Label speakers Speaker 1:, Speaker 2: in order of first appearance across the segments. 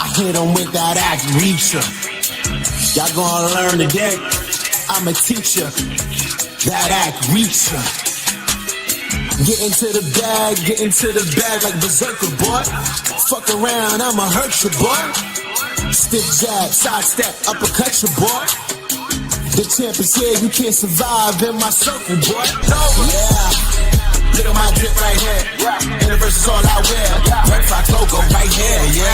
Speaker 1: I hit them with that Ack Reacher. Y'all gonna learn today. I'm a teacher. That Ack Reacher. Get into the bag like berserker, boy. Fuck around, I'ma hurt you, boy. Stick jab, side step, uppercut you, boy. The champ is here, you can't survive in my circle, boy. Yeah. Look at my drip right here. And the verse is all I wear. Red Fox logo right here, yeah.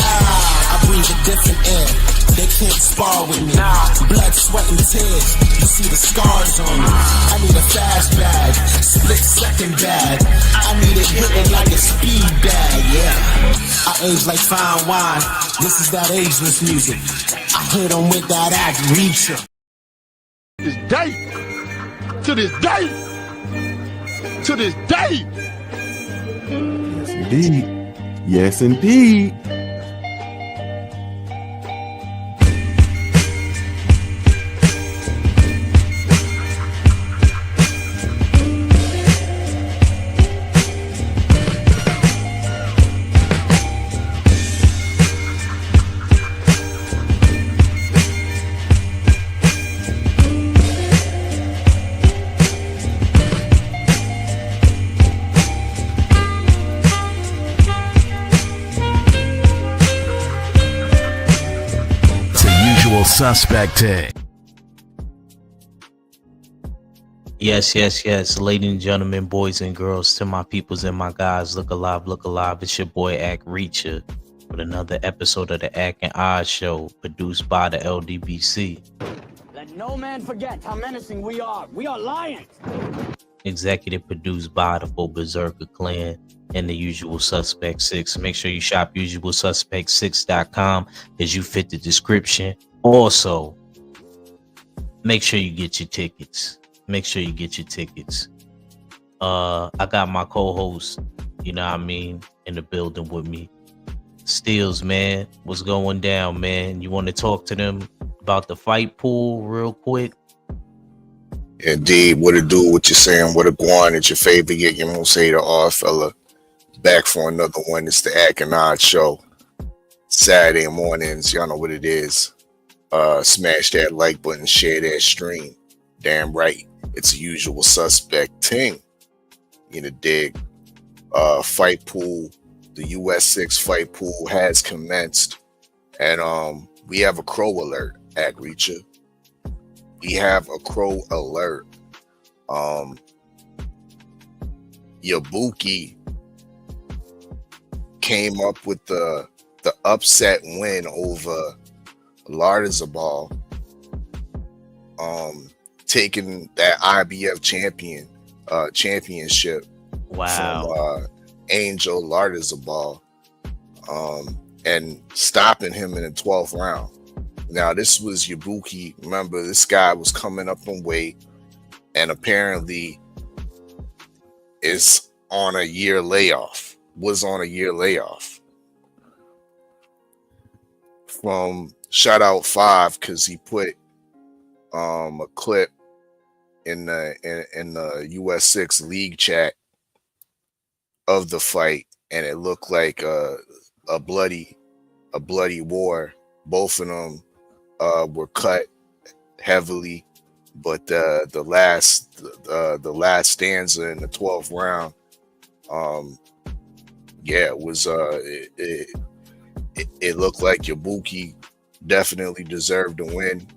Speaker 1: I breathe a different air. They can't spar with me. Blood, sweat, and tears. You see the scars on me. I need a fast bag, split second bag. I need it hitting like a speed bag, yeah. I age like fine wine. This is that ageless music. I hit them with that Ack Reacher.
Speaker 2: This day, to this day. To this day.
Speaker 3: Yes, indeed. Yes, indeed.
Speaker 4: Suspect.
Speaker 5: Yes, ladies and gentlemen, boys and girls, to my peoples and my guys, look alive. It's your boy Ack Reacher with another episode of the Ack N Odd show, produced by the LDBC.
Speaker 6: Let no man forget how menacing we are. We are lions.
Speaker 5: Executive produced by the full Berserker clan and the Usual Suspect 6. Make sure you shop usualsuspect6.com as you fit the description. Also, make sure you get your tickets. I got my co-host, you know what I mean, in the building with me. Steels, man, what's going down, man? You want to talk to them about the fight pool real quick?
Speaker 2: Indeed, what it do, what you saying, what it going, it's your favorite, you won't say the odd fella. Back for another one. It's the Ack N Odd show. Saturday mornings, y'all know what it is. Smash that like button, share that stream. Damn right, it's a Usual Suspect ting. You know, dig. Fight pool, the US 6 fight pool has commenced, and we have a crow alert. Ack Reacher, we have a crow alert. Yabuki came up with the upset win over Lardazabal, taking that IBF championship from Angel Lardazabal, and stopping him in the 12th round. Now, this was Yabuki. Remember, this guy was coming up in weight and apparently was on a year layoff from Shout Out 5, because he put a clip in the US 6 league chat of the fight, and it looked like a bloody war. Both of them were cut heavily, but the last stanza in the 12th round, it looked like Yabuki definitely deserved to win.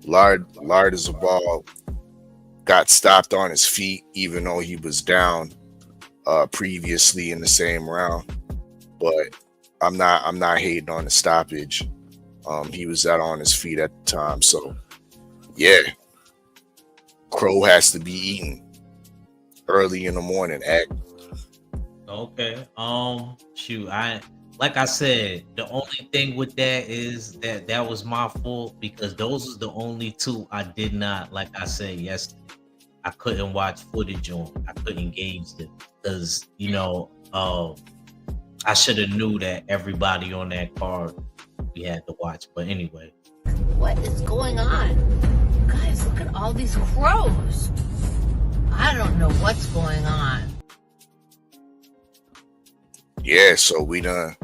Speaker 2: Lardazabal got stopped on his feet, even though he was down previously in the same round. But I'm not hating on the stoppage. He was out on his feet at the time, so yeah, crow has to be eaten early in the morning. Act.
Speaker 5: Okay. Shoot, like I said, the only thing with that is that was my fault, because those are the only two I did not, like I said yesterday, I couldn't watch footage on. I couldn't gauge them because, you know, I should have knew that everybody on that card we had to watch. But anyway.
Speaker 7: What is going on? Guys, look at all these crows. I don't know what's going on.
Speaker 2: Yeah, so we done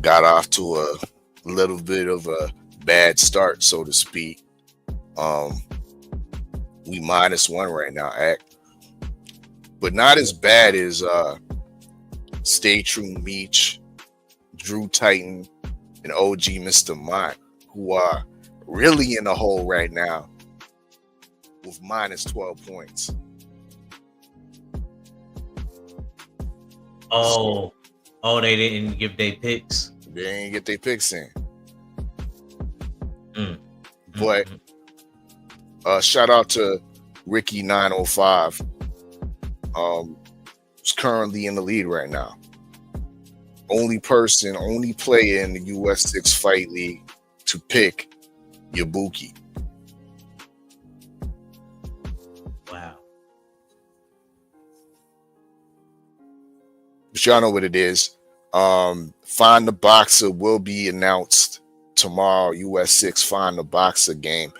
Speaker 2: got off to a little bit of a bad start, so to speak. We -1 right now, Ack. But not as bad as Stay True Meech, Drew Titan, and OG Mr. Mott, who are really in the hole right now with -12 points.
Speaker 5: Oh, they didn't give their picks.
Speaker 2: They didn't get their picks in.
Speaker 5: Mm.
Speaker 2: But shout out to Ricky 905. Who's currently in the lead right now. Only player in the US 6 Fight League to pick Yabuki.
Speaker 5: Wow.
Speaker 2: But y'all know what it is. Find the Boxer will be announced tomorrow. US 6 Find the Boxer game.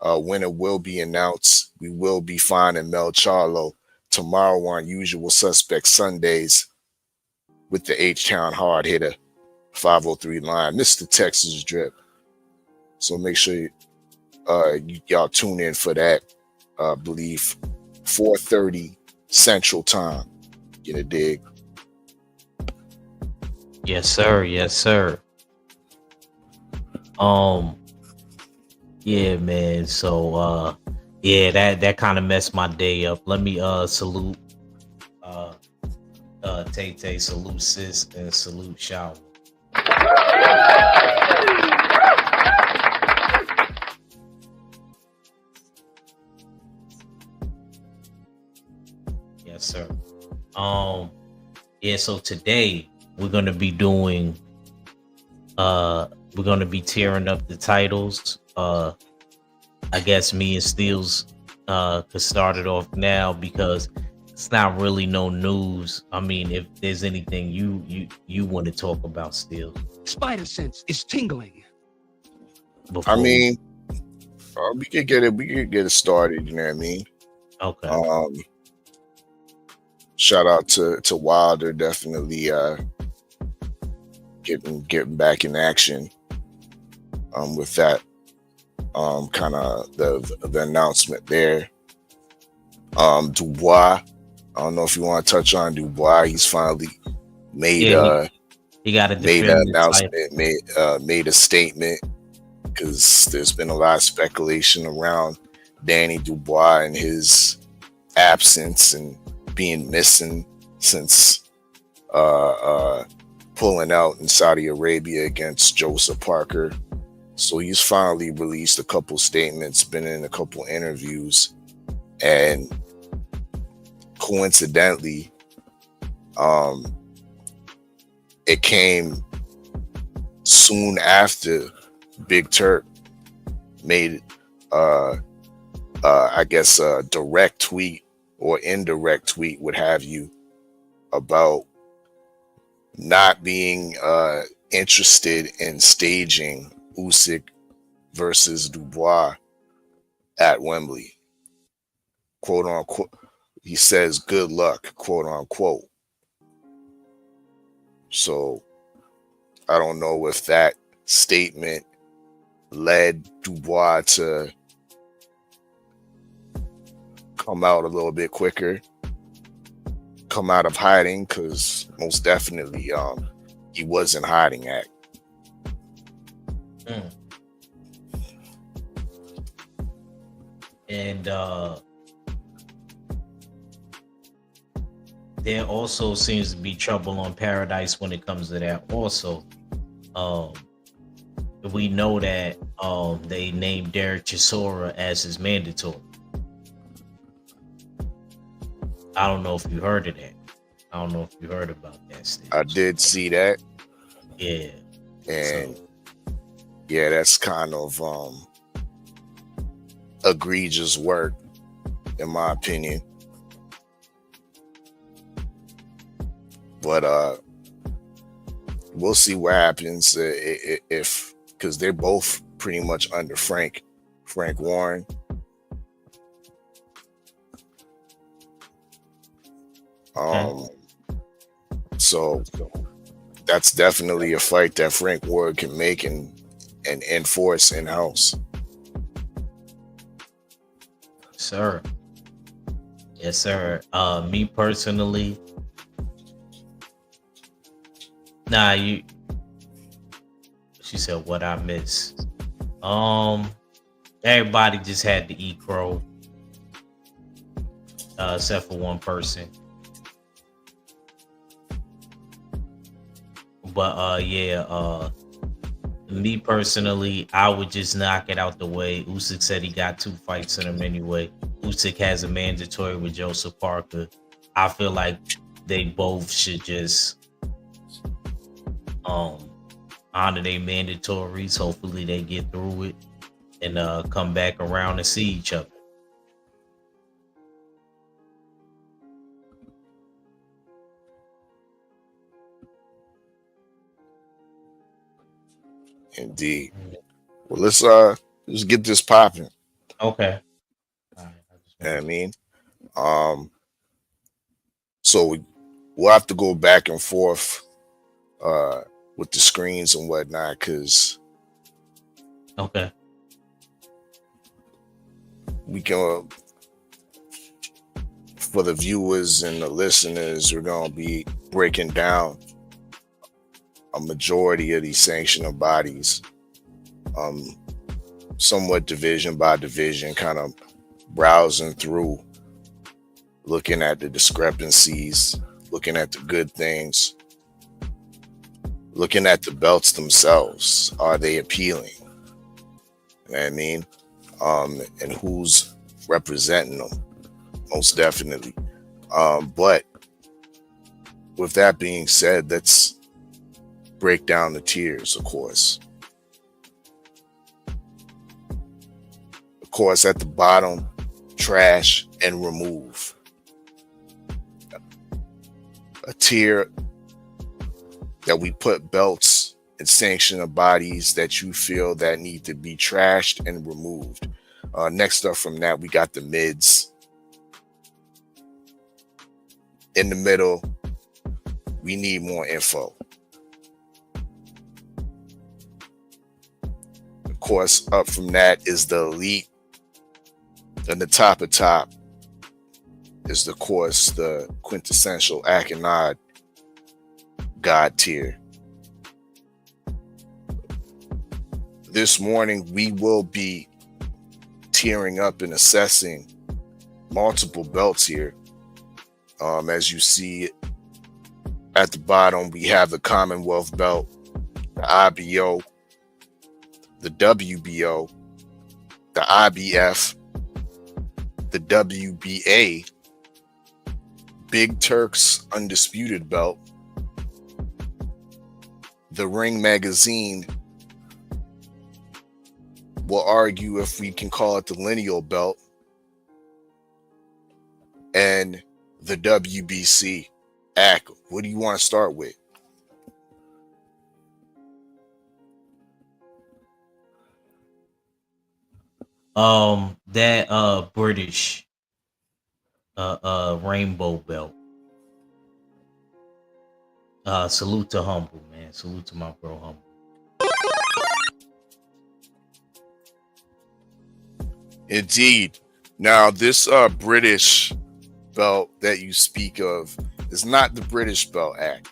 Speaker 2: Winner will be announced. We will be finding Mel Charlo tomorrow on Usual Suspect Sundays with the H-Town hard hitter 503 line, Mr. Texas Drip. So make sure y'all tune in for that. I believe 4:30 Central Time. Get a dig?
Speaker 5: Yes, sir. Yes, sir. Yeah, man. So yeah, that kind of messed my day up. Let me salute Tay, salute sis, and salute Shower. Yes, sir. Yeah, so today we're gonna be doing we're gonna be tearing up the titles. I guess me and Steels could start it off now because it's not really no news. I mean, if there's anything you want to talk about, Steels.
Speaker 4: Spider sense is tingling.
Speaker 2: I mean, we could get it started. You know what I mean?
Speaker 5: Okay.
Speaker 2: Shout out to Wilder, definitely getting back in action. With that, kind of the announcement there. Dubois. I don't know if you want to touch on Dubois. He's finally made
Speaker 5: he got
Speaker 2: made an announcement, made a statement, because there's been a lot of speculation around Danny Dubois and his absence and being missing since pulling out in Saudi Arabia against Joseph Parker. So he's finally released a couple statements, been in a couple interviews, and coincidentally, it came soon after Big Turk made I guess a direct tweet or indirect tweet, what have you, about not being interested in staging Usyk versus Dubois at Wembley. Quote unquote. He says, "Good luck," quote unquote. So I don't know if that statement led Dubois to come out a little bit quicker, come out of hiding, because most definitely he wasn't hiding at.
Speaker 5: And there also seems to be trouble on Paradise when it comes to that. Also, we know that they named Derek Chisora as his mandatory. I don't know if you heard of that. I don't know if you heard about that, Steve.
Speaker 2: I did see that.
Speaker 5: Yeah.
Speaker 2: And yeah, that's kind of egregious work, in my opinion. But we'll see what happens if, because they're both pretty much under Frank Warren. So that's definitely a fight that Frank Ward can make and enforce in house.
Speaker 5: Sir. Yes, sir. Me personally, nah, you she said what I miss. Everybody just had to eat crow, except for one person. But me personally, I would just knock it out the way. Usyk said he got 2 fights in him anyway. Usyk has a mandatory with Joseph Parker. I feel like they both should just honor their mandatories. Hopefully they get through it and come back around and see each other.
Speaker 2: Indeed. Well, let's get this popping.
Speaker 5: Okay.
Speaker 2: You know what I mean? So we'll have to go back and forth with the screens and whatnot, because
Speaker 5: Okay.
Speaker 2: we can, for the viewers and the listeners, we're going to be breaking down a majority of these sanctioning bodies, somewhat division by division, kind of browsing through, looking at the discrepancies, looking at the good things, looking at the belts themselves. Are they appealing? You know what I mean? And who's representing them? Most definitely. But with that being said, let's break down the tiers, of course. Of course, at the bottom, trash and remove. A tier that we put belts and sanctioning bodies that you feel that need to be trashed and removed. Next up from that, we got the mids. In the middle, we need more info. Of course, up from that is the elite. And the top of top is, of course, the quintessential Ack N Odd God tier. This morning, we will be tiering up and assessing multiple belts here. As you see at the bottom, we have the Commonwealth belt, the IBO, the WBO, the IBF, the WBA, Big Turk's undisputed belt, the Ring Magazine. We'll argue if we can call it the lineal belt, and the WBC. Ack, what do you want to start with?
Speaker 5: That British rainbow belt. Salute to Humble, man. Salute to my bro Humble.
Speaker 2: Indeed. Now, this British belt that you speak of is not the British belt, Ack.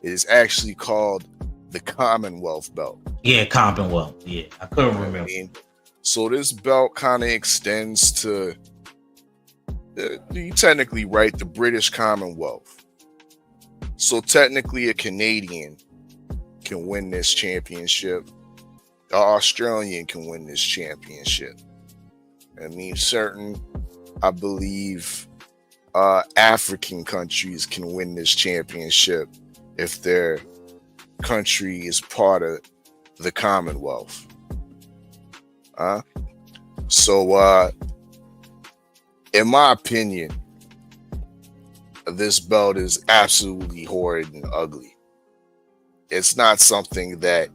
Speaker 2: It is actually called the Commonwealth belt.
Speaker 5: Yeah, Commonwealth. Yeah, I couldn't
Speaker 2: You know what I
Speaker 5: remember.
Speaker 2: mean? So this belt kind of extends to, you technically right, the British Commonwealth. So technically a Canadian can win this championship. An Australian can win this championship. I mean, I believe African countries can win this championship if their country is part of the Commonwealth. So in my opinion, this belt is absolutely horrid and ugly. It's not something that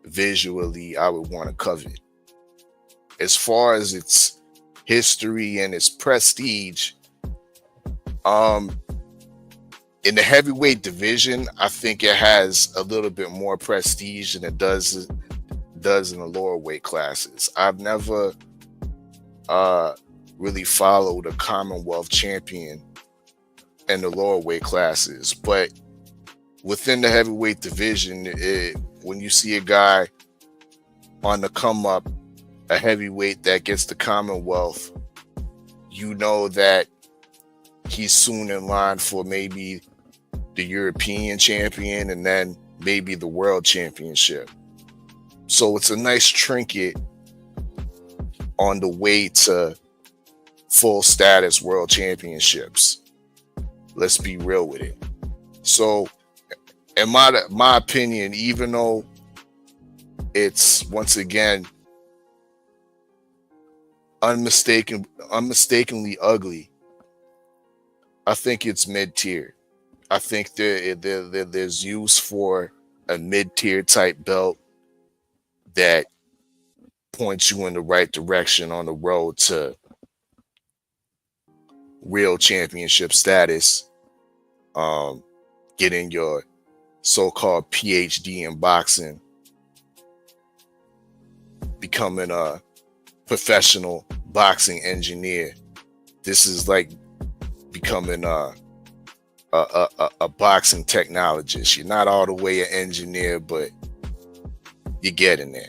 Speaker 2: visually I would want to covet. As far as its history and its prestige, In the heavyweight division, I think it has a little bit more prestige than it does in the lower weight classes. I've never really followed a Commonwealth champion in the lower weight classes, but within the heavyweight division, when you see a guy on the come up, a heavyweight that gets the Commonwealth, you know that he's soon in line for maybe the European champion and then maybe the world championship. So it's a nice trinket on the way to full status world championships. Let's be real with it. So in my opinion, even though it's once again unmistakably ugly, I think it's mid-tier. I think there's use for a mid-tier type belt that points you in the right direction on the road to real championship status, getting your so-called PhD in boxing, becoming a professional boxing engineer. This is like becoming a boxing technologist. You're not all the way an engineer, but you're getting there.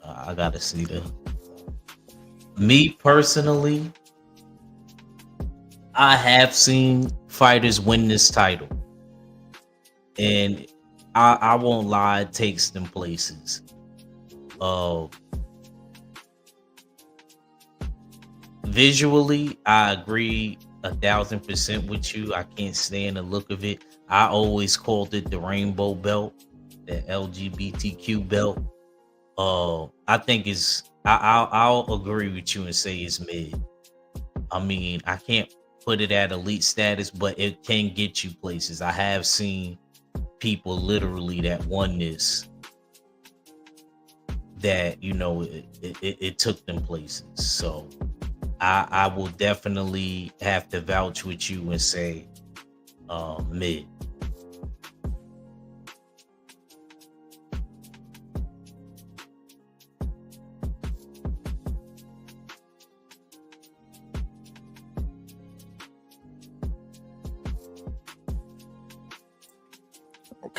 Speaker 5: I gotta see the. Me personally, I have seen fighters win this title, and I won't lie, it takes them places. Visually, I agree 1,000% with you. I can't stand the look of it. I always called it the rainbow belt, the LGBTQ belt. I think I'll agree with you and say it's mid. I mean, I can't put it at elite status, but it can get you places. I have seen people literally that won this, that, you know, it took them places. So I will definitely have to vouch with you and say mid.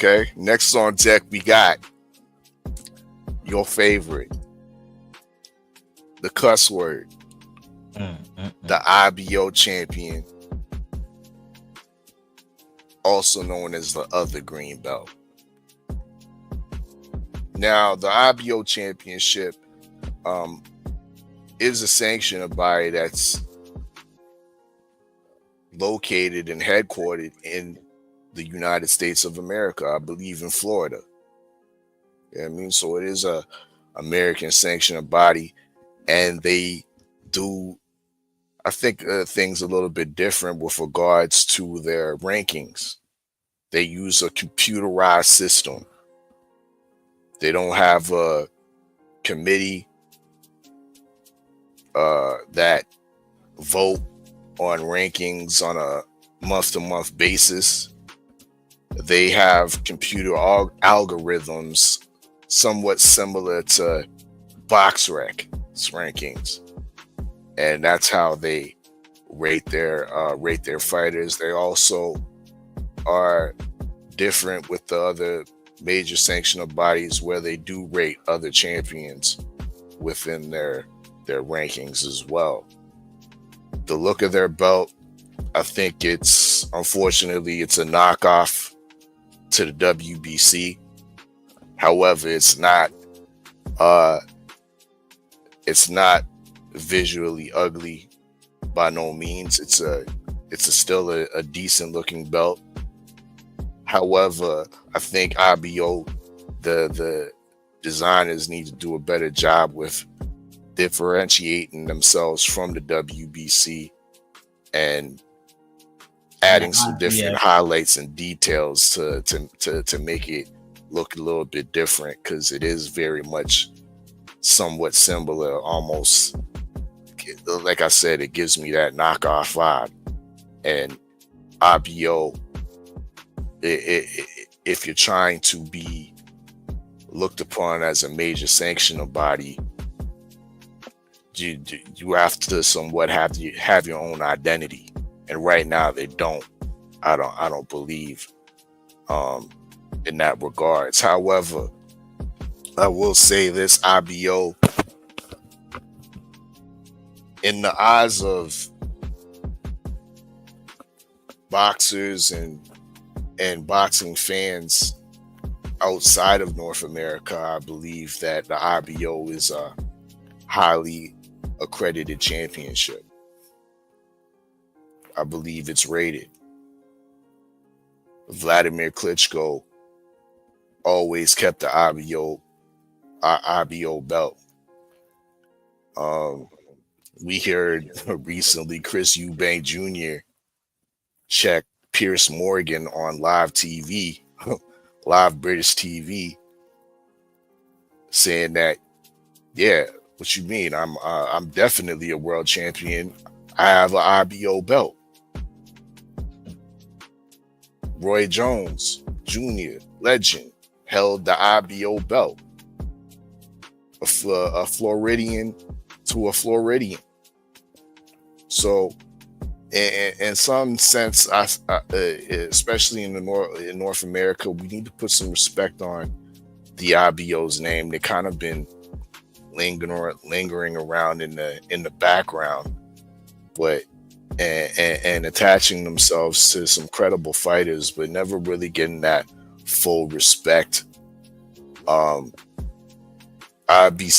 Speaker 2: Okay, next on deck we got your favorite, the cuss word, the IBO champion, also known as the other green belt. Now, the IBO championship is a sanctioned body that's located and headquartered in the United States of America, I believe in Florida. Yeah, I mean, so it is a American sanctioned body, and they do, I think, things a little bit different with regards to their rankings. They use a computerized system. They don't have a committee that vote on rankings on a month-to-month basis. They have computer algorithms somewhat similar to BoxRec rankings, and that's how they rate their fighters. They also are different with the other major sanctioned bodies, where they do rate other champions within their rankings as well. The look of their belt, I think unfortunately it's a knockoff to the WBC. However, it's not visually ugly by no means. It's still a decent looking belt. However, I think IBO, the designers, need to do a better job with differentiating themselves from the WBC and adding some different highlights and details to make it look a little bit different because it is very much somewhat similar, almost like I said, it gives me that knockoff vibe. And IBO, if you're trying to be looked upon as a major sanctioner body, you have to somewhat have your own identity, and right now they don't. I don't believe in that regards. However, I will say this: IBO, in the eyes of boxers and boxing fans outside of North America, I believe that the IBO is a highly accredited championship. I believe it's rated. Vladimir Klitschko always kept the IBO belt. We heard recently Chris Eubank Jr. check Pierce Morgan on live TV, live British TV, saying that, yeah, what you mean? I'm definitely a world champion. I have an IBO belt. Roy Jones Jr., legend, held the IBO belt. A Floridian to a Floridian. So, in some sense, especially in North America, we need to put some respect on the IBO's name. They kind of been lingering around in the background, but and attaching themselves to some credible fighters, but never really getting that full respect. I'd be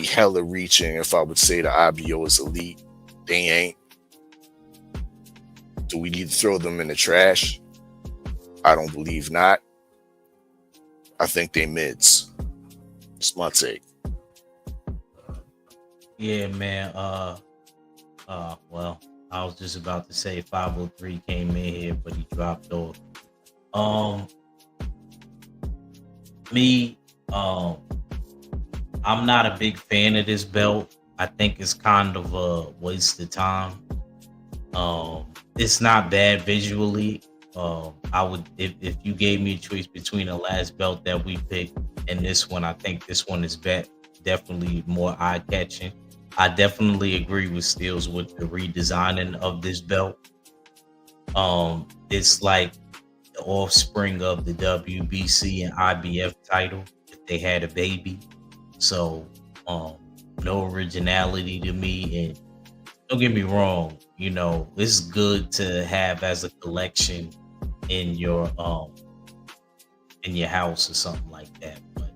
Speaker 2: hella reaching if I would say the IBO is elite. They ain't. Do we need to throw them in the trash? I don't believe not. I think they mids. It's my take.
Speaker 5: Yeah, man. Well, I was just about to say 503 came in here, but he dropped off. I'm not a big fan of this belt. I think it's kind of a waste of time. It's not bad visually. I would, if you gave me a choice between the last belt that we picked and this one, I think this one is definitely more eye-catching. I definitely agree with Steels with the redesigning of this belt. It's like the offspring of the WBC and IBF title if they had a baby. So no originality to me, and don't get me wrong, you know, it's good to have as a collection in your house or something like that. But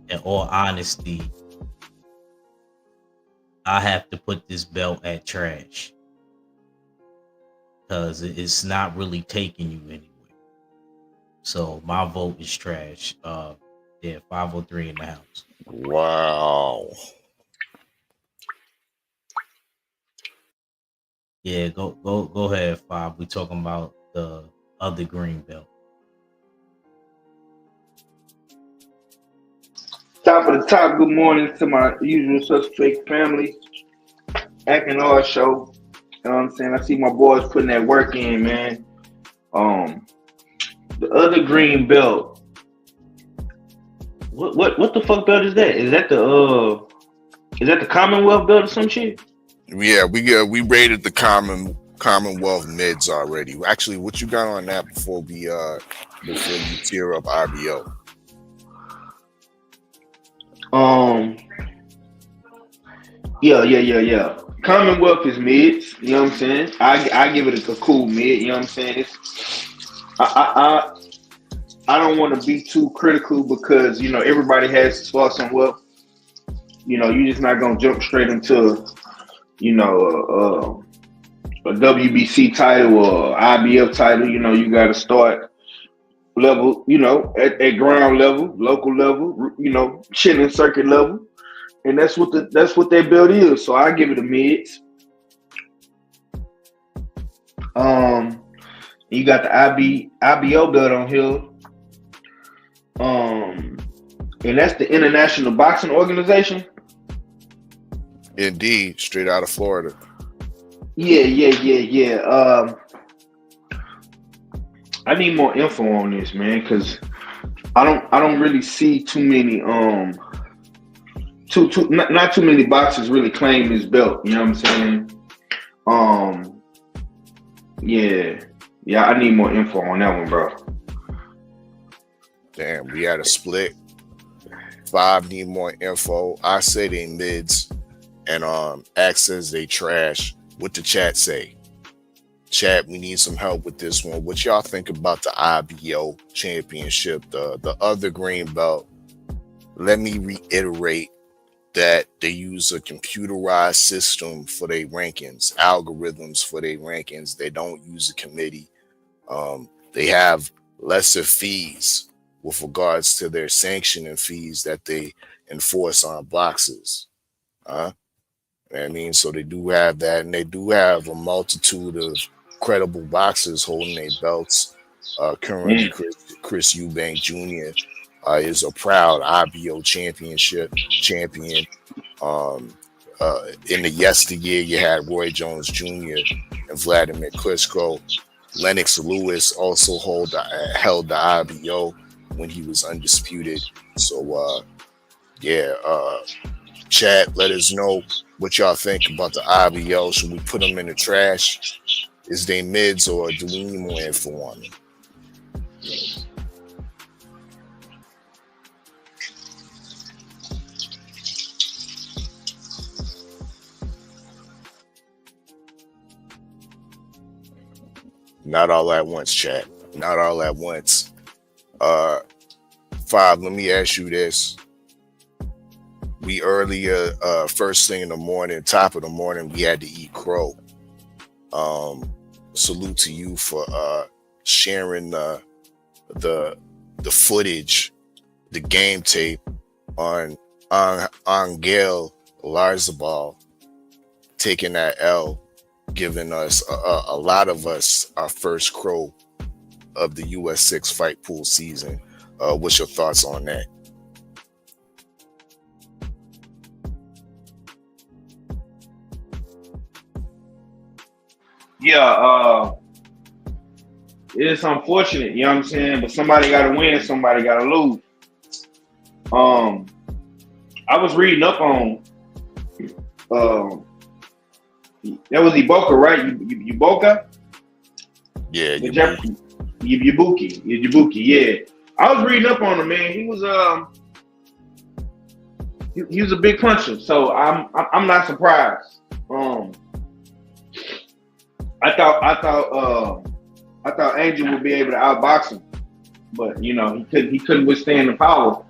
Speaker 5: in all honesty, I have to put this belt at trash because it's not really taking you anywhere. So my vote is trash. Yeah, 503 in the house.
Speaker 2: Wow.
Speaker 5: Yeah, go ahead, Five. We talking about the other green belt.
Speaker 8: Top of the top, good morning to my usual suspect family. Ack N Odd show. You know what I'm saying? I see my boys putting that work in, man. The other green belt. What the fuck belt is that? Is that the Commonwealth belt or some shit?
Speaker 2: Yeah, we rated the Commonwealth mids already. Actually, what you got on that before you tear up IBO?
Speaker 8: Yeah. Commonwealth is mids. You know what I'm saying? I give it a cool mid. You know what I'm saying? I don't want to be too critical because, you know, everybody has to start somewhere. You know, you're just not going to jump straight into, you know, a WBC title or IBF title. You know, you got to start level, you know, at ground level, local level, you know, chilling circuit level. And that's what that belt is. So I give it a mids. You got the IBO belt on here. And that's the International Boxing Organization.
Speaker 2: Indeed, straight out of Florida.
Speaker 8: Yeah. I need more info on this, man, because I don't really see too many not too many boxers really claim this belt. You know what I'm saying? Yeah. I need more info on that one, bro.
Speaker 2: Damn, we had a split. 5 need more info. I say they mids, and Ack says they trash. What the chat say? Chat, we need some help with this one. What y'all think about the IBO championship, the other green belt? Let me reiterate that they use a computerized system for their rankings, algorithms for their rankings. They don't use a committee. They have lesser fees with regards to their sanctioning fees that they enforce on boxers. I mean, so they do have that, and they do have a multitude of credible boxers holding their belts. Currently, Chris Eubank Jr. Is a proud IBO championship champion. In the yesteryear, you had Roy Jones Jr. and Vladimir Klitschko. Lennox Lewis also held the IBO when he was undisputed. So, chat, let us know what y'all think about the IBO. Should we put them in the trash? Is they mids, or do we need more info on them? Not all at once, chat. Not all at once. 5, let me ask you this. We earlier, first thing in the morning, top of the morning, we had to eat crow. Salute to you for sharing the footage, the game tape on Gail Larzabal taking that L, giving us a lot of us our first crow of the US 6 fight pool season. What's your thoughts on that?
Speaker 8: Yeah, it's unfortunate, you know what I'm saying? But somebody got to win, somebody got to lose. I was reading up on that was Iboka, right? Iboka?
Speaker 2: Yeah,
Speaker 8: Ibuki, yeah. I was reading up on him, man. He was a big puncher, so I'm not surprised. I thought Angel would be able to outbox him, but you know he couldn't withstand the power.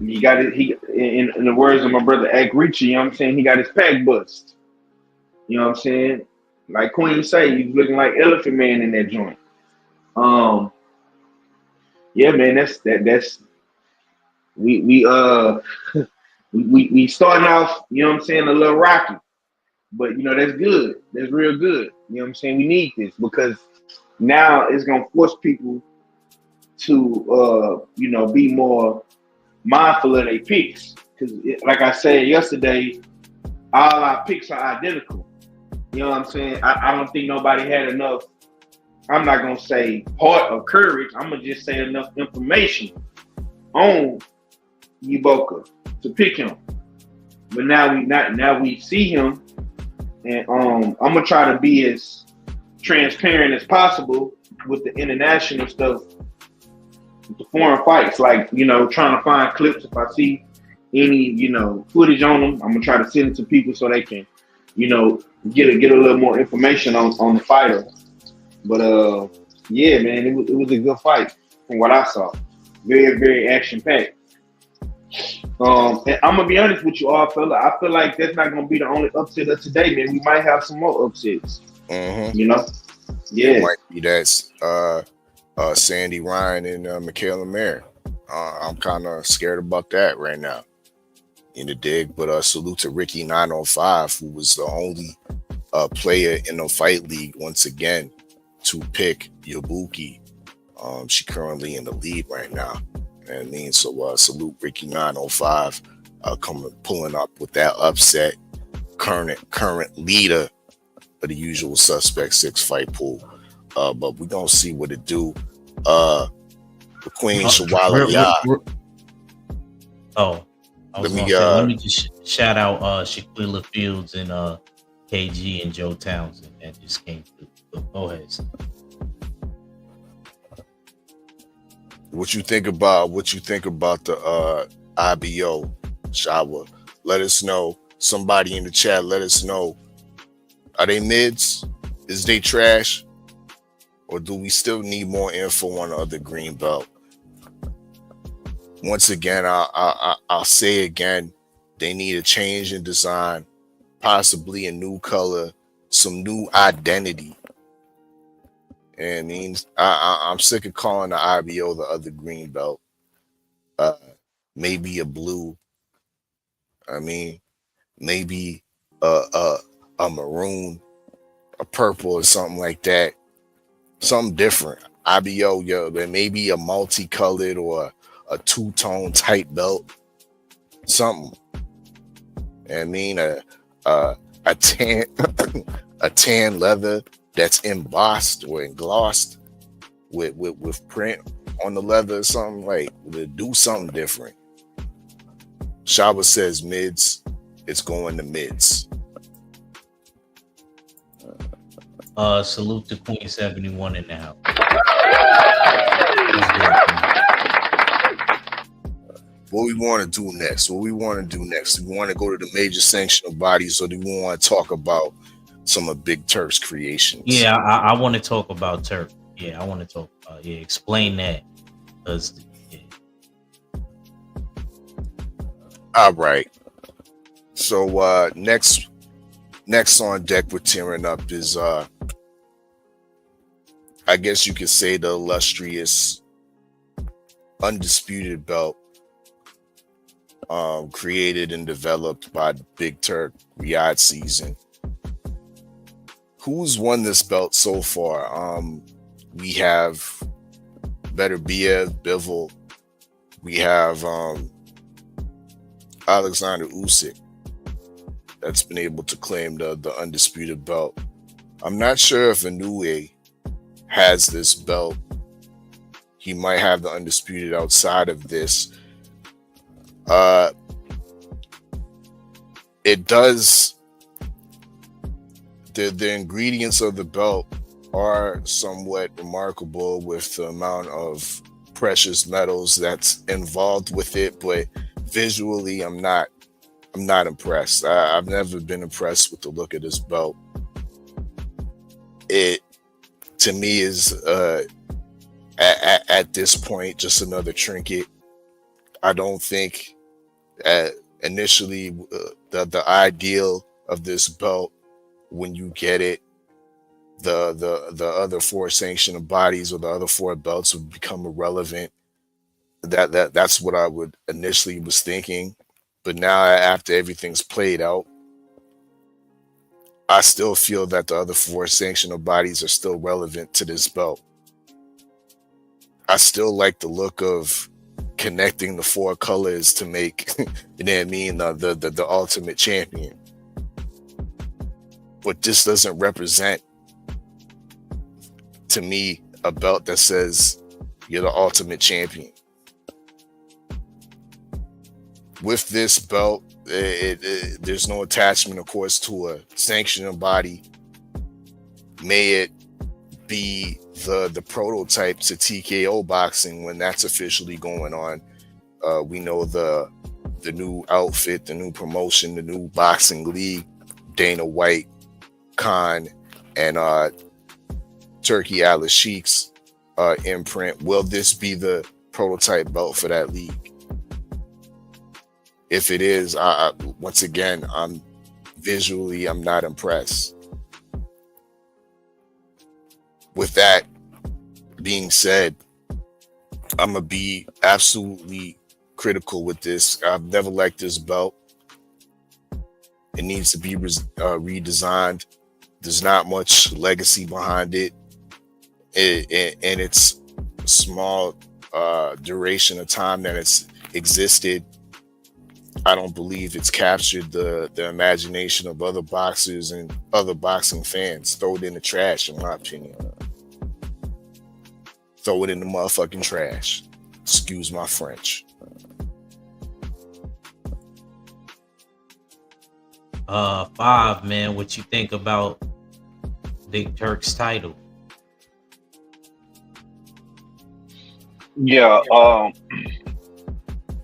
Speaker 8: He got it. In the words of my brother Ack Reacher, you know what I'm saying, he got his pack bust. You know what I'm saying? Like Queen say, he's looking like Elephant Man in that joint. Yeah, man, that's we starting off, you know what I'm saying, a little rocky. But you know, that's good. That's real good. You know what I'm saying? We need this because now it's gonna force people to be more mindful of their picks. Because like I said yesterday, all our picks are identical. You know what I'm saying? I don't think nobody had enough, I'm not gonna say heart or courage, I'm gonna just say enough information on Iboka to pick him. But now we see him. And I'm gonna try to be as transparent as possible with the international stuff, with the foreign fights. Like, you know, trying to find clips. If I see any, footage on them, I'm gonna try to send it to people so they can, get a little more information on the fighter. But yeah, man, it was a good fight from what I saw. Very, very action packed. And I'm gonna be honest with you all, fella. I feel like that's not gonna be the only upset of today, man. We might have some more upsets.
Speaker 2: Mm-hmm.
Speaker 8: Yeah.
Speaker 2: It might be that's Sandy Ryan and Michaela Mayer. I'm kind of scared about that right now. In the dig, but salute to Ricky 905, who was the only player in the fight league once again 2 pick, Yabuki. She currently in the lead right now. And I mean, so salute Ricky 905 pulling up with that upset. Current leader of the usual suspect 6 fight pool. But we don't see what it do. The Queen Shawala Ya.
Speaker 5: Let me just shout out Shaquilla Fields and KG and Joe Townsend that just came through. Go ahead.
Speaker 2: What you think about the IBO Shawa? Let us know. Somebody in the chat, let us know. Are they mids? Is they trash? Or do we still need more info on the other green belt? Once again, I'll say again, they need a change in design, possibly a new color, some new identity. And means I'm sick of calling the IBO the other green belt. Maybe a blue. I mean, maybe a maroon, a purple, or something like that. Something different. IBO, maybe a multicolored or a 2-tone type belt. Something. I mean, a tan a tan leather that's embossed or glossed with print on the leather or something, like to do something different. Shaba says mids, it's going to mids.
Speaker 5: Salute to Queen 71 in the house.
Speaker 2: What we want to do next? Do we want to go to the major sanctional bodies, or do we want to talk about some of Big Turk's creations?
Speaker 5: Yeah, I want to talk about Turk. Yeah, I want to talk about, explain that.
Speaker 2: All right. So next on deck we're tearing up is I guess you could say the illustrious undisputed belt created and developed by Big Turk Riyadh season. Who's won this belt so far? We have Beterbiev, Bivol. We have Alexander Usyk that's been able to claim the undisputed belt. I'm not sure if Inoue has this belt. He might have the undisputed outside of this. It does. The ingredients of the belt are somewhat remarkable with the amount of precious metals that's involved with it, but visually, I'm not impressed. I've never been impressed with the look of this belt. It, to me, is at this point just another trinket. I don't think initially the ideal of this belt, when you get it, the other 4 sanctioned bodies or the other 4 belts would become irrelevant. That's what I would initially was thinking. But now, after everything's played out, I still feel that the other 4 sanctioned bodies are still relevant to this belt. I still like the look of connecting the 4 colors to make, you know what I mean, the ultimate champion. But this doesn't represent, to me, a belt that says you're the ultimate champion. With this belt, there's no attachment, of course, to a sanctioning body. May it be the prototype to TKO boxing when that's officially going on. We know the new outfit, the new promotion, the new boxing league, Dana White, Khan, and Turkey Al-Sheikh's imprint. Will this be the prototype belt for that league? If it is, once again, I'm not impressed. With that being said, I'm gonna be absolutely critical with this. I've never liked this belt. It needs to be redesigned. There's not much legacy behind it. in its small duration of time that it's existed, I don't believe it's captured the imagination of other boxers and other boxing fans. Throw it in the trash, in my opinion. Throw it in the motherfucking trash. Excuse my French.
Speaker 5: Five, man, what you think about Big Turk's title?
Speaker 8: Yeah,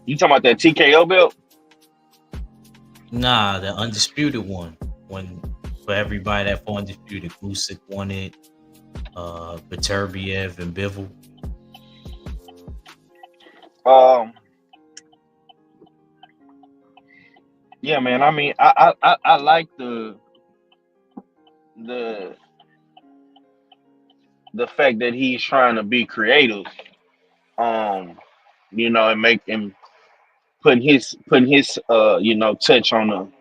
Speaker 8: you talking about that TKO belt?
Speaker 5: Nah, the undisputed one. When for everybody that for undisputed, Usyk won it. Beterbiev and Bivol.
Speaker 8: Yeah, man. I mean, I like the fact that he's trying to be creative. You know, and make him putting his you know, touch on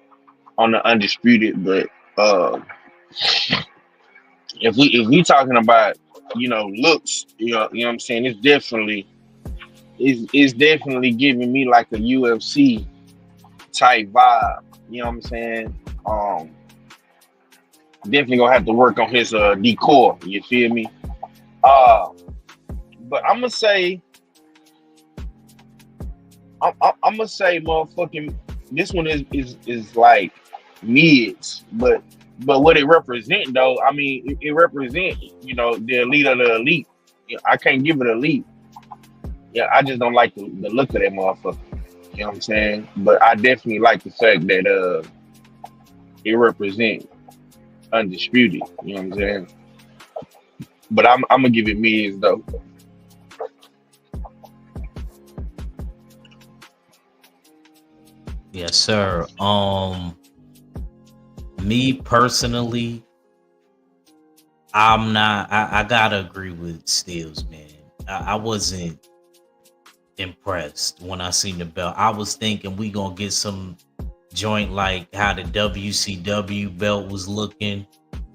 Speaker 8: the undisputed. But if we talking about, you know, looks, you know what I'm saying, it's definitely giving me like a UFC type vibe. You know what I'm saying? Definitely gonna have to work on his decor. You feel me? But I'm gonna say, motherfucking, this one is like mids, but what it represent though, I mean, it represent, you know, the elite of the elite. Yeah, I can't give it elite. Yeah, I just don't like the look of that motherfucker. You know what I'm saying? But I definitely like the fact that it represent undisputed. You know what I'm saying? But I'm gonna give it mids though.
Speaker 5: Yes, sir. Me personally, I'm not. I gotta agree with Steels, man. I wasn't impressed when I seen the belt. I was thinking we gonna get some joint like how the WCW belt was looking.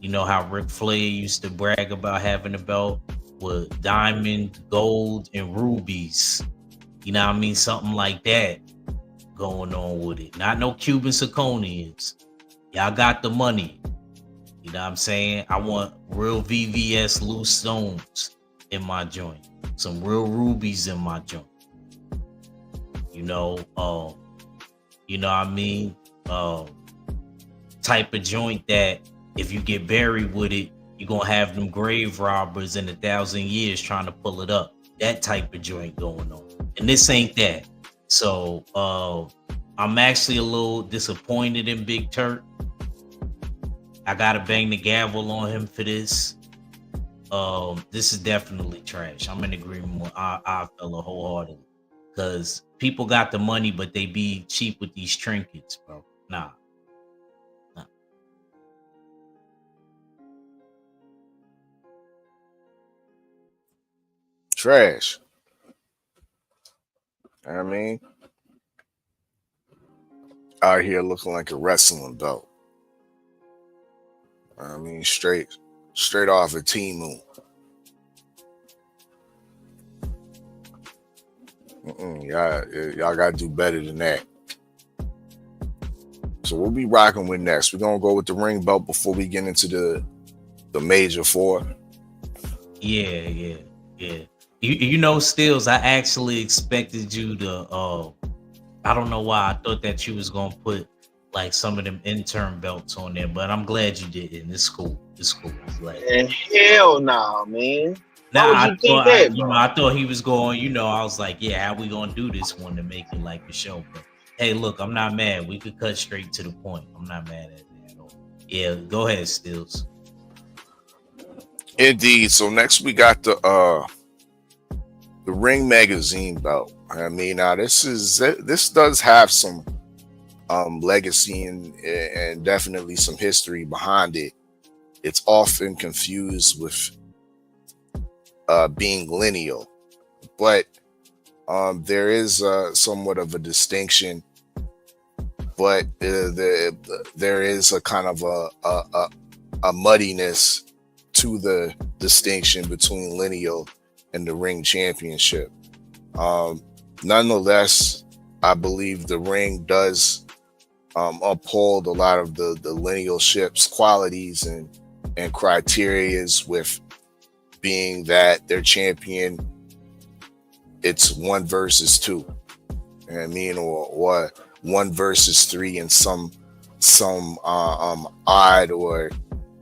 Speaker 5: You know how Ric Flair used to brag about having a belt with diamond, gold, and rubies. You know what I mean? Something like that going on with it. Not no Cuban zirconians. Y'all got the money. You know what I'm saying? I want real VVS loose stones in my joint. Some real rubies in my joint. You know what I mean? Type of joint that if you get buried with it, you're gonna have them grave robbers in 1,000 years trying to pull it up. That type of joint going on. And this ain't that. So I'm actually a little disappointed in Big Turk. I gotta bang the gavel on him for this. This is definitely trash. I'm in agreement with our fella wholeheartedly. Because people got the money, but they be cheap with these trinkets, bro. Nah.
Speaker 2: Trash. I mean, out here looking like a wrestling belt. I mean, straight off of Temu. Y'all gotta do better than that. So we'll be rocking with next. We're gonna go with the ring belt before we get into the major four.
Speaker 5: Yeah. You know, Stills, I actually expected you to I don't know why I thought that you was gonna put like some of them intern belts on there, but I'm glad you didn't. It's cool. Like,
Speaker 8: And hell nah, man.
Speaker 5: nah,
Speaker 8: Why would you think that, bro?
Speaker 5: I thought he was going, I was like, yeah, how we gonna do this one to make it like a show? But hey, look, I'm not mad. We could cut straight to the point. I'm not mad at that at all. Yeah, go ahead, Stills.
Speaker 2: Indeed. So next we got the Ring Magazine belt. I mean, now this does have some legacy and definitely some history behind it. It's often confused with being lineal, but there is somewhat of a distinction. But there is a kind of a muddiness to the distinction between lineal and the ring championship. Nonetheless, I believe the ring does uphold a lot of the linealship's qualities and criterias, with being that their champion, it's 1 versus 2. You know what I mean? Or 1 versus 3 in some odd or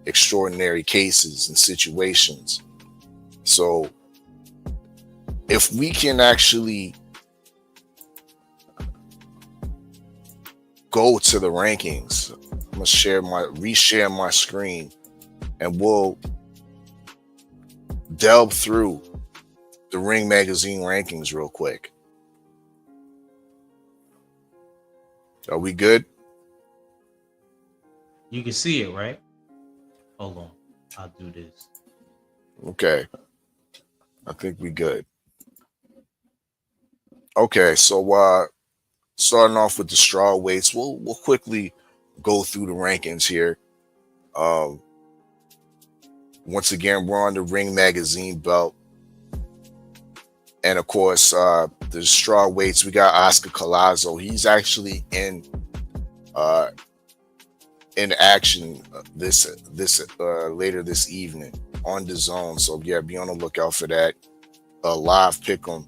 Speaker 2: extraordinary cases and situations. So if we can actually go to the rankings, I'm gonna reshare my screen, and we'll delve through the Ring Magazine rankings real quick. Are we good?
Speaker 5: You can see it, right? Hold on. I'll do this.
Speaker 2: Okay. I think we good. Okay, so starting off with the straw weights, we'll quickly go through the rankings here. Once again, we're on the Ring Magazine belt. And of course, the straw weights, we got Oscar Collazo. He's actually in action this later this evening on the zone. So yeah, be on the lookout for that. Live pick 'em.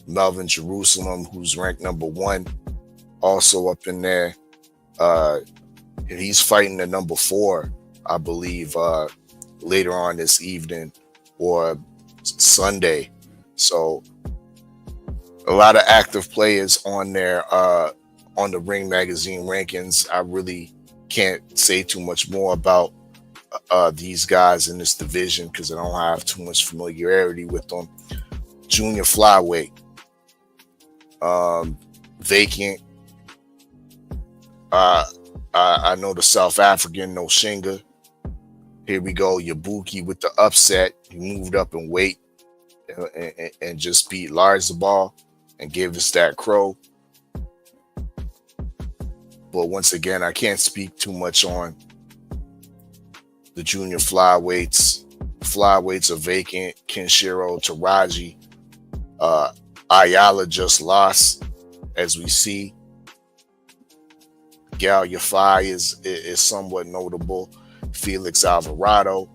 Speaker 2: Melvin Jerusalem, who's ranked number 1, also up in there. He's fighting the number 4, I believe, later on this evening or Sunday. So a lot of active players on there on the Ring Magazine rankings. I really can't say too much more about these guys in this division because I don't have too much familiarity with them. Junior flyweight, vacant. I know the South African Noshinga. Here we go, Yabuki with the upset. He moved up in weight and just beat Larzabal and gave us that crow. But once again, I can't speak too much on the junior flyweights. Flyweights are vacant. Kenshiro Taraji. Ayala just lost, as we see. Gal Yafai is somewhat notable. Felix Alvarado.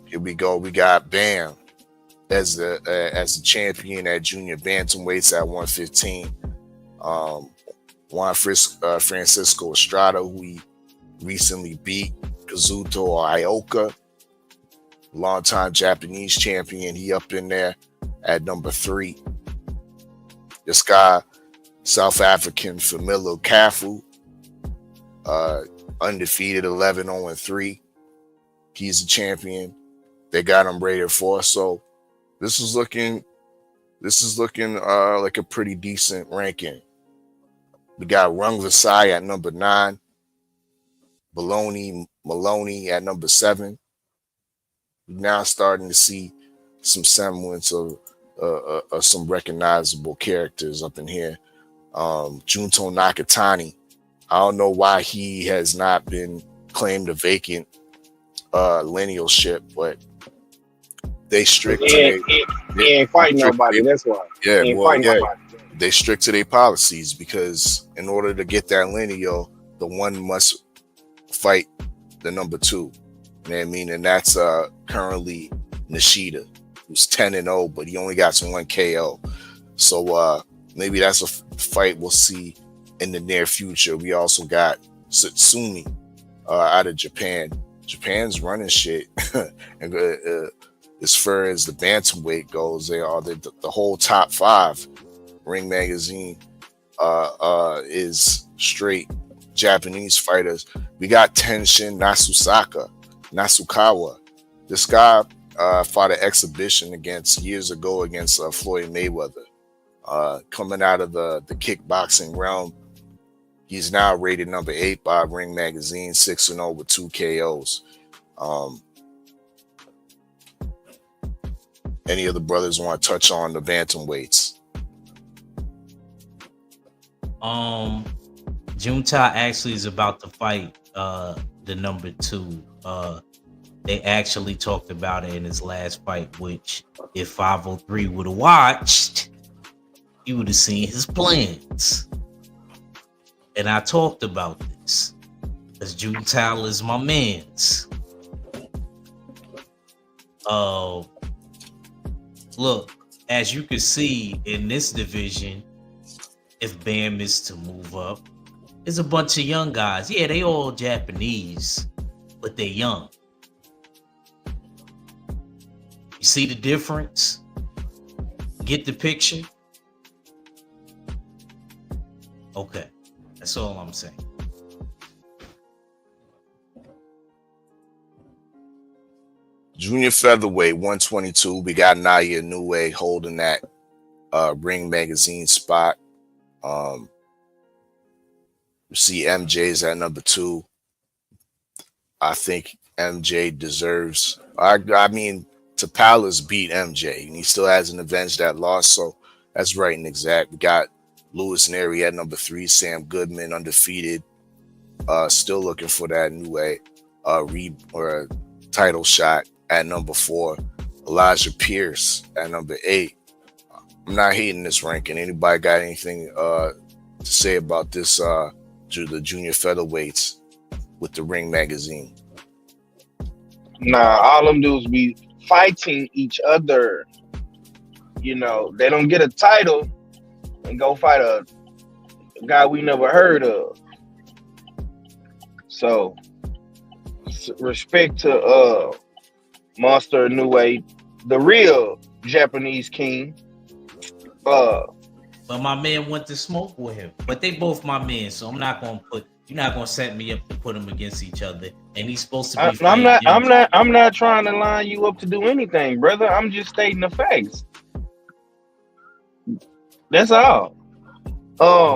Speaker 2: Here we go. We got Bam as the champion at junior bantamweights at 115. Juan Francisco Estrada, who he recently beat. Kazuto Ioka, longtime Japanese champion. He up in there at number 3. This guy, South African Familo Kafu, undefeated 11-0-3. He's a champion. They got him rated 4. So this is looking like a pretty decent ranking. We got Rung Vasai at number 9. Maloney at number 7. We're now starting to see some semblance of some recognizable characters up in here. Junto Nakatani. I don't know why he has not been claimed a vacant linealship, but they strict.
Speaker 9: He ain't fighting nobody. That's why.
Speaker 2: Yeah,
Speaker 9: Nobody.
Speaker 2: they strict to their policies because in order to get that lineal, the one must fight the number 2. You know what I mean? And that's currently Nishida, who's 10-0, but he only got 1 KO. So maybe that's a fight we'll see in the near future. We also got Satsumi out of Japan. Japan's running shit. And as far as the bantamweight goes, they are the whole top 5. Ring Magazine is straight Japanese fighters. We got Tenshin Nasukawa. This guy fought an exhibition years ago against Floyd Mayweather. Coming out of the kickboxing realm, he's now rated number 8 by Ring Magazine, 6-0 with 2 KOs. Any of the brothers want to touch on the bantamweights?
Speaker 5: Junta actually is about to fight the number 2. They actually talked about it in his last fight, which if 503 would have watched, you would have seen his plans. And I talked about this because Junta is my man's. Look, as you can see in this division, if Bam is to move up, there's a bunch of young guys. Yeah, they all Japanese, but they're young. You see the difference? Get the picture? Okay, that's all I'm saying.
Speaker 2: Junior featherweight 122. We got Naya Inoue holding that Ring Magazine spot. You see MJ's at number 2. I think MJ deserves. I mean, Tapala's beat MJ, and he still hasn't avenged that loss, so that's right and exact. We got Lewis Neri at number 3. Sam Goodman undefeated, still looking for that new title shot at number 4. Elijah Pierce at number 8. I'm not hating this ranking. Anybody got anything to say about this? The junior featherweights with the Ring Magazine.
Speaker 9: Nah, all them dudes be fighting each other. You know, they don't get a title and go fight a guy we never heard of. So, respect to Monster Inoue, the real Japanese king.
Speaker 5: But my man went to smoke with him. But they both my men, so you're not gonna set me up to put them against each other. And he's supposed to be.
Speaker 9: I'm not trying to line you up to do anything, brother. I'm just stating the facts. That's all.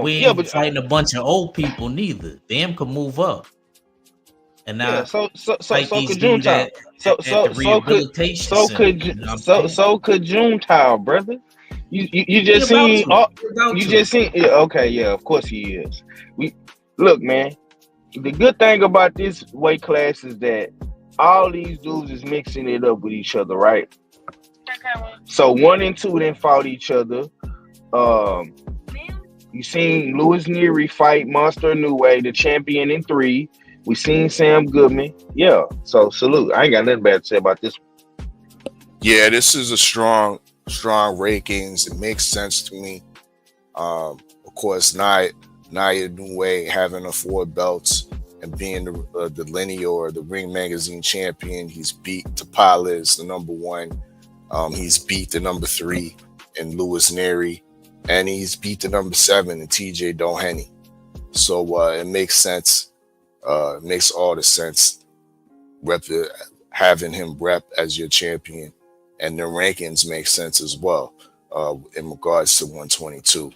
Speaker 5: We ain't fighting a bunch of old people neither. Them could move up. And now,
Speaker 9: so could Junta. So could Junta, brother. You just seen. Yeah, okay, yeah, of course he is. Look, man. The good thing about this weight class is that all these dudes is mixing it up with each other, right? So 1 and 2 then fought each other. You seen Lewis Neri fight Monster Inoue, the champion, in 3. We seen Sam Goodman. Yeah. So salute. I ain't got nothing bad to say about this.
Speaker 2: Yeah, this is a strong rankings. It makes sense to me. Of course, Naya Inoue having the 4 belts and being the linear or the Ring Magazine champion. He's beat Tapala as the number 1. He's beat the number 3 in Lewis Neri, and he's beat the number 7 in TJ Doheny. So it makes sense. It makes all the sense having him rep as your champion, and the rankings make sense as well in regards to 122.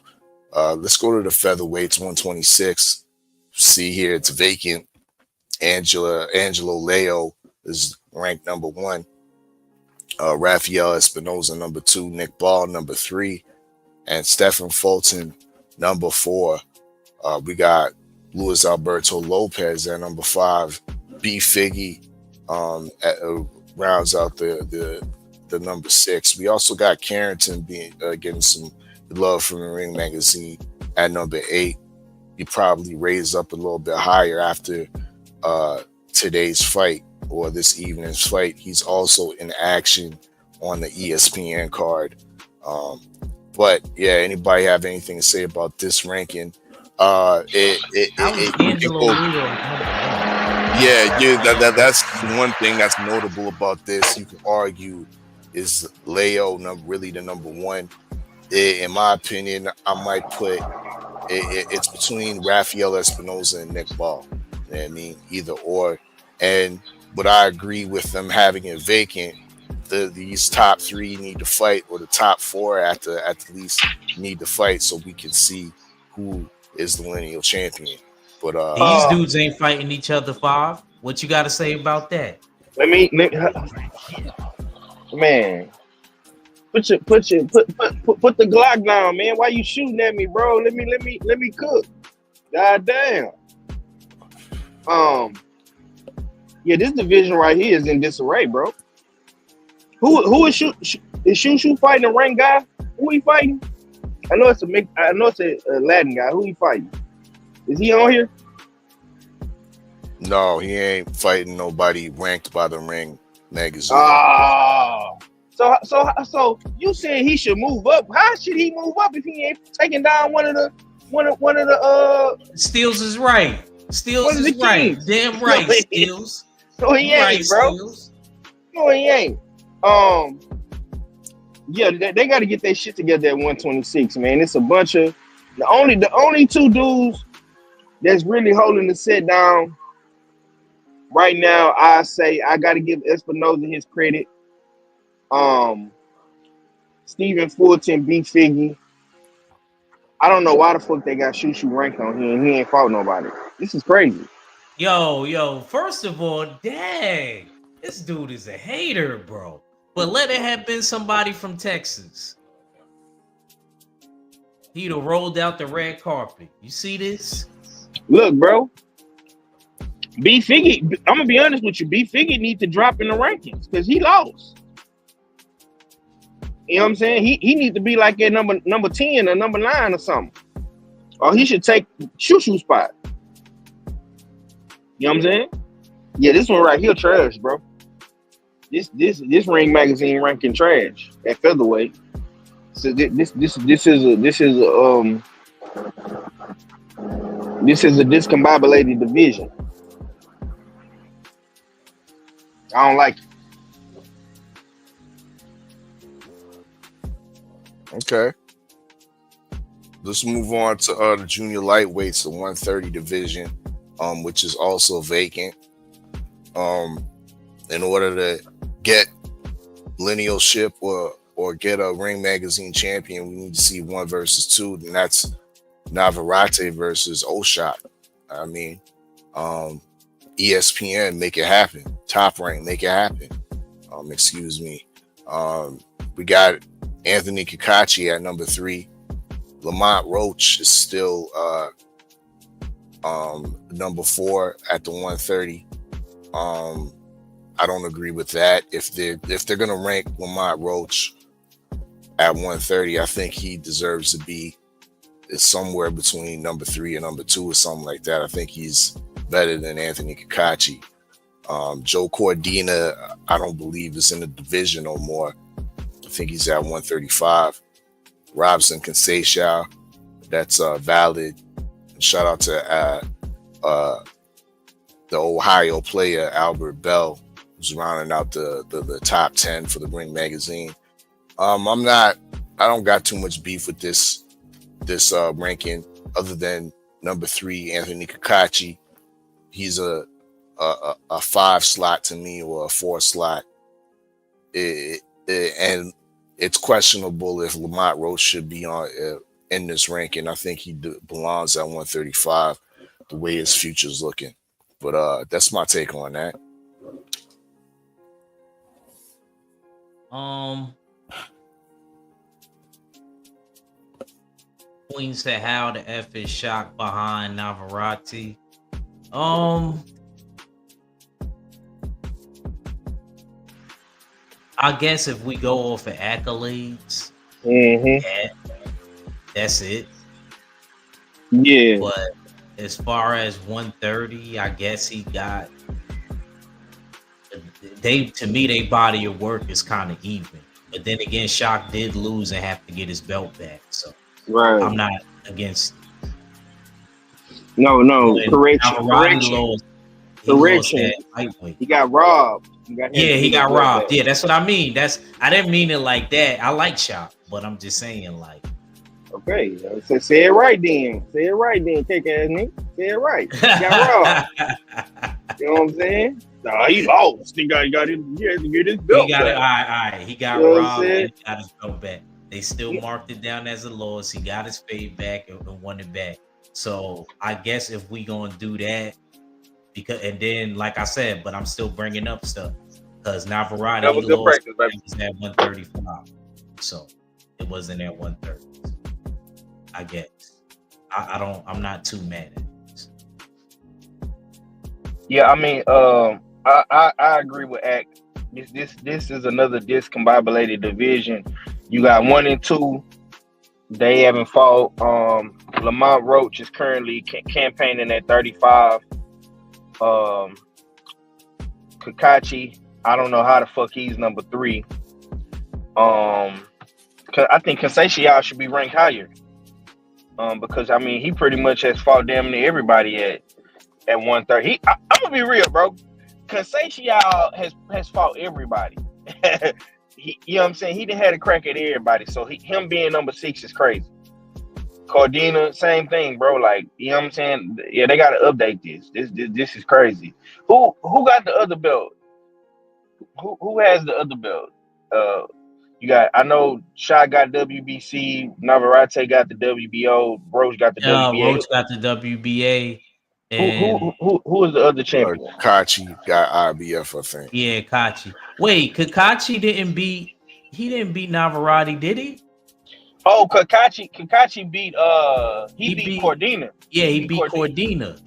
Speaker 2: Let's go to the featherweights. 126. See here, it's vacant. Angelo Leo is ranked number 1. Rafael Espinoza number 2. Nick Ball number 3, and Stephen Fulton number 4. We got Luis Alberto Lopez at number 5. B Figgy rounds out the number 6. We also got Carrington getting some love from the Ring Magazine at number 8. He probably raised up a little bit higher after today's fight or this evening's fight. He's also in action on the ESPN card. But yeah, anybody have anything to say about this ranking? That's one thing that's notable about this. You can argue, is Leo really the number 1? In my opinion, I might put it's between Rafael Espinoza and Nick Ball. You know what I mean? Either or. But I agree with them having it vacant. These top 3 need to fight, or the top 4 at least need to fight, so we can see who is the lineal champion. But
Speaker 5: these dudes ain't fighting each other. 5. What you got to say about that?
Speaker 9: Man, put the Glock down, man. Why you shooting at me, bro? Let me cook. God damn. Yeah, this division right here is in disarray, bro. Who is Shushu fighting a rank guy? Who he fighting? I know it's a Latin guy. Who he fighting? Is he on here?
Speaker 2: No, he ain't fighting nobody ranked by the Ring magazine.
Speaker 9: Oh, so you saying he should move up? How should he move up if he ain't taking down one of the
Speaker 5: Steels is right. Steels is right. Damn right, Steels.
Speaker 9: No, he ain't,
Speaker 5: right,
Speaker 9: bro.
Speaker 5: Steels.
Speaker 9: No, he ain't. Yeah, they got to get their shit together at 126, man. It's a bunch of the only two dudes that's really holding the set down right now. I say I got to give Espinoza his credit. Stephen Fulton, B Figgy. I don't know why the fuck they got Shushu ranked on here and he ain't fought nobody. This is crazy.
Speaker 5: Yo, first of all, dang, this dude is a hater, bro. But let it have been somebody from Texas. He'd have rolled out the red carpet. You see this?
Speaker 9: Look, bro. B Figgy, I'm gonna be honest with you. B Figgy need to drop in the rankings because he lost. You know what I'm saying? He needs to be like at number 10 or number 9 or something. Or he should take Shushu spot. You know what I'm saying? Yeah, this one right here trash, bro. This Ring magazine ranking trash at featherweight. So this is a discombobulated division. I don't like it.
Speaker 2: Okay. Let's move on to the junior lightweights, the 130 division, which is also vacant. In order to get linealship or get a Ring magazine champion, we need to see 1 versus 2, and that's Navarrete versus Oshot. I mean, ESPN, make it happen. Top Rank, make it happen. Excuse me. We got Anthony Kakachi at number 3. Lamont Roach is still number 4 at the 130. I don't agree with that. If they're gonna rank Lamont Roach at 130, I think he deserves to be somewhere between number 3 and number 2 or something like that. I think he's better than Anthony Kakachi. Joe Cordina, I don't believe is in the division no more. I think he's at 135. Robson Conceição, that's valid. Shout out to the Ohio player Albert Bell, who's rounding out the top 10 for the Ring magazine. I don't got too much beef with this ranking, other than number 3, Anthony Kakachi. He's a 5 slot to me, or a 4 slot. And it's questionable if Lamont Roach should be on in this ranking. I think he belongs at 135, the way his future's looking. But that's my take on that.
Speaker 5: Queen said, how the F is shocked behind Navarrete. I guess if we go off of accolades, yeah, that's it.
Speaker 9: Yeah.
Speaker 5: But as far as 130, I guess he got to me, their body of work is kind of even. But then again, Shock did lose and have to get his belt back. So
Speaker 9: right.
Speaker 5: I'm not against.
Speaker 9: No, correction. He got robbed.
Speaker 5: He got robbed. Yeah, that's what I mean. I didn't mean it like that. I like Shock, but I'm just saying, like.
Speaker 9: Okay, say it right then. Say it right then, kick ass nigga. Say it right. He got robbed. You know what I'm saying? Nah, he lost. He had to get his belt back.
Speaker 5: All right. He got robbed and he got his belt back. They still marked it down as a loss. He got his fade back and won it back. So I guess if we gonna do that, and then like I said, but I'm still bringing up stuff because Navarrete he lost. It was at 135, so it wasn't at 130. I guess. I'm not too mad at it.
Speaker 9: Yeah, I mean, I agree with Ack. This is another discombobulated division. You got 1 and 2. They haven't fought. Lamont Roach is currently campaigning at 35. Kakachi, I don't know how the fuck he's number 3. I think Conceição should be ranked higher. Because I mean he pretty much has fought damn near everybody at 130. I'm gonna be real, bro. Conceição has fought everybody. You know what I'm saying? He didn't have a crack at everybody. So him being number 6 is crazy. Cordina, same thing, bro. Like, you know what I'm saying? Yeah, they gotta update this. This is crazy. Who got the other belt? Who has the other belt? You got, I know Shah got WBC, Navarrete got the WBO, Roach got the WBA.
Speaker 5: Roach got the WBA. And
Speaker 9: who is the other champion?
Speaker 2: Kachi got IBF, I think.
Speaker 5: Yeah, Kachi. Wait, Kakachi didn't beat Navarrete, did he?
Speaker 9: Oh, Kakachi beat he beat Cordina.
Speaker 5: Yeah, he beat Cordina.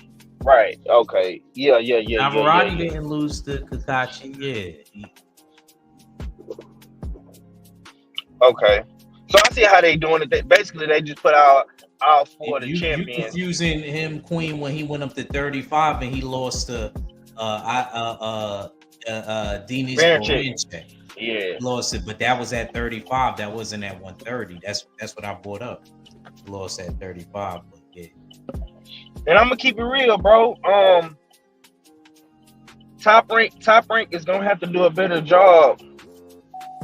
Speaker 9: Right. Okay. Yeah.
Speaker 5: Navarrete didn't lose to Kakachi. Yeah.
Speaker 9: Okay. So I see how they doing it. Basically, they just put out all 4 of the champions.
Speaker 5: You confusing him, Queen, when he went up to 35 and he lost to Denis Berinche.
Speaker 9: Yeah,
Speaker 5: he lost it, but that was at 35. That wasn't at 130. That's what I brought up. He lost at 35. But yeah.
Speaker 9: And I'm gonna keep it real, bro. Top rank is gonna have to do a better job.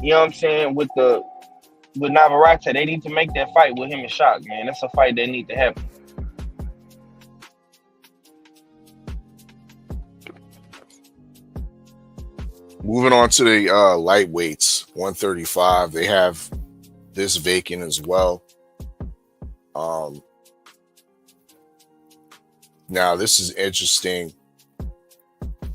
Speaker 9: You know what I'm saying? With Navarrete, they need to make that fight with him and Shock, man. That's a fight that need to happen.
Speaker 2: Moving on to the lightweights, 135. They have this vacant as well. Now this is interesting.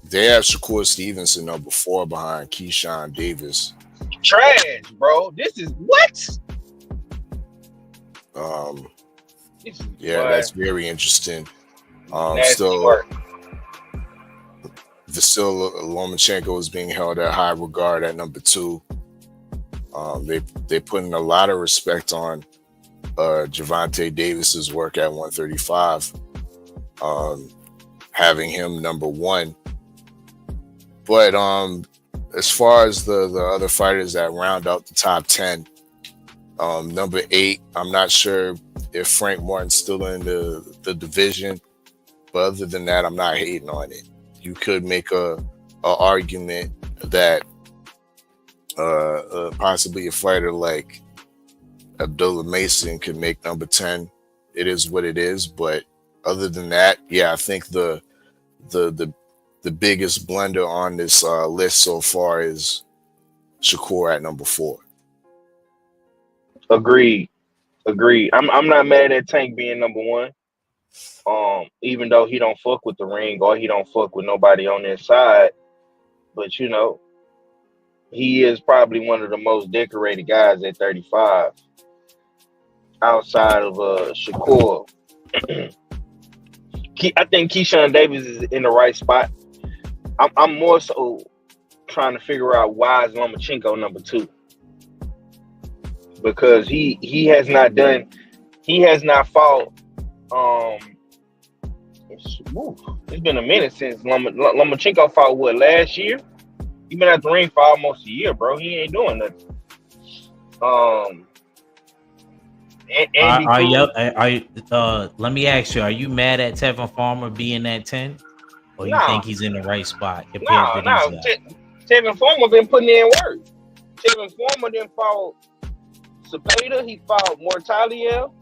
Speaker 2: They have Shakur Stevenson number 4 behind Keyshawn Davis.
Speaker 9: Trash, bro. This is what?
Speaker 2: That's very interesting. Vasyl Lomachenko is being held at high regard at number 2. They putting a lot of respect on Gervonta Davis's work at 135, having him number 1. But as far as the other fighters that round out the top 10, number 8, I'm not sure if Frank Martin's still in the division, but other than that, I'm not hating on it. You could make a argument that possibly a fighter like Abdullah Mason could make number 10. It is what it is, but other than that, yeah, I think the biggest blunder on this list so far is Shakur at number 4.
Speaker 9: Agreed. I'm not mad at Tank being number 1. Even though he don't fuck with the ring or he don't fuck with nobody on their side, but you know, he is probably one of the most decorated guys at 35 outside of Shakur. I think Keyshawn Davis is in the right spot. I'm more so trying to figure out why is Lomachenko number 2, because he has not fought. It's been a minute since Lomachenko fought last year. He been at the ring for almost a year, bro. He ain't doing nothing.
Speaker 5: Let me ask you: are you mad at Tevin Farmer being at 10, or you think he's in the right spot compared to these guys?
Speaker 9: Tevin Farmer been putting in work. Tevin Farmer then fought Cepeda. He fought Mortaliel,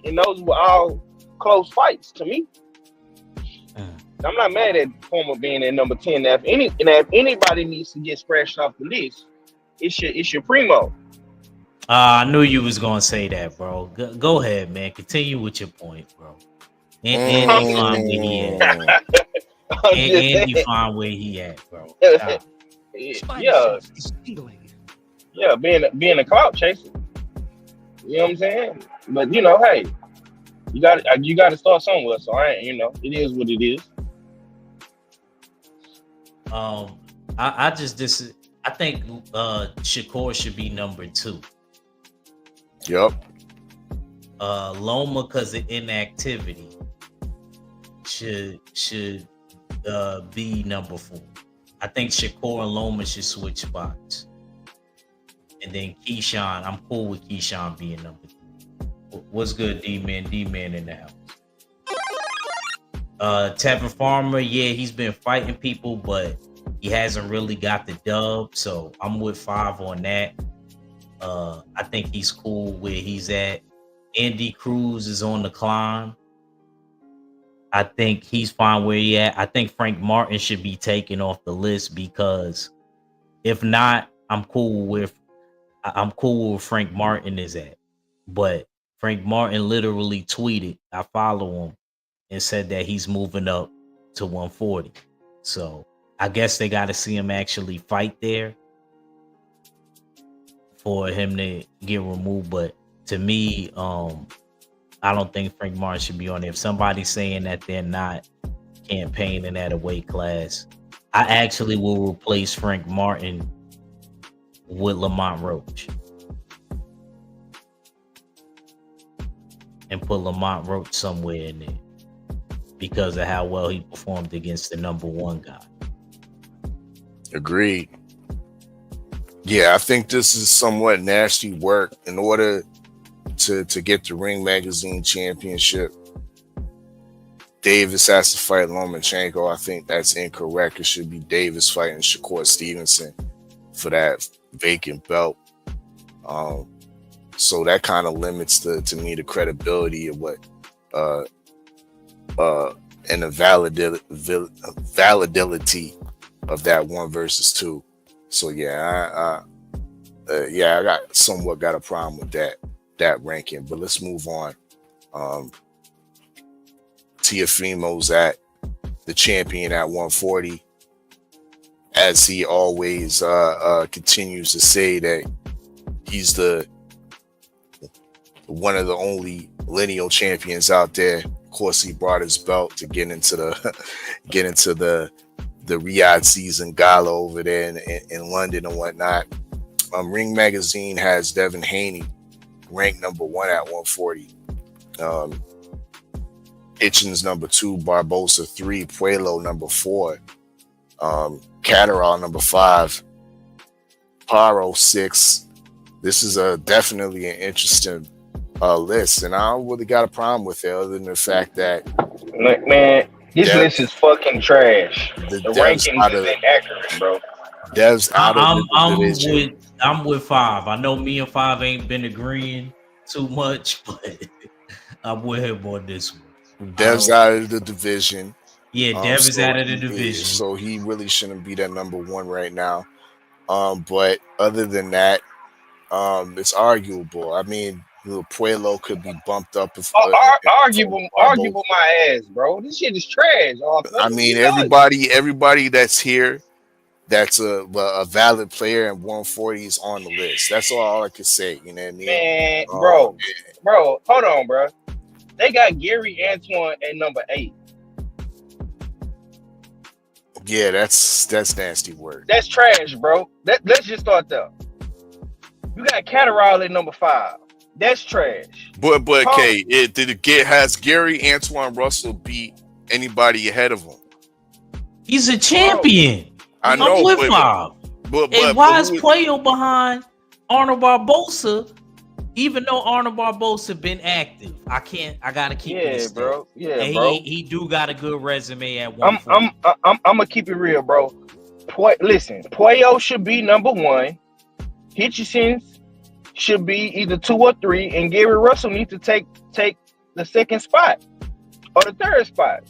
Speaker 9: and those were all close fights to me. I'm not mad at Farmer being at number 10. Now, if anybody needs to get scratched off the list, it's your Primo.
Speaker 5: I knew you was gonna say that, bro. Go ahead, man. Continue with your point, bro. And he fine where he at. And he fine where he at, bro.
Speaker 9: Yeah, being a clout chaser. You know what I'm saying? But you know, hey, You got to start somewhere. So it is what it is.
Speaker 5: I think Shakur should be number 2.
Speaker 2: Yep.
Speaker 5: Loma, because of inactivity, should be number 4. I think Shakur and Loma should switch spots. And then Keyshawn, I'm cool with Keyshawn being number 3. What's good, D-Man? D-Man in the house. Tevin Farmer, yeah, he's been fighting people, but he hasn't really got the dub. So I'm with 5 on that. I think he's cool where he's at. Andy Cruz is on the climb. I think he's fine where he at. I think Frank Martin should be taken off the list, because if not, I'm cool with where Frank Martin is at. But Frank Martin literally tweeted, I follow him, and said that he's moving up to 140. So I guess they got to see him actually fight there for him to get removed. But to me, I don't think Frank Martin should be on there. If somebody's saying that they're not campaigning at a weight class, I actually will replace Frank Martin with Lamont Roach and put Lamont Roach somewhere in there because of how well he performed against the number 1 guy.
Speaker 2: Agreed. Yeah, I think this is somewhat nasty work. In order to get the Ring Magazine championship, Davis has to fight Lomachenko. I think that's incorrect. It should be Davis fighting Shakur Stevenson for that vacant belt. So that kind of limits to me the credibility of what and the validity of that 1 versus 2. So I got a problem with that ranking. But let's move on. Teofimo's at the champion at 140, as he always continues to say that he's the one of the only lineal champions out there. Of course, he brought his belt to get into the Riyadh season gala over there in London and whatnot. Ring Magazine has Devin Haney ranked number 1 at 140. Hitchens number 2, Barbosa 3, Puello number 4, Catterall number 5, Paro 6. This is definitely an interesting list, and I don't really got a problem with it, other than the fact that,
Speaker 9: man, this list is fucking trash. The rankings is inaccurate, bro.
Speaker 2: Dev's out of the division.
Speaker 5: I'm with 5. I know me and 5 ain't been agreeing too much, but I'm with him on this one.
Speaker 2: Dev's out of the division.
Speaker 5: Yeah, Dev is out of the division.
Speaker 2: So he really shouldn't be that number 1 right now. But other than that, it's arguable. I mean, Puello could be bumped up.
Speaker 9: Arguable my ass, bro. This shit is trash.
Speaker 2: I mean, everybody that's here that's a valid player in 140 is on the list. That's all I could say. You know what I mean?
Speaker 9: Man, bro, hold on, bro. They got Gary Antoine at number 8.
Speaker 2: Yeah, that's nasty work.
Speaker 9: That's trash, bro. Let's just start there. You got Catterall at number 5. That's trash.
Speaker 2: But has Gary Antoine Russell beat anybody ahead of him?
Speaker 5: He's a champion.
Speaker 2: I know.
Speaker 5: I'm with 5. And why is Puello behind Arnold Barbosa? Even though Arnold Barbosa been active, I gotta keep it
Speaker 9: bro. Yeah,
Speaker 5: and
Speaker 9: bro.
Speaker 5: He do got a good resume at 1.
Speaker 9: I'm gonna keep it real, bro. Listen, Puello should be number 1. Hitchens should be either 2 or 3, and Gary Russell needs to take the 2nd spot or the 3rd spot.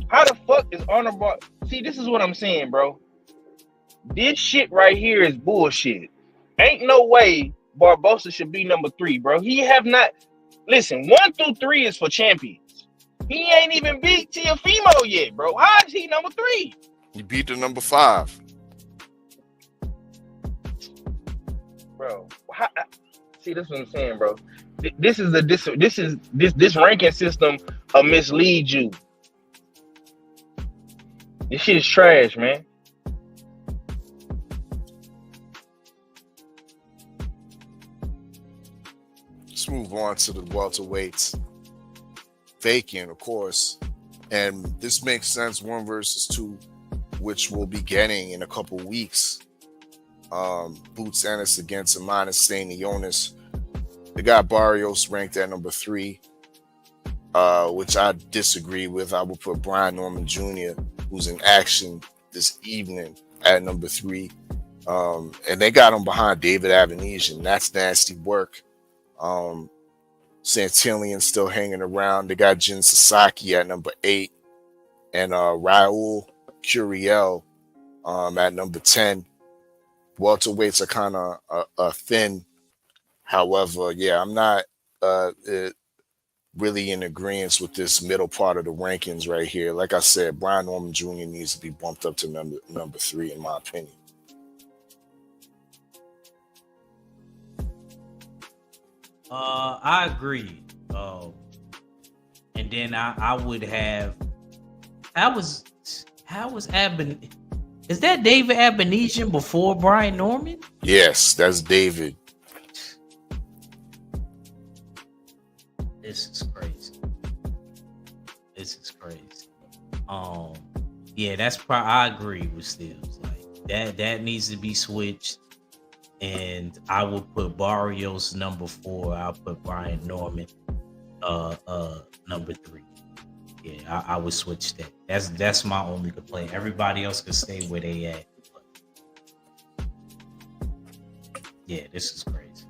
Speaker 9: How the fuck is Arnold See, this is what I'm saying, bro. This shit right here is bullshit. Ain't no way Barbosa should be number 3, bro. He have not. Listen, 1 through 3 is for champions. He ain't even beat Teofimo yet, bro. How is he number 3?
Speaker 2: He beat the number 5.
Speaker 9: Bro, see, this is what I'm saying, bro. this ranking system mislead you. This shit is trash, man.
Speaker 2: Let's move on to the welterweights. Vacant, of course. And this makes sense, 1 versus 2, which we'll be getting in a couple weeks. Boots Ennis against Amanis Stanionis. They got Barrios ranked at number 3, which I disagree with. I would put Brian Norman Jr., who's in action this evening, at number 3. And they got him behind David Avanesian. That's nasty work. Santillan still hanging around. They got Jin Sasaki at number 8, and Raul Curiel at number 10. Welterweights are kind of thin. However, yeah, I'm not really in agreement with this middle part of the rankings right here. Like I said, Brian Norman Jr. needs to be bumped up to number 3, in my opinion.
Speaker 5: I agree. And then I would have. How was is that David Abenesian before Brian Norman?
Speaker 2: Yes, that's David.
Speaker 5: This is crazy. Yeah, that's probably, I agree with Steels. Like that needs to be switched. And I would put Barrios number 4. I'll put Brian Norman number 3. Yeah, I would switch that. That's my only complaint. Everybody else could stay where they at. But yeah, this is crazy.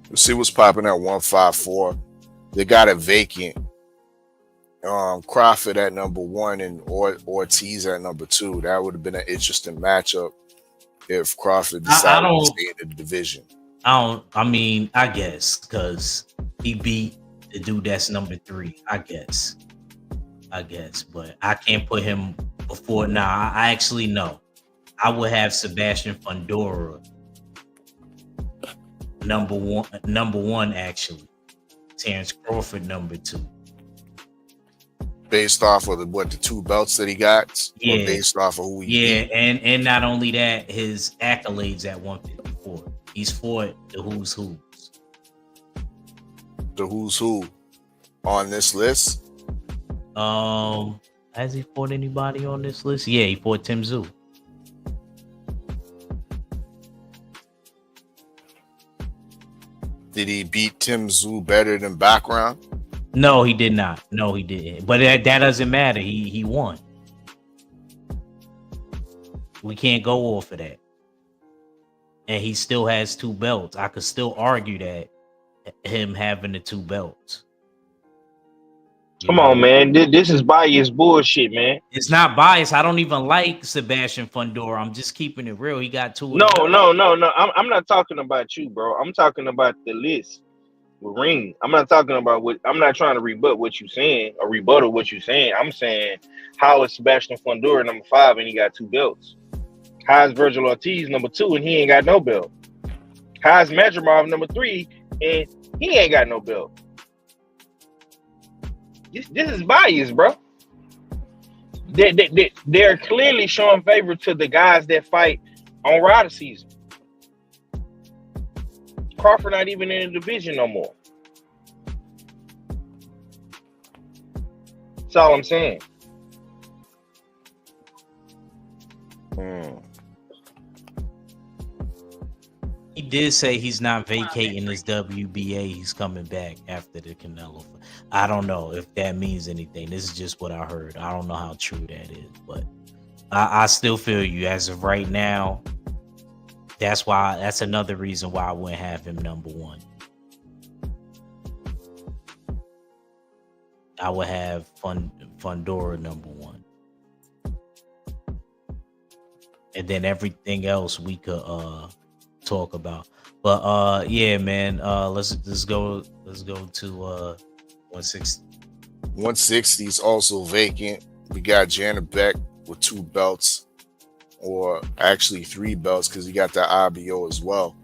Speaker 2: Let's see what's popping at 154. They got it vacant. Crawford at number 1 and Ortiz at number 2. That would have been an interesting matchup if Crawford decided to stay in the division.
Speaker 5: I guess because he beat the dude that's number 3. I guess, but I can't put him before. Nah, I actually know. I would have Sebastian Fundora number one actually. Terrence Crawford number 2.
Speaker 2: Based off of the 2 belts that he got?
Speaker 5: Yeah.
Speaker 2: Or based off of who he beat?
Speaker 5: and not only that, his accolades at 154. He's fought the who's who.
Speaker 2: The who's who on this list?
Speaker 5: Has he fought anybody on this list? Yeah, he fought Tim Tszyu.
Speaker 2: Did he beat Tim Tszyu better than background?
Speaker 5: No, he did not. No, he didn't. But that doesn't matter. He won. We can't go off of that. And he still has 2 belts. I could still argue that him having the 2 belts.
Speaker 9: Come on, man. This is biased bullshit, man.
Speaker 5: It's not biased. I don't even like Sebastian Fundora. I'm just keeping it real. He got 2.
Speaker 9: No. I'm not talking about you, bro. I'm talking about the list. Ring. I'm not talking about I'm not trying to rebut what you're saying or rebuttal what you're saying. I'm saying, how is Sebastian Fundora number 5 and he got 2 belts? How is Virgil Ortiz number 2 and he ain't got no belt? How is Madrimov number 3 and he ain't got no belt? This is bias, bro. They're clearly showing favor to the guys that fight on Rider season. Crawford not even in the division no more. That's all I'm saying.
Speaker 5: He did say he's not vacating his WBA. He's coming back after the Canelo. I don't know if that means anything. This is just what I heard. I don't know how true that is, but I still feel you. As of right now, that's another reason why I wouldn't have him number 1. I would have Fundora number 1. And then everything else we could talk about. But yeah, man, let's go to 160.
Speaker 2: 160 is also vacant. We got Janet Beck with 2 belts or actually 3 belts because he got that IBO as well.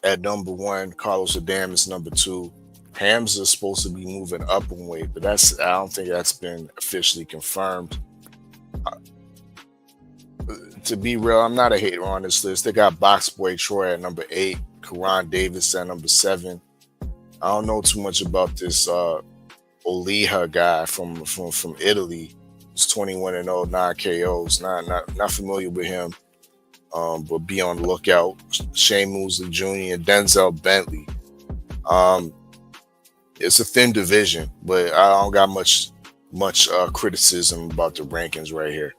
Speaker 2: At number 1, Carlos Adames number 2. Hamza's supposed to be moving up in weight, but I don't think that's been officially confirmed. To be real, I'm not a hater on this list. They got Box Boy Troy at number 8, Karan Davis at number 7. I don't know too much about this Oliha guy from Italy. He's 21-0, 9 KOs. Not familiar with him, but be on the lookout. Shane Mosley Jr. and Denzel Bentley. It's a thin division, but I don't got much criticism about the rankings right here.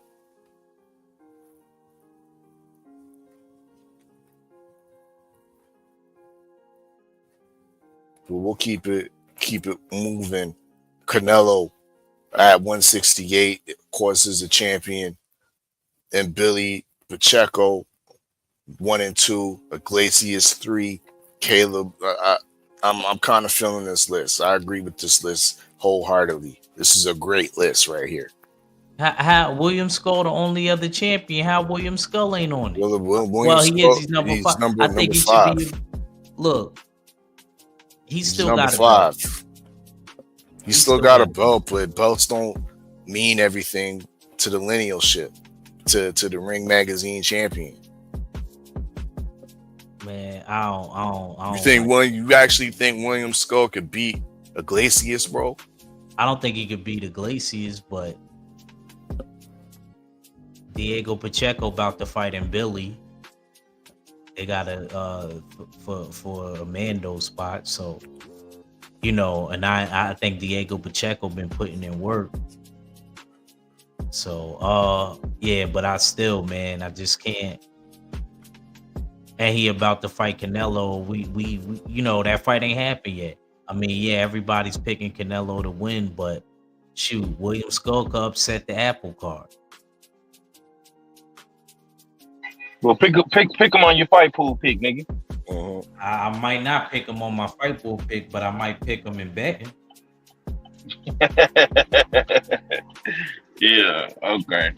Speaker 2: But we'll keep it moving. Canelo at 168, of course, is a champion, and Billy Pacheco 1 and 2, Iglesias 3, Caleb. I'm kind of feeling this list. I agree with this list wholeheartedly. This is a great list right here.
Speaker 5: How William Skull the only other champion? How William Skull ain't on it?
Speaker 2: Well,
Speaker 5: he is. He's number 5. I think he should be. Look, he's still got
Speaker 2: 5. He's still got a belt, but belts don't mean everything to the linealship, to the Ring Magazine champion.
Speaker 5: Man, I don't.
Speaker 2: You actually think William Skull could beat Iglesias, bro?
Speaker 5: I don't think he could beat Iglesias, but Diego Pacheco about to fight in Billy. They got a for a Mando spot, so and I think Diego Pacheco been putting in work. So yeah, but I still, man, I just can't. And he about to fight Canelo. We that fight ain't happened yet. I mean, yeah, everybody's picking Canelo to win, but shoot, William Skull could upset the apple cart.
Speaker 9: Well, pick him on your fight pool pick, nigga.
Speaker 5: I might not pick him on my fight pool pick, but I might pick him in betting.
Speaker 9: Yeah. Okay.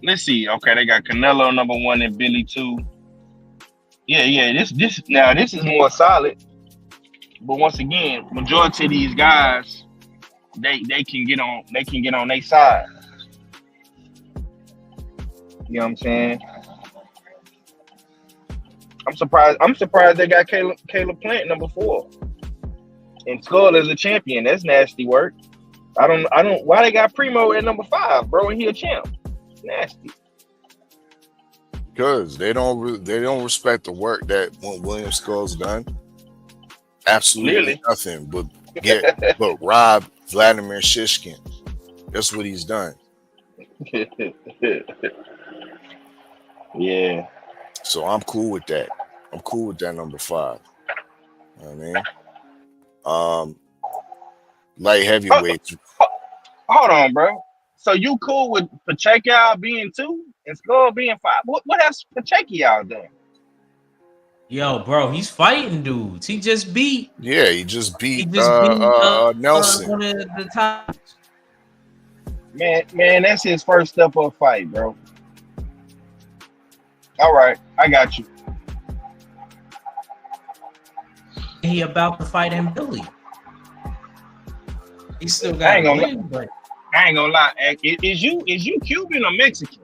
Speaker 9: Let's see. Okay, they got Canelo number 1 and Billy 2. Yeah. This is more solid. But once again, majority of these guys, they can get on their side. You know what I'm saying? I'm surprised they got Caleb Plant number 4. And Skull as a champion. That's nasty work. I don't why they got Primo at number 5, bro, and he a champ. Nasty.
Speaker 2: Because they don't respect the work that William Skull's done. Absolutely nothing but rob Vladimir Shishkin. That's what he's done.
Speaker 9: Yeah.
Speaker 2: So I'm cool with that. I'm cool with that number 5. You know what I mean? Light heavyweights.
Speaker 9: Hold on, bro. So you cool with Pacheco being 2 and Skull being 5? What has Pacheco done?
Speaker 5: Yo, bro, he's fighting dudes. He just beat.
Speaker 2: Yeah, he just beat Nelson.
Speaker 5: One of the top.
Speaker 9: Man, that's his first step up fight, bro. All right, I got you.
Speaker 5: He about to fight in Billy. He still got to win, but
Speaker 9: I ain't gonna lie. Is you Cuban or Mexican?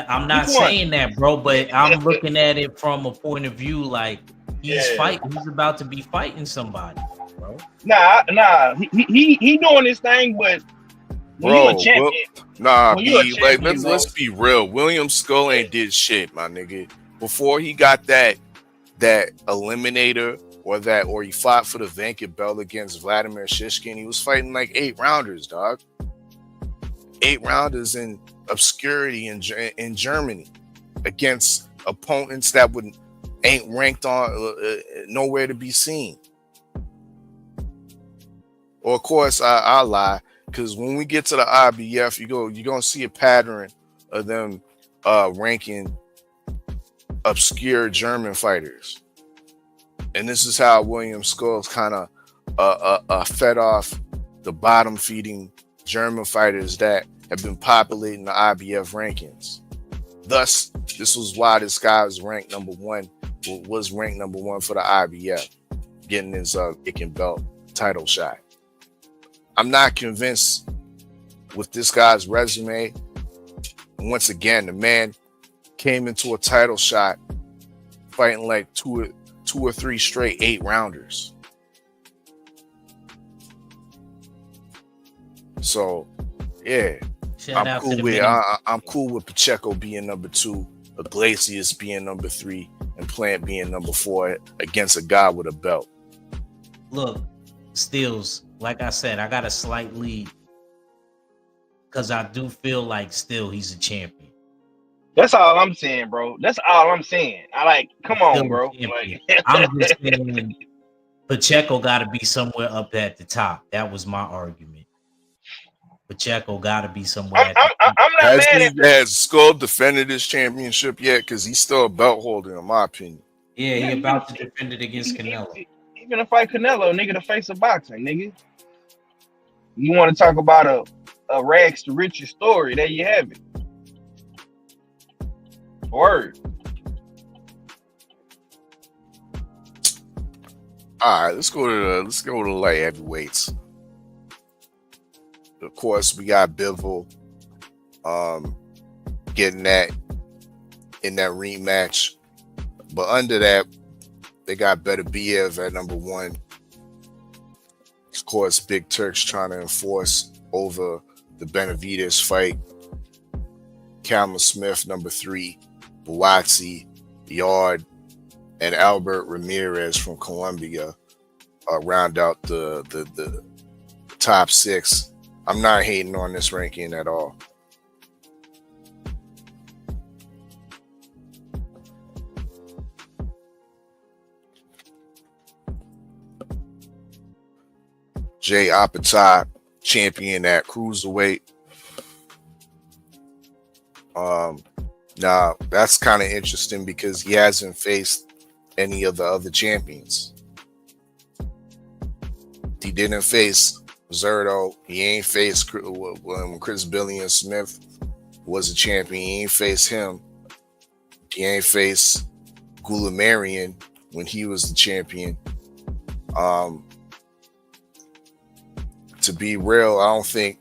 Speaker 5: I'm not saying that, bro, but I'm looking at it from a point of view like he's fighting. He's about to be fighting somebody, bro.
Speaker 9: Nah. He doing this thing, but when you a champion,
Speaker 2: let's be real. William Skull ain't did shit, my nigga. Before he got that eliminator or he fought for the vacant belt against Vladimir Shishkin, he was fighting like 8 rounders, dog. 8 rounders in obscurity in Germany against opponents that ain't ranked on nowhere to be seen. Or of course, I lie, because when we get to the IBF, you're gonna see a pattern of them ranking obscure German fighters, and this is how William Skull's kind of fed off the bottom feeding German fighters that have been populating the IBF rankings. Thus, this was why this guy was ranked number one for the IBF, getting his kicking belt title shot. I'm not convinced with this guy's resume. And once again, the man came into a title shot fighting like two or three straight 8-rounders. So, yeah, I'm cool with Pacheco being number 2, Iglesias being number 3, and Plant being number 4 against a guy with a belt.
Speaker 5: Look, Steels, like I said, I got a slight lead because I do feel like still he's a champion.
Speaker 9: That's all I'm saying, bro. That's all I'm saying. Come on, bro.
Speaker 5: I'm just saying Pacheco got to be somewhere up at the top. That was my argument. Pacheco got to be somewhere at the top.
Speaker 9: I'm not mad at
Speaker 2: Has Skull defended his championship yet? Because he's still a belt holder, in my opinion.
Speaker 5: Yeah, he about to defend it against Canelo.
Speaker 9: He gonna fight Canelo, nigga, the face of boxing, nigga. You want to talk about a rags to riches story? There you have it. Word.
Speaker 2: All right, let's go to the light heavyweights. Of course, we got Bivol getting that in that rematch. But under that, they got Beterbiev at number 1. Of course, Big Turk's trying to enforce over the Benavidez fight. Callum Smith, number 3. Buatsi, Yard, and Albert Ramirez from Colombia round out the top 6. I'm not hating on this ranking at all. Jay Apatow, champion at cruiserweight. Now that's kind of interesting because he hasn't faced any of the other champions. He didn't face Zerto. He ain't faced when Chris Billion Smith was a champion. He ain't faced him. He ain't faced Goulamarian when he was the champion. To be real, I don't think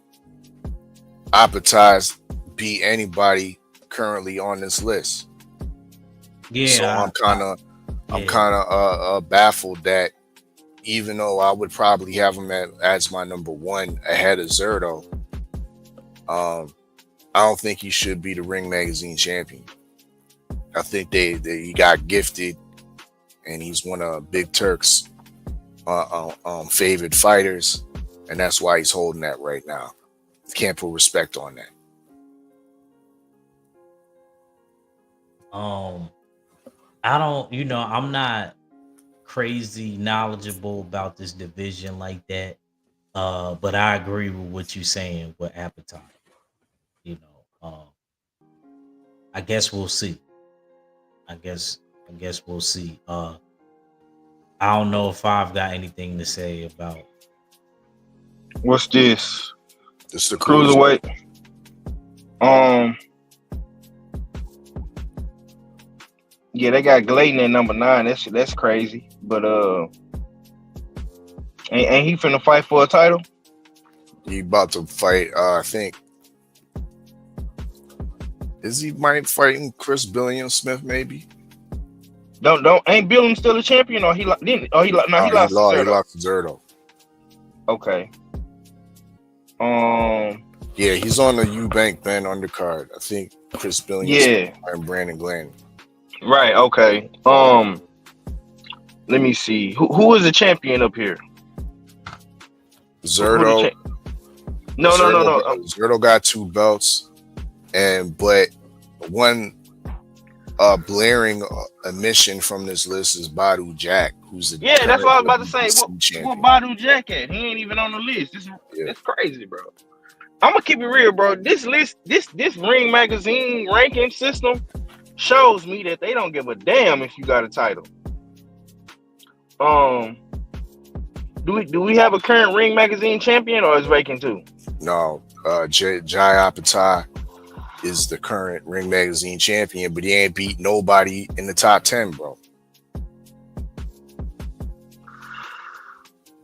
Speaker 2: Apatow's beat anybody currently on this list.
Speaker 5: Yeah.
Speaker 2: So I'm kind of baffled that even though I would probably have him as my number 1 ahead of Zerto, I don't think he should be the Ring Magazine champion. I think he got gifted, and he's one of Big Turk's favorite fighters, and that's why he's holding that right now. Can't put respect on that.
Speaker 5: I'm not crazy knowledgeable about this division like that. But I agree with what you're saying with Apatow. I guess we'll see. I guess we'll see. I don't know if I've got anything to say about.
Speaker 9: What's this?
Speaker 2: This the
Speaker 9: cruiserweight. Yeah, they got Glayton at number 9. That's crazy. But ain't he finna fight for a title?
Speaker 2: He about to fight. I think. Is he fighting Chris Billion Smith? Maybe.
Speaker 9: Ain't Billion still a champion? Or he lost to Zerto.
Speaker 2: He lost to Zerto.
Speaker 9: Okay.
Speaker 2: Yeah, he's on the Eubank Ben undercard. I think Chris Billion and Brandon Glenn.
Speaker 9: Right, okay. Let me see. Who is the champion up here?
Speaker 2: Zerto.
Speaker 9: No.
Speaker 2: Zerto got 2 belts, but one blaring omission from this list is Badu Jack, who's the
Speaker 9: that's what I was about to say. What Badu Jack at? He ain't even on the list. That's crazy, bro. I'm gonna keep it real, bro. This list, this Ring Magazine ranking system shows me that they don't give a damn if you got a title. Do we have a current Ring Magazine champion, or is vacant too?
Speaker 2: No, Jai Apatow is the current Ring Magazine champion, but he ain't beat nobody in the top 10, bro.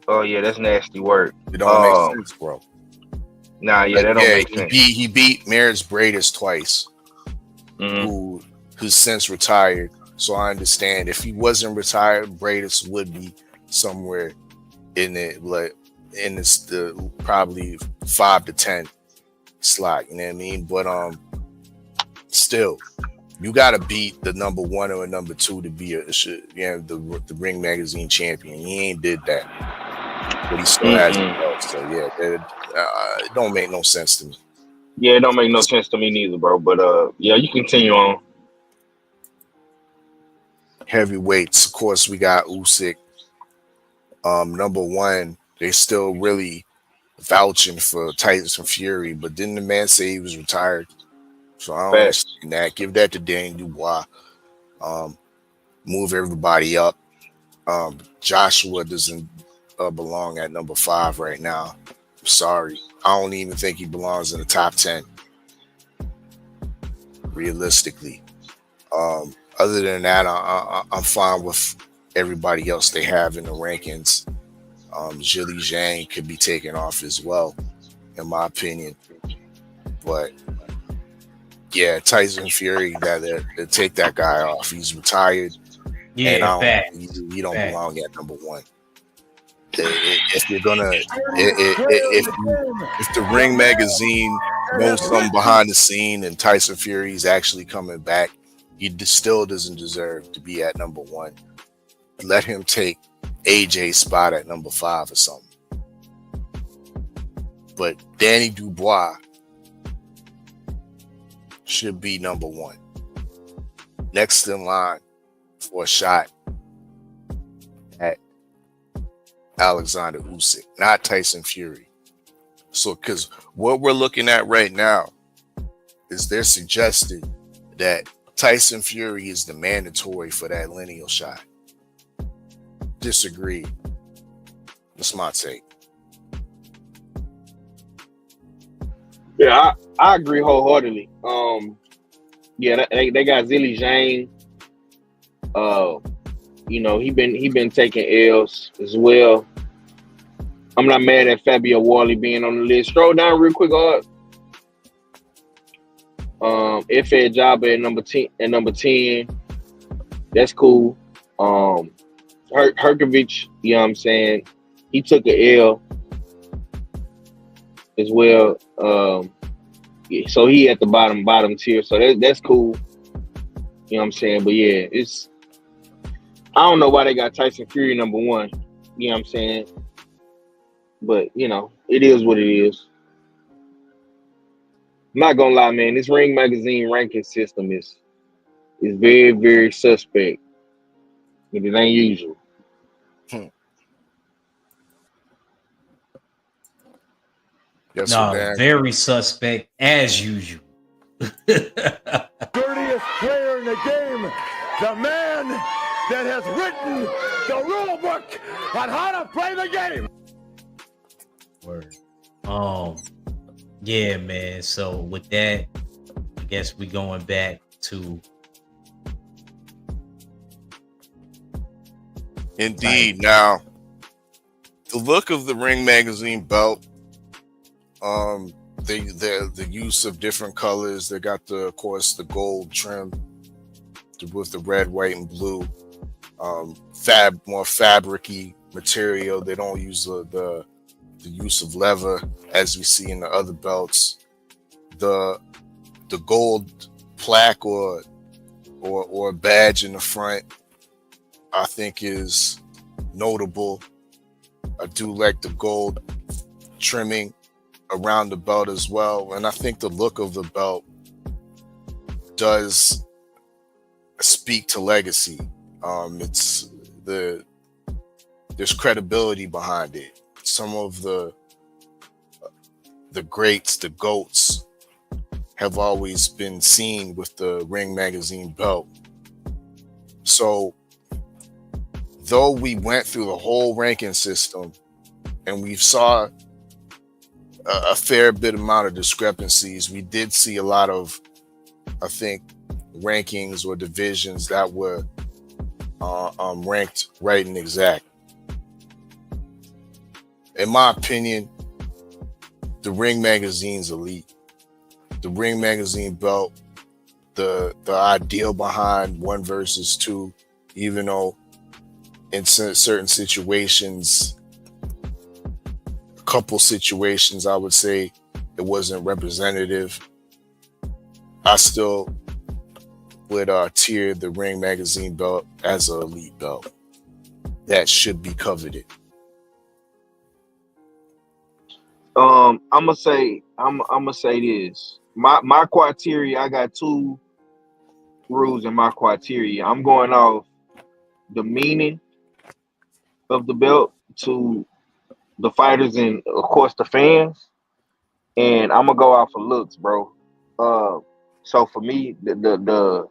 Speaker 9: Oh yeah, that's nasty work.
Speaker 2: It don't make sense, bro.
Speaker 9: Nah, yeah, that don't make sense.
Speaker 2: He beat Maris Bradis twice, who's since retired. So I understand if he wasn't retired, Bradis would be somewhere in it, like in this the probably 5 to 10 slot. You know what I mean? But still, you gotta beat the number 1 or number 2 to be the Ring Magazine champion. He ain't did that, but he still has it. So yeah, it don't make no sense to me.
Speaker 9: Yeah, it don't make no sense to me neither, bro. But yeah, you continue on.
Speaker 2: Heavyweights, of course, we got Usyk. Number 1, they still really vouching for Tyson Fury, but didn't the man say he was retired? So I don't understand that. Give that to Danny Dubois. Move everybody up. Joshua doesn't belong at number 5 right now. I'm sorry. I don't even think he belongs in the top 10. Realistically. Other than that, I'm fine with everybody else they have in the rankings. Zhili Zhang could be taken off as well, in my opinion. But yeah, Tyson Fury, that take that guy off. He's retired.
Speaker 5: Yeah,
Speaker 2: he don't belong at number 1. If you're gonna, if the Ring Magazine knows something behind the scene and Tyson Fury is actually coming back, he still doesn't deserve to be at number 1. Let him take AJ's spot at number 5 or something. But Danny Dubois should be number 1. Next in line for a shot at Alexander Usyk, not Tyson Fury. So, because what we're looking at right now is they're suggesting that Tyson Fury is the mandatory for that lineal shot. Disagree. That's my take.
Speaker 9: Yeah, I agree wholeheartedly. Yeah, they got Zhili Zhang. You know, he been taking L's as well. I'm not mad at Fabio Warley being on the list. Scroll down real quick, Odd. F.A. Jabba at number 10. That's cool. Herkovich, you know what I'm saying? He took an L as well. Yeah, so he at the bottom tier. So that's cool. You know what I'm saying? But yeah, I don't know why they got Tyson Fury number 1. You know what I'm saying? But you know, it is what it is. I'm not gonna lie, man. This Ring Magazine ranking system is very, very suspect. It ain't usual.
Speaker 2: Yes,
Speaker 5: no, very suspect as usual.
Speaker 10: Dirtiest player in the game, the man that has written the rule book on how to play the game.
Speaker 5: Word. Yeah, man. So with that, I guess we going back to
Speaker 2: indeed. Now, the look of the Ring Magazine belt, the use of different colors. They got of course, the gold trim with the red, white, and blue. More fabric-y material. They don't use the use of leather as we see in the other belts. The gold plaque or badge in the front, I think, is notable. I do like the gold trimming around the belt as well, and I think the look of the belt does speak to legacy. There's credibility behind it. Some of the greats, the GOATs, have always been seen with the Ring Magazine belt. So, though we went through the whole ranking system and we saw a fair bit amount of discrepancies. We did see a lot of, I think, rankings or divisions that were ranked right and exact. In my opinion, the Ring Magazine's elite. The Ring Magazine belt, the ideal behind 1 versus 2, even though in certain situations, a couple situations, I would say it wasn't representative. I still would tier the Ring Magazine belt as an elite belt that should be coveted.
Speaker 9: I'm gonna say this. My criteria, I got 2 rules in my criteria. I'm going off the meaning of the belt to the fighters and of course the fans, and I'm gonna go off of looks, bro. So for me, the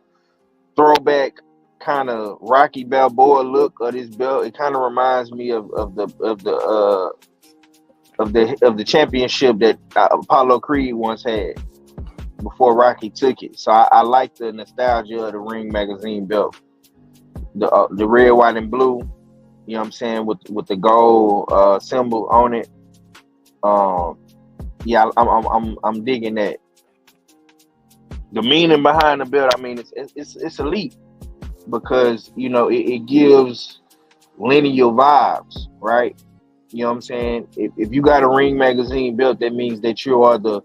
Speaker 9: throwback kind of Rocky Balboa look of this belt, it kind of reminds me of the championship that Apollo Creed once had before Rocky took it. So I like the nostalgia of the Ring Magazine belt, the red, white, and blue. You know what I'm saying, with the gold symbol on it. Yeah, I'm digging that. The meaning behind the belt, I mean, it's elite because you know it gives lineal vibes, right? You know what I'm saying? If you got a Ring Magazine belt, that means that you are the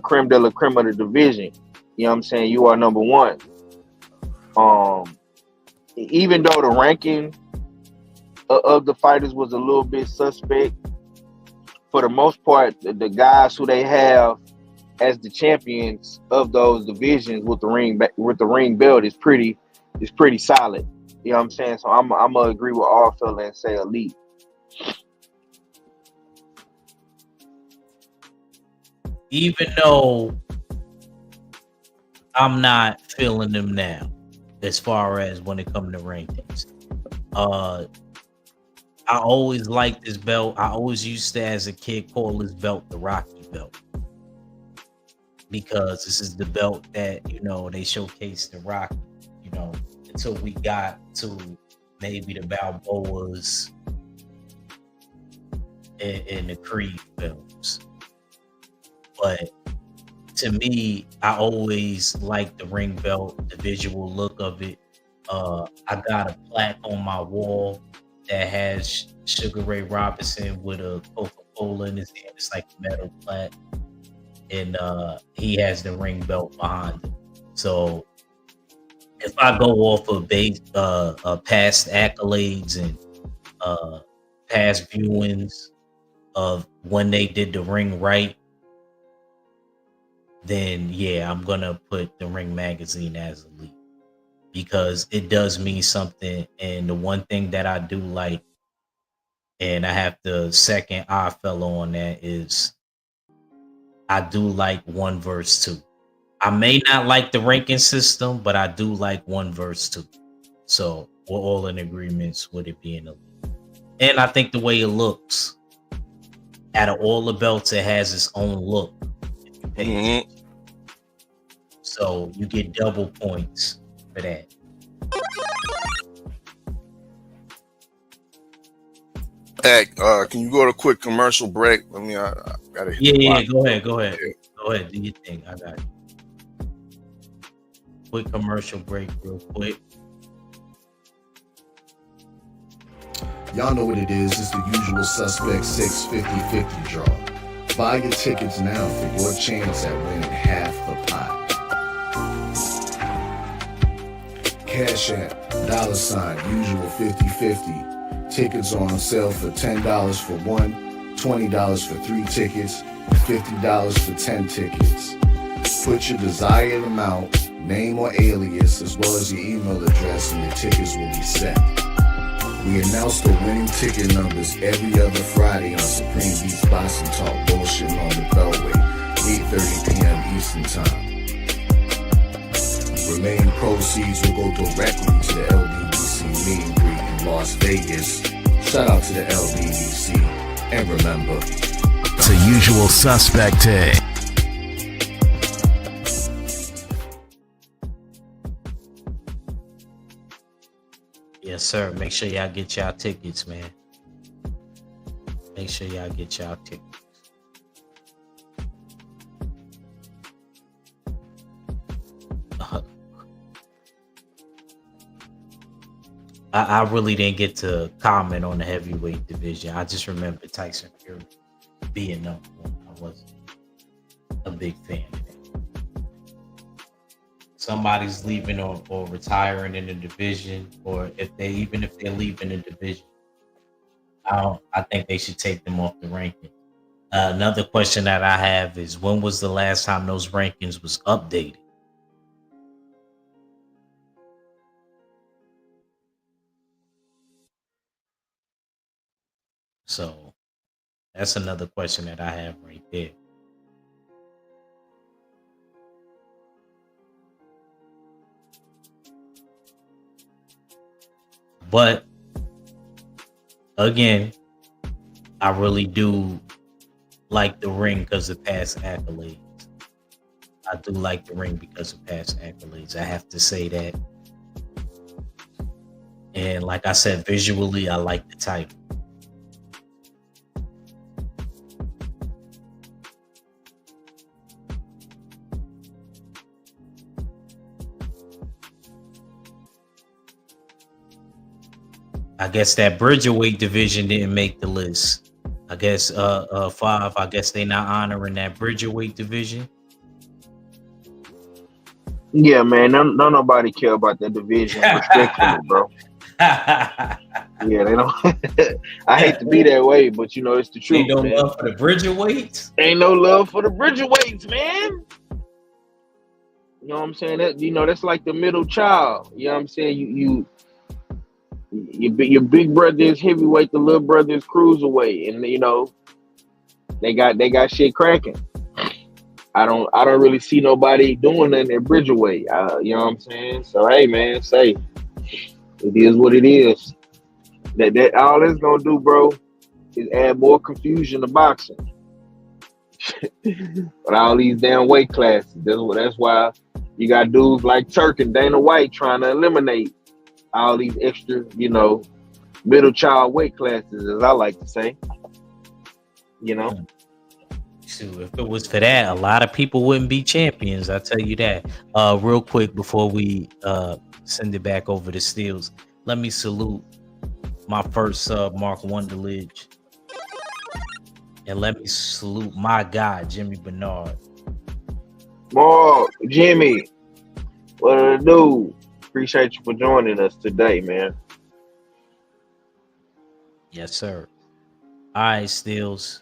Speaker 9: creme de la creme of the division. You know what I'm saying? You are number 1. Even though the ranking of the fighters was a little bit suspect, for the most part, the guys who they have as the champions of those divisions with the ring belt is pretty solid. You know what I'm saying? So I'm gonna agree with all fella and say elite.
Speaker 5: Even though I'm not feeling them now, as far as when it comes to rankings, I always liked this belt. I always used to, as a kid, call this belt the Rocky belt because this is the belt that, you know, they showcased the Rocky, you know, until we got to maybe the Balboas and the Creed films. But to me, I always liked the ring belt, the visual look of it. I got a plaque on my wall that has Sugar Ray Robinson with a Coca-Cola in his hand. It's like a metal plaque. And he has the ring belt behind him. So if I go off of past accolades and past viewings of when they did the ring right, then yeah, I'm gonna put the Ring Magazine as elite because it does mean something. And the one thing that I do like, and I have to second our fellow on that, is I do like 1 verse 2. I may not like the ranking system, but I do like 1 verse 2. So we're all in agreements with it being elite. And I think the way it looks, out of all the belts, it has its own look. Mm-hmm. So you get double points for that.
Speaker 2: Ack, can you go to a quick commercial break? I mean, I gotta hit
Speaker 5: Yeah, go ahead. Go ahead, do your thing. I got it. Quick commercial break, real quick.
Speaker 11: Y'all know what it is. It's the usual suspect 650-50 draw. Buy your tickets now for your chance at winning half the pot. Cash App, $ usual 50-50. Tickets are on sale for $10 for 1, $20 for 3 tickets, and $50 for 10 tickets. Put your desired amount, name or alias, as well as your email address, and your tickets will be set. We announce the winning ticket numbers every other Friday on Supreme Beats Boxing Talk Bullshit on the Beltway, 8:30 p.m. Eastern Time. Remaining proceeds will go directly to the LBBC meet and greet in Las Vegas. Shout out to the LBBC. And remember,
Speaker 12: It's a usual suspect take.
Speaker 5: Yes, sir. Make sure y'all get y'all tickets, man. Make sure y'all get y'all tickets. I really didn't get to comment on the heavyweight division. I just remember Tyson Fury being number one. I wasn't a big fan of it. Somebody's leaving or retiring in the division, or if they're leaving the division, I think they should take them off the ranking. Another question that I have is, when was the last time those rankings was updated? So that's another question that I have right there. But again, I really do like the ring because of past accolades. I do like the ring because of past accolades. I have to say that. And like I said, visually, I like the title. I guess that Bridgerweight division didn't make the list. I guess 5. I guess they not honoring that Bridgerweight division.
Speaker 9: Yeah, man. No nobody care about that division, respectfully, bro. Yeah, they don't. I hate to be that way, but you know it's the truth.
Speaker 5: Ain't no
Speaker 9: man.
Speaker 5: love for the Bridgerweights.
Speaker 9: Ain't no love for the Bridgerweights, man. You know what I'm saying? That's like the middle child. You know what I'm saying? Your big brother is heavyweight, the little brother is cruiserweight, and they got shit cracking. I don't really see nobody doing nothing at Bridgerweight. You know what I'm saying? So hey, man, it is what it is. That all it's gonna do, bro, is add more confusion to boxing. But all these damn weight classes. That's why you got dudes like Turk and Dana White trying to eliminate all these extra, middle child weight classes, as I like to say.
Speaker 5: Shoot, if it was for that, a lot of people wouldn't be champions. I tell you that. Real quick before we send it back over to Steels, let me salute my first sub, Mark Wonderledge, and let me salute my guy, Jimmy Bernard.
Speaker 9: Mark, Jimmy, what it do? Appreciate you for joining us today, man.
Speaker 5: Yes, sir. All right, Steels.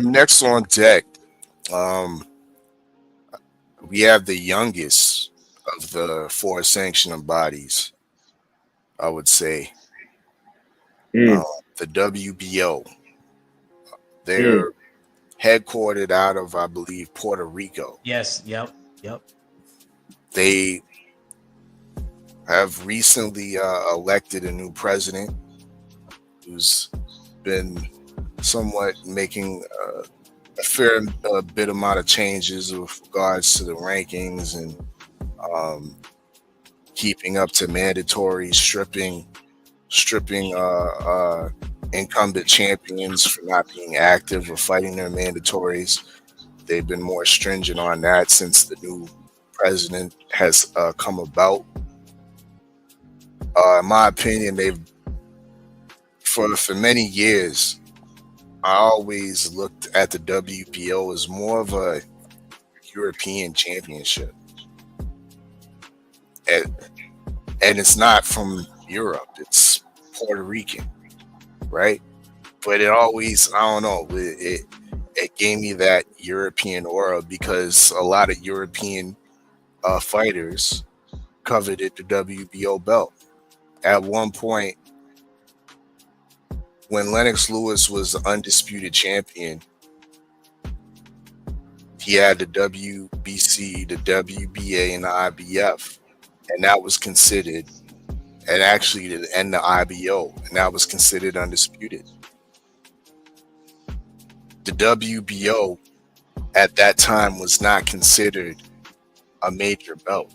Speaker 2: Next on deck, we have the youngest of the 4 sanctioning bodies, I would say. The WBO. They're headquartered out of, I believe, Puerto Rico.
Speaker 5: Yes, yep.
Speaker 2: They have recently elected a new president who's been somewhat making a fair bit amount of changes with regards to the rankings and keeping up to mandatory stripping incumbent champions for not being active or fighting their mandatories. They've been more stringent on that since the new president has come about. In my opinion, they've for many years, I always looked at the WBO as more of a European championship. And it's not from Europe, it's Puerto Rican, right? But it always, I don't know, it gave me that European aura because a lot of European fighters coveted the WBO belt. At one point, when Lennox Lewis was the undisputed champion, he had the WBC, the WBA, and the IBF, and that was considered, and actually, and the IBO, and that was considered undisputed. the WBO at that time was not considered a major belt.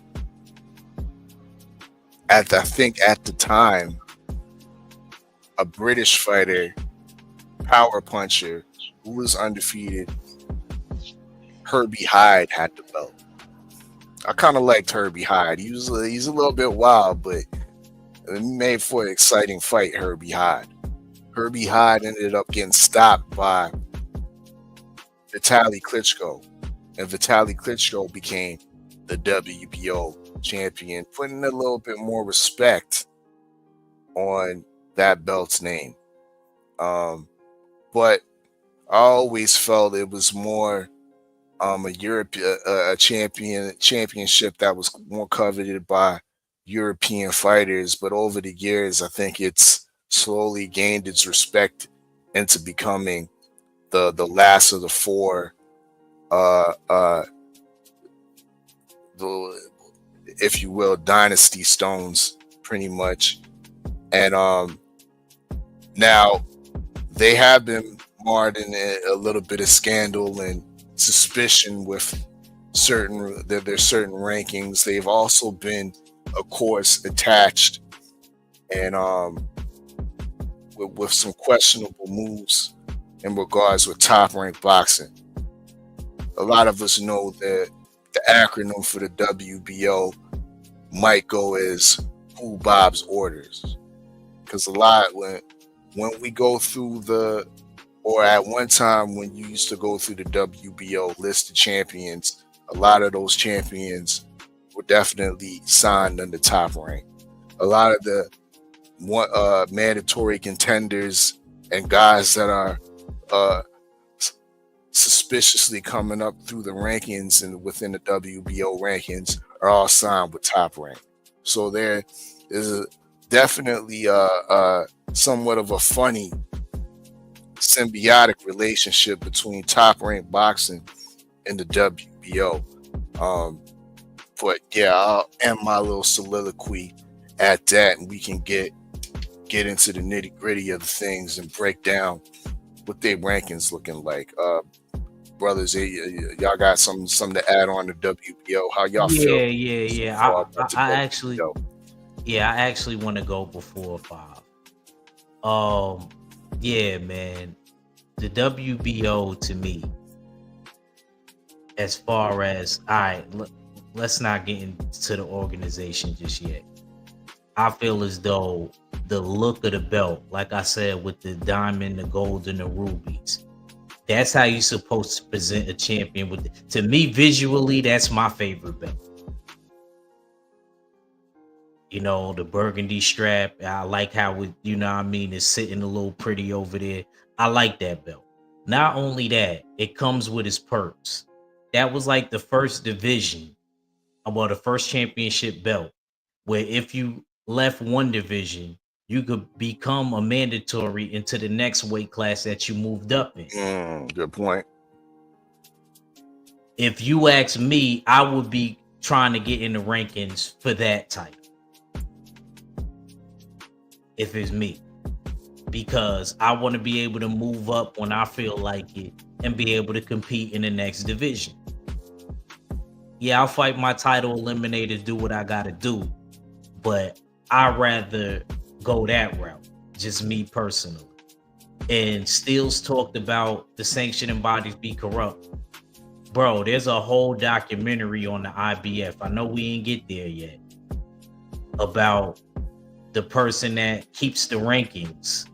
Speaker 2: I think at the time, a British fighter, power puncher, who was undefeated, Herbie Hyde, had the belt. I kind of liked Herbie Hyde. He's a little bit wild, but it made for an exciting fight. Herbie Hyde ended up getting stopped by Vitaly Klitschko, and Vitaly Klitschko became the WBO champion, putting a little bit more respect on that belt's name. But I always felt it was more a championship that was more coveted by European fighters. But over the years, I think it's slowly gained its respect into becoming the last of the four, if you will, dynasty stones, pretty much. And now they have been marred in a little bit of scandal and suspicion with their certain rankings. They've also been, of course, attached and with some questionable moves in regards with top ranked boxing. A lot of us know that the acronym for the WBO might go as Who Bob's Orders, because a lot when we go through or at one time when you used to go through the WBO list of champions, a lot of those champions were definitely signed under top rank. A lot of the mandatory contenders and guys that are suspiciously coming up through the rankings and within the WBO rankings are all signed with top rank. So there is definitely somewhat of a funny symbiotic relationship between top ranked boxing and the WBO. But yeah, I'll end my little soliloquy at that, and we can get into the nitty gritty of the things and break down what their rankings looking like. Brothers, y'all got something to add on to WBO? How y'all feel?
Speaker 5: Yeah. I actually want to go before 5. Yeah, man. The WBO to me, as far as let's not get into the organization just yet. I feel as though the look of the belt, like I said, with the diamond, the gold, and the rubies, that's how you're supposed to present a champion. To me, visually, that's my favorite belt. You know, the burgundy strap. I like how it, it's sitting a little pretty over there. I like that belt. Not only that, it comes with its perks. That was like the first division, the first championship belt, where if you left one division, you could become a mandatory into the next weight class that you moved up in.
Speaker 2: Good point.
Speaker 5: If you ask me, I would be trying to get in the rankings for that type. If it's me, because I want to be able to move up when I feel like it and be able to compete in the next division. Yeah, I'll fight my title eliminator, do what I got to do, but I'd rather go that route, just me personally. And Steele's talked about the sanctioning bodies be corrupt. Bro, there's a whole documentary on the IBF. I know we ain't get there yet. About the person that keeps the rankings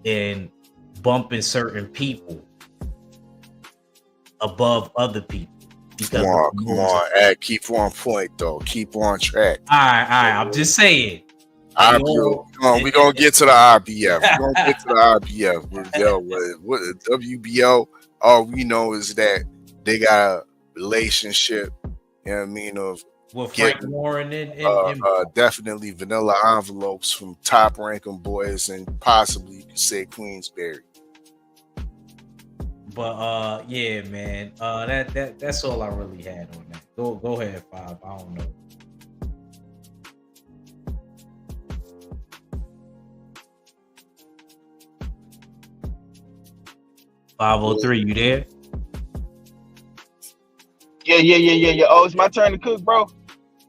Speaker 5: and bumping certain people above other people.
Speaker 2: Come on, Ack, keep on point though. Keep on track.
Speaker 5: All right. I'm just saying.
Speaker 2: We're gonna get to the IBF. We're gonna get to the IBF. What WBO, all we know is that they got a relationship, you know what I mean, of
Speaker 5: with Frank Warren and
Speaker 2: definitely vanilla envelopes from top ranking boys and possibly you could say Queensberry.
Speaker 5: But yeah, man. That's all I really had on that. Go ahead, 5. I don't know. 503, you there?
Speaker 9: Yeah. Oh, it's my turn to cook, bro.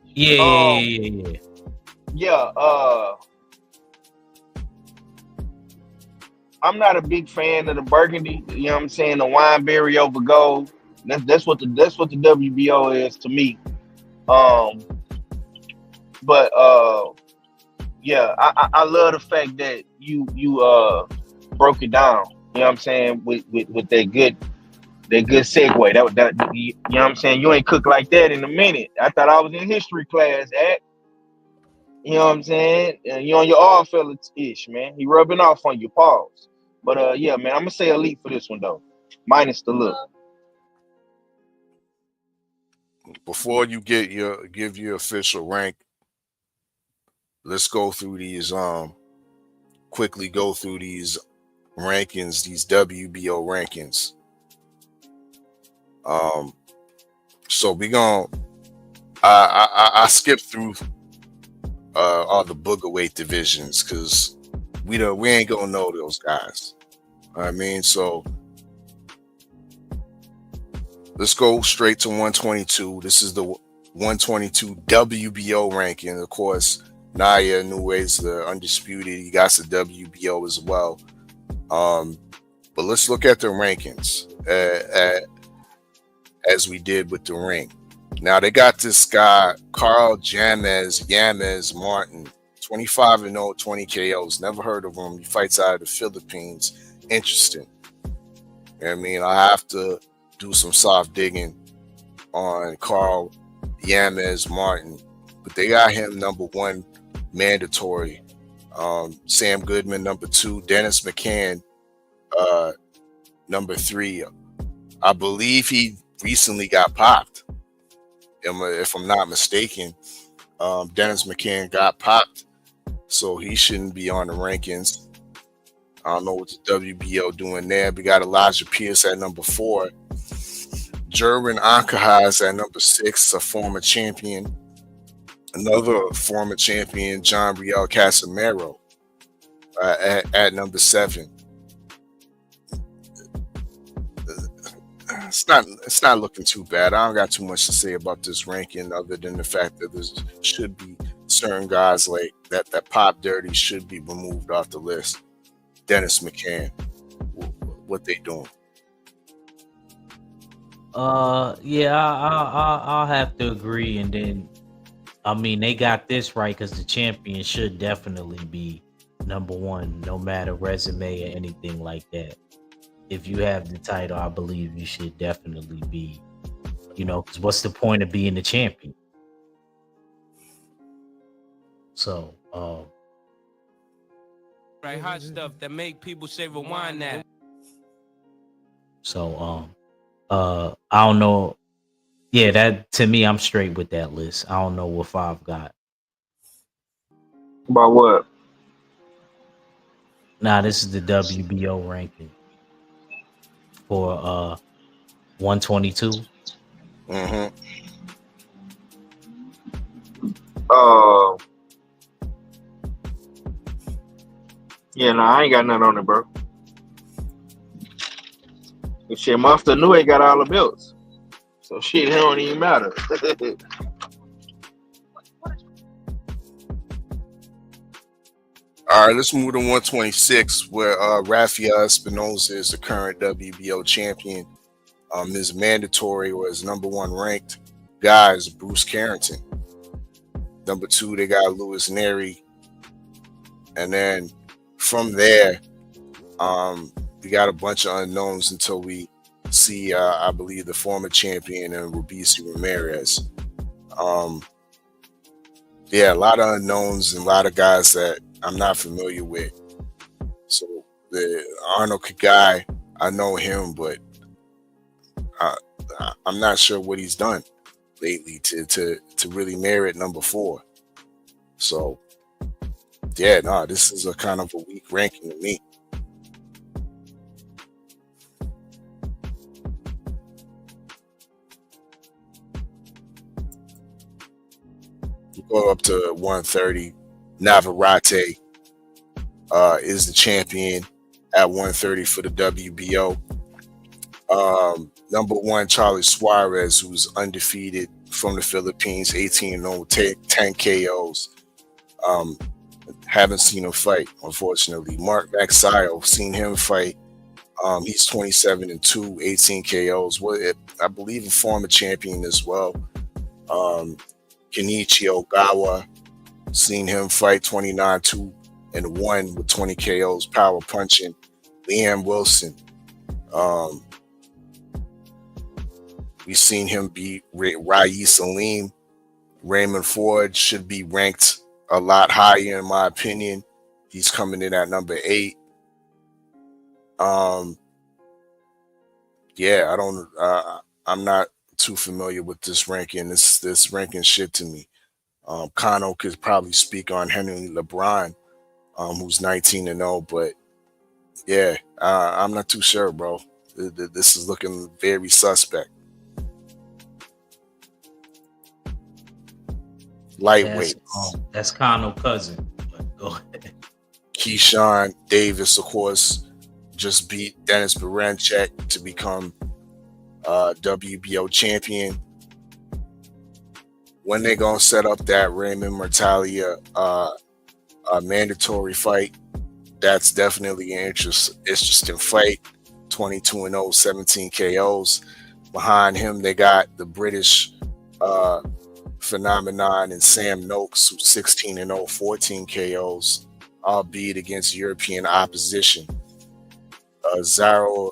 Speaker 5: Yeah.
Speaker 9: Yeah. I'm not a big fan of the burgundy. You know what I'm saying? The wineberry over gold. That's what the WBO is to me. But yeah, I love the fact that you broke it down. You know what I'm saying? With that good segue. That you know what I'm saying? You ain't cooked like that in a minute. I thought I was in history class, Ack. You know what I'm saying? You on your all fella ish, man. He rubbing off on your paws. But yeah, man, I'm gonna say elite for this one though. Minus the look.
Speaker 2: Before you give your official rank, let's go through these quickly go through these rankings, these WBO rankings. So we gonna I skipped through all the booger weight divisions because we ain't gonna know those guys. I mean, so let's go straight to 122. This is the 122 WBO ranking. Of course, Naya Inoue the undisputed. He got the WBO as well. But let's look at the rankings as we did with the ring. Now they got this guy, Carl Yamez Martin, 25-0, 20 KOs. Never heard of him. He fights out of the Philippines. Interesting. You know what I mean, I have to do some soft digging on Carl Yamez Martin, but they got him number 1 mandatory. Sam Goodman number 2, Dennis McCann number 3. I believe he recently got popped. If I'm not mistaken, Dennis McCann got popped, so he shouldn't be on the rankings. I don't know what the WBO doing there. We got Elijah Pierce at number 4. Jerwin Ankahas at number 6, a former champion. Another former champion, John Riel Casimero, at number 7. It's not looking too bad. I don't got too much to say about this ranking other than the fact that there should be certain guys like that pop dirty should be removed off the list. Dennis McCann, what they doing?
Speaker 5: Yeah, I'll have to agree. And then, I mean, they got this right because the champion should definitely be number 1, no matter resume or anything like that. If you have the title, I believe you should definitely be, because what's the point of being the champion? So,
Speaker 13: right, hot stuff that make people say rewind that.
Speaker 5: So, I don't know. Yeah, that to me, I'm straight with that list. I don't know what 5 got.
Speaker 9: About what?
Speaker 5: Nah, this is the WBO ranking for 122.
Speaker 9: Yeah, no, I ain't got nothing on it, bro. And shit, Monster Nue got all the belts. So shit, it don't even matter.
Speaker 2: All right, let's move to 126, where Rafael Espinosa is the current WBO champion. His mandatory was number 1 ranked guy is Bruce Carrington. Number 2, they got Louis Neri. And then from there, we got a bunch of unknowns until we see, I believe, the former champion and Rubisi Ramirez. Yeah, a lot of unknowns and a lot of guys that I'm not familiar with. So the Arnold Kagai, I know him, but I'm not sure what he's done lately to really merit number 4. So yeah, no, this is a kind of a weak ranking to me. We go up to 130. Navarrete is the champion at 130 for the WBO. Number 1, Charlie Suarez, who's undefeated from the Philippines, 18-0, 10 KOs. Haven't seen him fight, unfortunately. Mark Maxio, seen him fight. He's 27-2, 18 KOs. I believe a former champion as well. Kenichi Ogawa, seen him fight 29-2-1 with 20 KOs, power punching. Liam Wilson. We've seen him beat Rai Salim. Raymond Ford should be ranked a lot higher, in my opinion. He's coming in at number 8. Yeah, I'm not too familiar with this ranking. This ranking shit to me. Kano could probably speak on Henry LeBron, who's 19-0, but yeah, I'm not too sure, bro. This is looking very suspect. Lightweight.
Speaker 5: That's Kano cousin. But go ahead.
Speaker 2: Keyshawn Davis, of course, just beat Dennis Barancek to become WBO champion. When they gonna set up that Raymond Mortalia mandatory fight? That's definitely an interesting fight. 22-0, 17 KOs. Behind him, they got the British phenomenon and Sam Noakes, who's 16-0, 14 KOs, albeit against European opposition. Zaro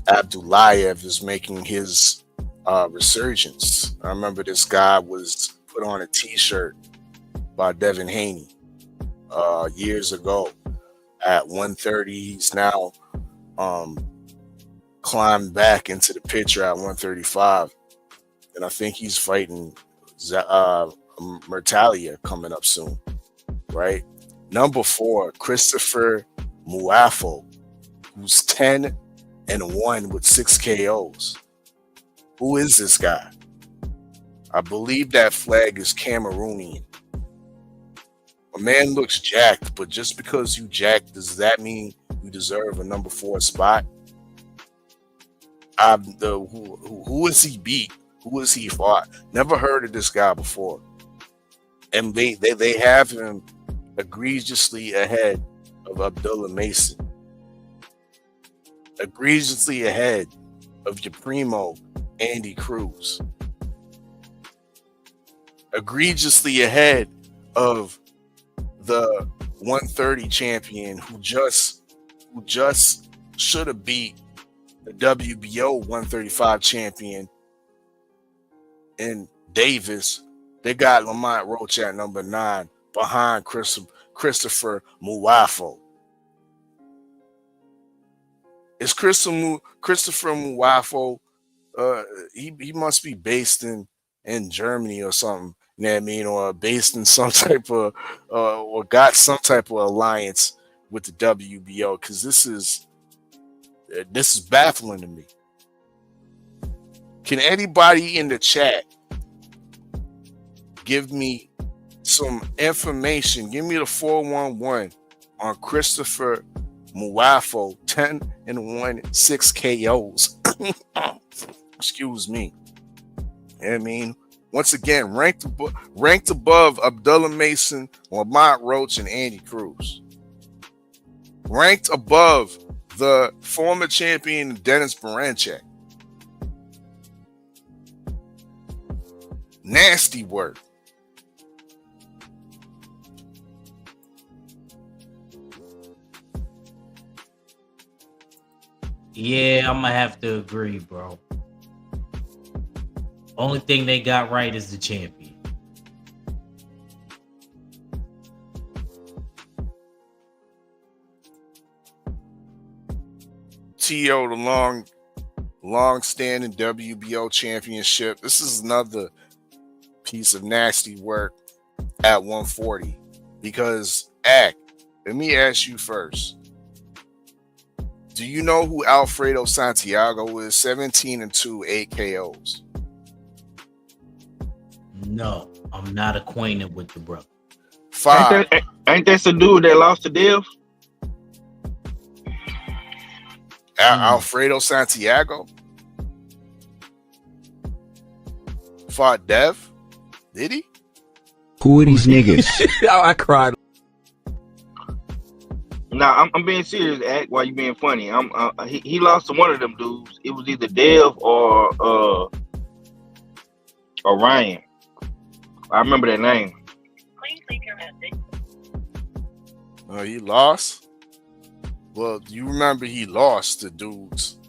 Speaker 2: Abdullayev is making his resurgence. I remember this guy was put on a t-shirt by Devin Haney years ago at 130. He's now climbed back into the picture at 135, and I think he's fighting Mertalia coming up soon, right? Number 4, Christopher Muafo, who's 10-1 with 6 KOs. Who is this guy? I believe that flag is Cameroonian. A man looks jacked, but just because you jacked, does that mean you deserve a number 4 spot? Who is he beat? Who is he fought? Never heard of this guy before. And they have him egregiously ahead of Abdullah Mason. Egregiously ahead of your primo, Andy Cruz. Egregiously ahead of the 130 champion who just should have beat the WBO 135 champion in Davis. They got Lamont Roach at number 9 behind Christopher Muafo. Is Christopher Muafo? He must be based in Germany or something. You know what I mean? Or based in some type of or got some type of alliance with the WBO, because this is baffling to me. Can anybody in the chat give me some information? Give me the 411 on Christopher Muafo, 10-1, 6 KOs. Excuse me. You know what I mean? Once again, ranked above Abdullah Mason, Lamont Roach, and Andy Cruz. Ranked above the former champion Dennis Barancek. Nasty work.
Speaker 5: Yeah, I'm gonna have to agree, bro. Only thing they got right is the champion.
Speaker 2: TO, the long-standing WBO championship. This is another piece of nasty work at 140. Because, Ack, let me ask you first. Do you know who Alfredo Santiago is? 17-2, 8 KOs.
Speaker 5: No, I'm not acquainted with the brother.
Speaker 2: 5.
Speaker 9: Ain't that the dude that lost the deal?
Speaker 2: Alfredo Santiago? fought Dev? Did he?
Speaker 14: Who are these niggas?
Speaker 3: I cried.
Speaker 9: Nah, I'm being serious. Act while you being funny. He lost to one of them dudes. It was either Dev or Ryan. I remember that name.
Speaker 7: Please leave your message.
Speaker 2: Oh, he lost? Well, you remember he lost to dudes.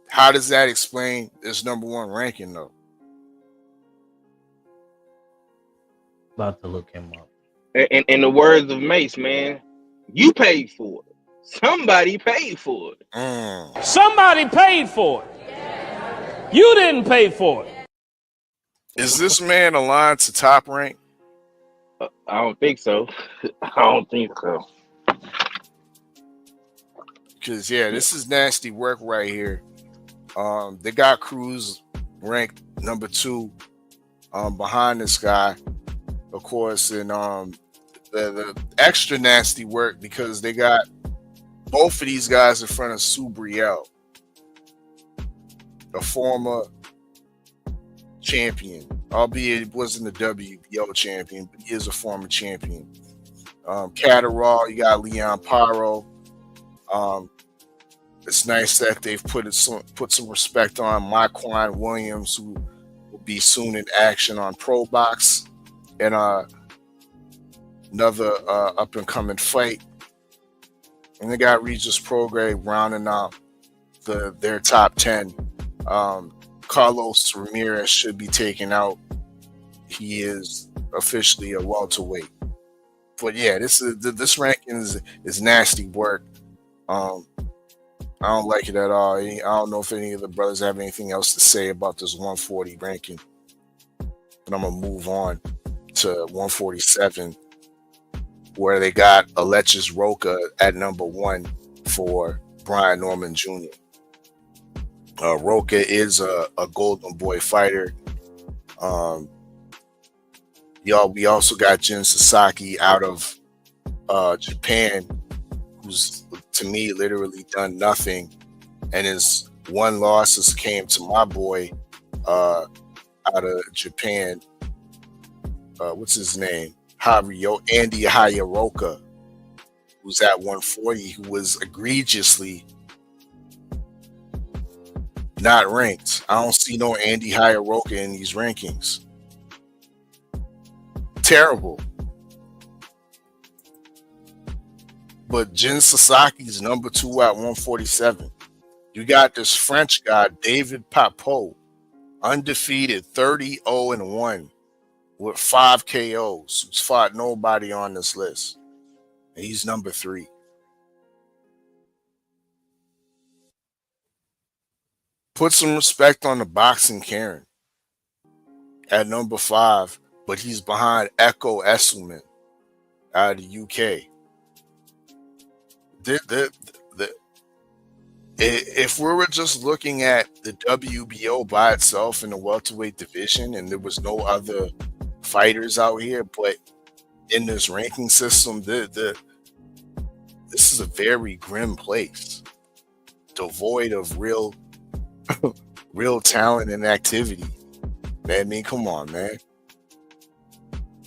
Speaker 2: How does that explain this number one ranking, though?
Speaker 5: About to look him up.
Speaker 9: In the words of Mace, man, you paid for it. Somebody paid for it.
Speaker 15: Somebody paid for it. You didn't pay for it.
Speaker 2: Is this man aligned to Top Rank?
Speaker 9: I don't think so. I don't think so.
Speaker 2: Because, yeah, this is nasty work right here. They got Cruz ranked number 2 behind this guy, of course, and the extra nasty work because they got both of these guys in front of Subriel, a former champion, albeit it wasn't a WBO champion, but he is a former champion. Catterall, you got Leon Paro. It's nice that they've put some respect on Marquand Williams, who will be soon in action on Pro Box, and another up and coming fight. And they got Regis Prograis rounding out their top 10. Carlos Ramirez should be taken out. He is officially a welterweight. But yeah, this ranking is nasty work. I don't like it at all. I don't know if any of the brothers have anything else to say about this 140 ranking. But I'm going to move on to 147, where they got Alexis Roca at number 1 for Brian Norman Jr. Roca is a Golden Boy fighter. We also got Jin Sasaki out of Japan, who's to me literally done nothing, and his one losses came to my boy out of Japan. What's his name? Andy Hayaroka, who's at 140, who was egregiously not ranked. I don't see no Andy Hayaroka in these rankings. Terrible. But Jin Sasaki's number 2 at 147. You got this French guy, David Papeau, undefeated 30-0-1 with 5 KOs, who's fought nobody on this list. And he's number 3. Put some respect on the boxing Karen at number 5, but he's behind Echo Esselman out of the UK. If we were just looking at the WBO by itself in the welterweight division and there was no other fighters out here, but in this ranking system, this is a very grim place, devoid of real talent and activity. Man, I mean, come on, man.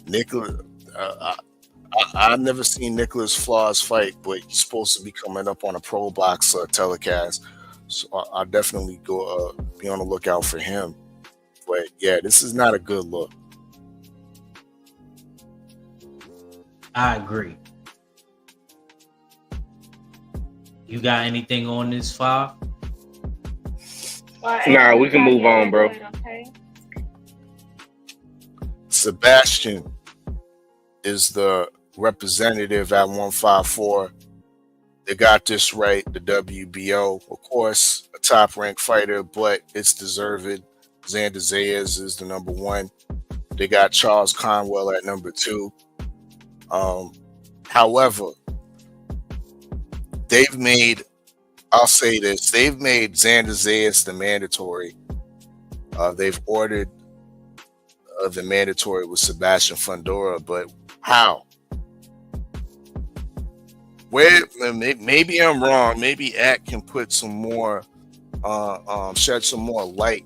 Speaker 2: Nicholas, I've never seen Nicholas Flores fight, but he's supposed to be coming up on a Pro Box telecast, so I'll definitely go be on the lookout for him. But yeah, this is not a good look.
Speaker 5: I agree. You got anything on this 5?
Speaker 9: Nah, we can move on, bro.
Speaker 2: Sebastian is the representative at 154. They got this right, the WBO. Of course, a top-ranked fighter, but it's deserved. Xander Zayas is the number 1. They got Charles Conwell at number 2. However, they've made Xander Zayas the mandatory. They've ordered the mandatory with Sebastian Fundora, but how? Where? Maybe I'm wrong. Maybe Ack can put some more, shed some more light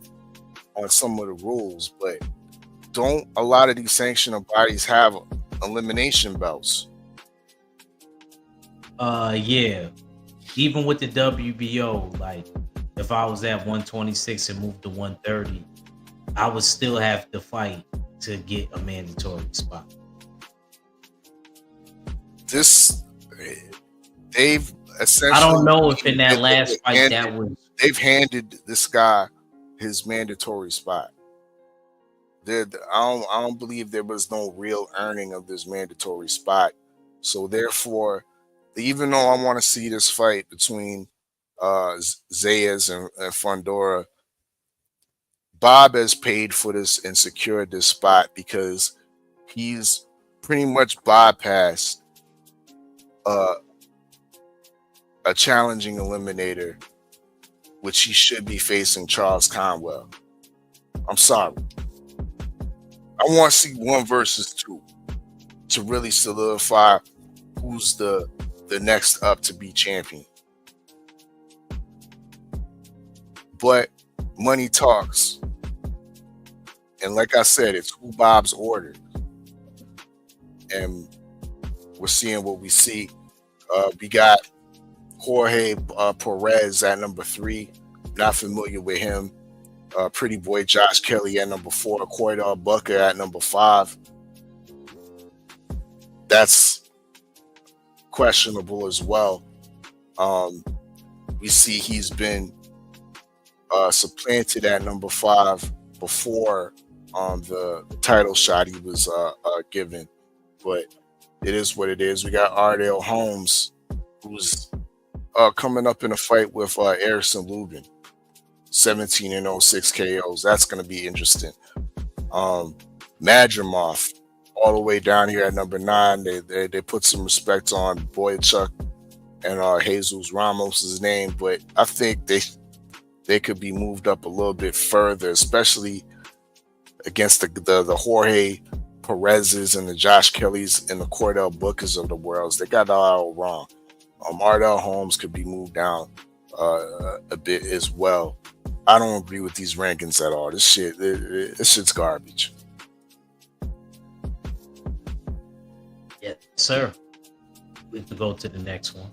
Speaker 2: on some of the rules, but don't a lot of these sanctioning bodies have elimination belts?
Speaker 5: Yeah. Even with the WBO, like if I was at 126 and moved to 130, I would still have to fight to get a mandatory spot.
Speaker 2: They've essentially.
Speaker 5: I don't know if in that last fight
Speaker 2: they've handed this guy his mandatory spot. I don't believe there was no real earning of this mandatory spot. So therefore, even though I want to see this fight between Zayas and Fundora, Bob has paid for this and secured this spot because he's pretty much bypassed a challenging eliminator, which he should be facing Charles Conwell. I'm sorry. I want to see 1 versus 2 to really solidify who's the next up to be champion. But money talks. And like I said, it's who Bob's ordered. And we're seeing what we see. We got Jorge Perez at number 3. Not familiar with him. Pretty boy Josh Kelly at number 4. Cordell Bucker at number 5. That's questionable as well. We see he's been supplanted at number 5 before the title shot he was given. But it is what it is. We got Ardell Holmes, who's coming up in a fight with Erison Lubin. 17-0, 6 KOs. That's going to be interesting. Madrimov, all the way down here at number 9. They put some respect on Boychuk and Jesus Ramos' name, but I think they could be moved up a little bit further, especially against the Jorge Perez's and the Josh Kellys and the Cordell Bookers of the world. They got that all wrong. Ardell Holmes could be moved down a bit as well. I don't agree with these rankings at all. This shit's garbage.
Speaker 5: Yeah, sir. We can go to the next one.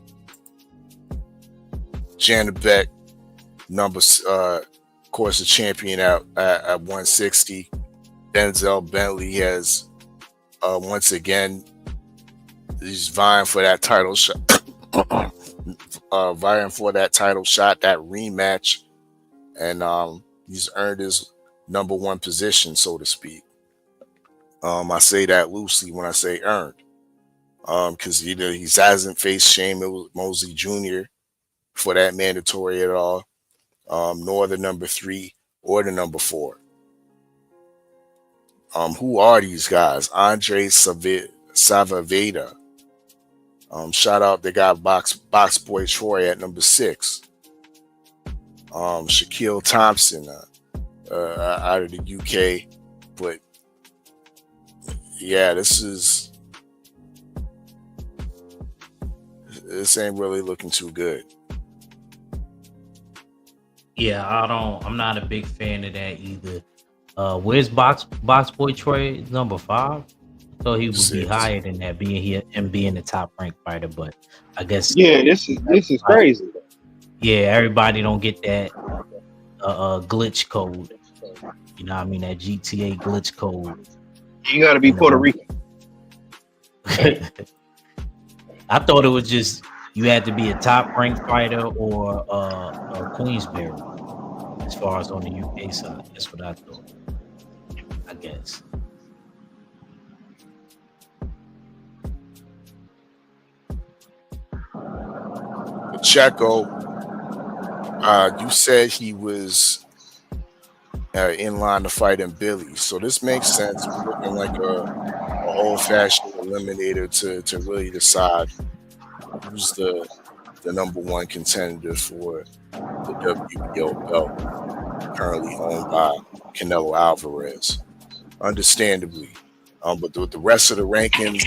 Speaker 2: Janet Beck, of course, the champion at 160. Denzel Bentley has once again, he's vying for that title shot. Vying for that title shot, that rematch. And he's earned his number 1 position, so to speak. I say that loosely when I say earned. Because he hasn't faced Shane Mosley Jr. for that mandatory at all, nor the number 3 or the number 4. Who are these guys? Andre Savaveda. Shout out, they got Box Boy Troy at number 6. Shaquille Thompson out of the UK. But yeah, this ain't really looking too good.
Speaker 5: Yeah, I'm not a big fan of that either. Where's Box Boy Troy? Number 5? I thought he would be higher than that, being here and being the top ranked fighter, but I guess
Speaker 9: this is crazy.
Speaker 5: Yeah, everybody don't get that glitch code. You know what I mean? That GTA glitch code.
Speaker 9: You gotta be Puerto Rican.
Speaker 5: I thought it was just you had to be a top ranked fighter or a Queensberry, as far as on the UK side. That's what I thought. I guess.
Speaker 2: Checo, you said he was in line to fight in Billy, so this makes sense. We're looking like a old-fashioned eliminator to really decide who's the number 1 contender for the WBO belt, currently owned by Canelo Alvarez. Understandably, but with the rest of the ranking,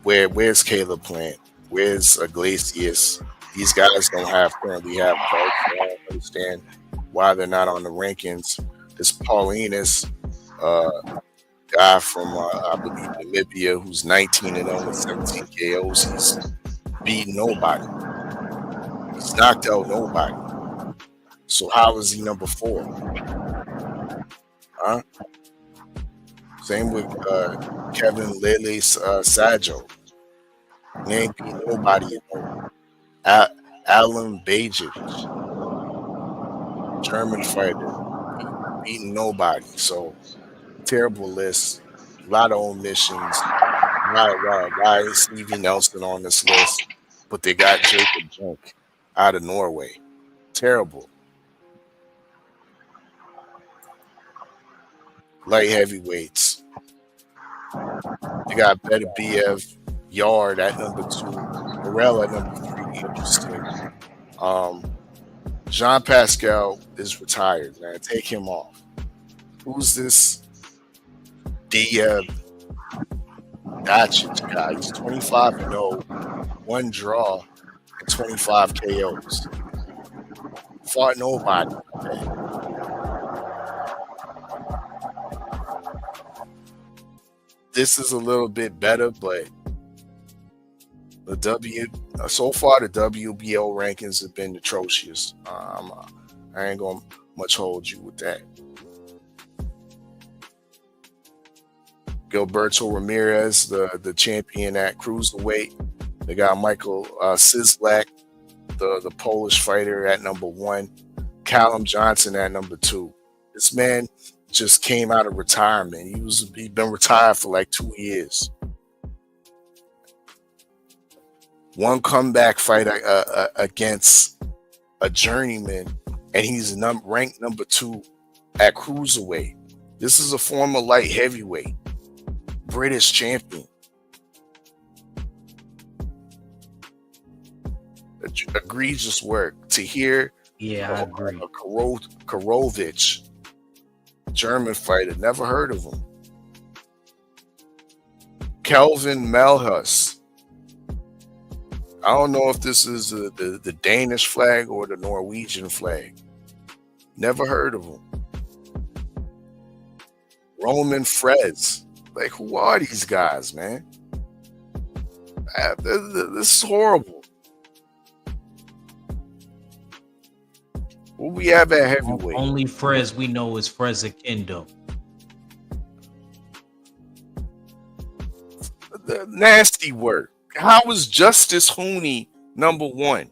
Speaker 2: where's Caleb Plant? Where's Iglesias? These guys don't currently have belts. So I don't understand why they're not on the rankings. This Paulinus guy from I believe Namibia, who's 19-0 with 17 KOs. He's beaten nobody. He's knocked out nobody. So how is he number 4? Huh? Same with Kevin Lele Sajo. He ain't beat nobody. Alan Bajic, German fighter, beating nobody. So terrible list. A lot of omissions. Why is Stevie Nelson on this list? But they got Jacob Junk out of Norway. Terrible. Light heavyweights. They got Better BF Yard at number 2. Morel at number 3. Interesting. Jean Pascal is retired, man. Take him off. Who's this? Dacic guy. He's 25-0, 1 draw, and 25 KOs. Fought nobody. This is a little bit better, but so far the WBO rankings have been atrocious. I ain't gonna much hold you with that. Gilberto Ramirez, the champion at cruiserweight. They got Michael Sislak, the Polish fighter, at number 1. Callum Johnson at number 2. This man just came out of retirement. He'd been retired for like 2 years. One comeback fight against a journeyman, and he's ranked number 2 at cruiserweight. This is a former light heavyweight, British champion. Egregious work. To hear
Speaker 5: I agree.
Speaker 2: Karovic, German fighter, never heard of him. Kelvin Melhus. I don't know if this is the Danish flag or the Norwegian flag. Never heard of him. Roman Frez. Like, who are these guys, man? This is horrible. What we have at heavyweight?
Speaker 5: Only Frez we know is Frez Akendo.
Speaker 2: The nasty work. How was Justice Hooney number 1?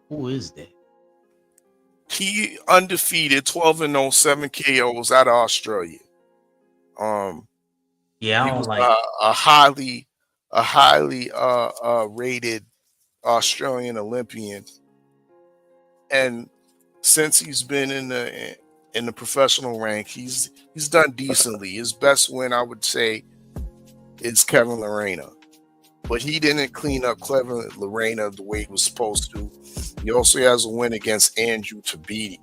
Speaker 5: Who is that?
Speaker 2: He undefeated, 12-0, 7 KOs out of Australia.
Speaker 5: I
Speaker 2: he
Speaker 5: don't
Speaker 2: was
Speaker 5: like
Speaker 2: a highly rated Australian Olympian, and since he's been in the professional rank, he's done decently. His best win, I would say, is Kevin Lorena, but he didn't clean up Kevin Lorena the way he was supposed to. He also has a win against Andrew Tabiti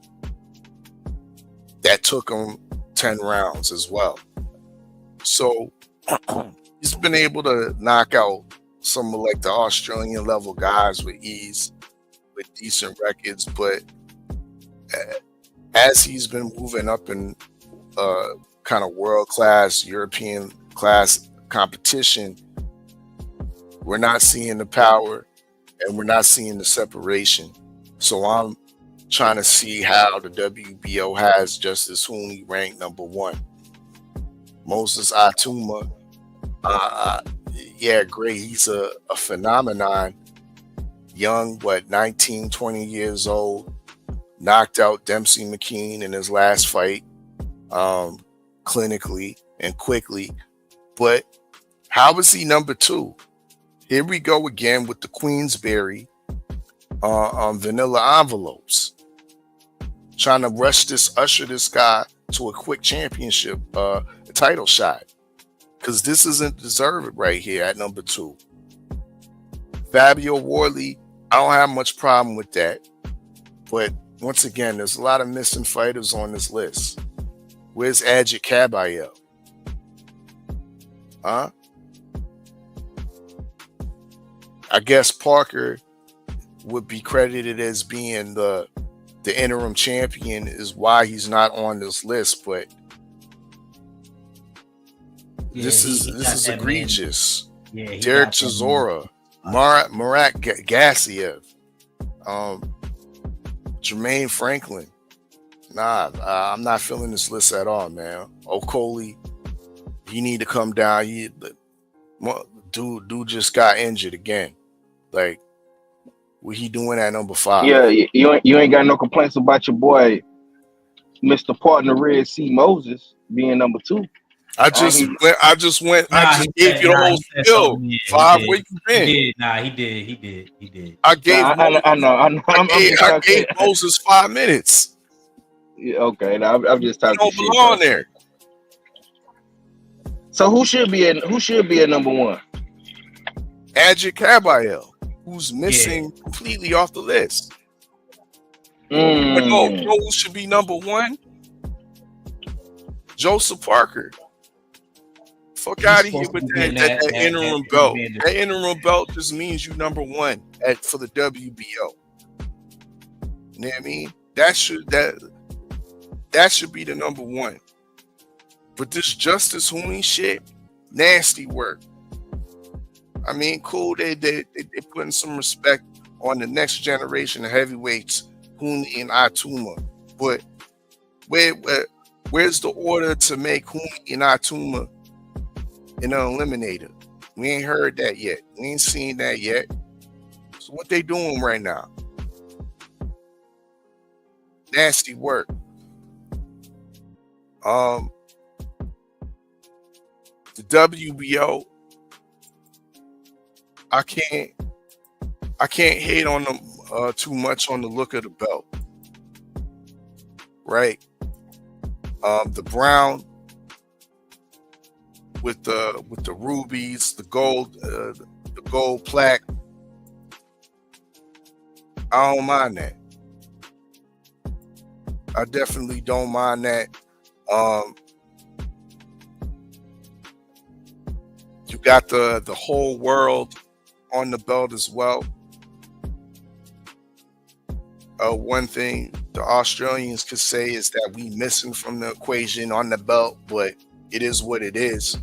Speaker 2: that took him 10 rounds as well. So he's been able to knock out some of like the Australian level guys with ease, with decent records. But as he's been moving up in kind of world class, European class competition, we're not seeing the power and we're not seeing the separation. So I'm trying to see how the WBO has Justice Hooney ranked number 1. Moses Atuma, great. He's a phenomenon. Young, 19, 20 years old. Knocked out Dempsey McKean in his last fight, clinically and quickly. But how is he number 2? Here we go again with the Queensberry vanilla envelopes. Trying to usher this guy to a quick championship title shot. Because this isn't deserved right here at number 2. Fabio Worley, I don't have much problem with that. But once again, there's a lot of missing fighters on this list. Where's Ajit Kabayel? Huh? I guess Parker would be credited as being the interim champion is why he's not on this list, but this is egregious.
Speaker 5: Yeah,
Speaker 2: Derek Chisora, Marat Gassiev, Jermaine Franklin. Nah, I'm not feeling this list at all, man. Okoli, he need to come down. Dude just got injured again. Like, what he doing at number 5?
Speaker 9: Yeah, you ain't got no complaints about your boy, Mr. Partner Red C. Moses being number 2.
Speaker 2: I just gave you the whole spill.
Speaker 5: Yeah,
Speaker 2: 5, where you been?
Speaker 5: He did.
Speaker 2: I gave
Speaker 9: I
Speaker 2: gave Moses 5 minutes.
Speaker 9: Yeah, okay, I'm just talking.
Speaker 2: You don't belong there.
Speaker 9: So who should be at number 1?
Speaker 2: Adjit Kabayel, who's missing completely off the list. But no, you know who should be number 1? Joseph Parker. Fuck out of here with that interim belt. That interim belt just means you number 1 for the WBO. You know what I mean? That should be the number 1. But this Justice Hooney shit, nasty work. I mean, cool. They putting some respect on the next generation of heavyweights, Hooney and Atuma. But where's the order to make Hooney and Atuma an eliminator? We ain't heard that yet. We ain't seen that yet. So what they doing right now? Nasty work. The WBO, I can't hate on them too much on the look of the belt, right? The brown with the rubies, the gold plaque. I don't mind that. I definitely don't mind that. You got the whole world on the belt as well. One thing the Australians could say is that we missing from the equation on the belt, but it is what it is.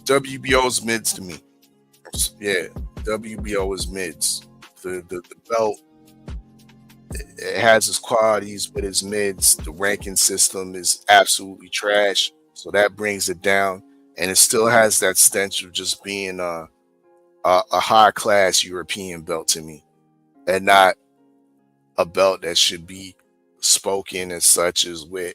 Speaker 2: WBO is mids to me. Yeah, WBO is mids. The belt, it has its qualities, but it's mids. The ranking system is absolutely trash, so that brings it down. And it still has that stench of just being a high class European belt to me, and not a belt that should be spoken as such as with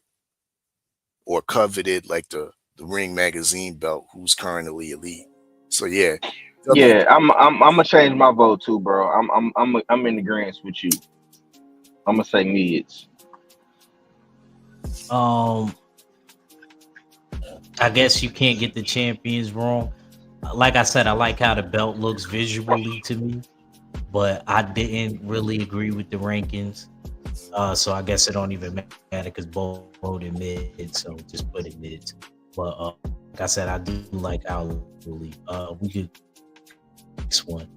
Speaker 2: or coveted like the Ring Magazine belt, who's currently elite. So yeah,
Speaker 9: I'm gonna change my vote too, bro. I'm in agreement with you. I'm gonna say mids.
Speaker 5: I guess you can't get the champions wrong. Like I said, I like how the belt looks visually to me, but I didn't really agree with the rankings. So I guess it don't even matter because both voted mid, so just put it mid. But like I said, I do like our really. We could next one.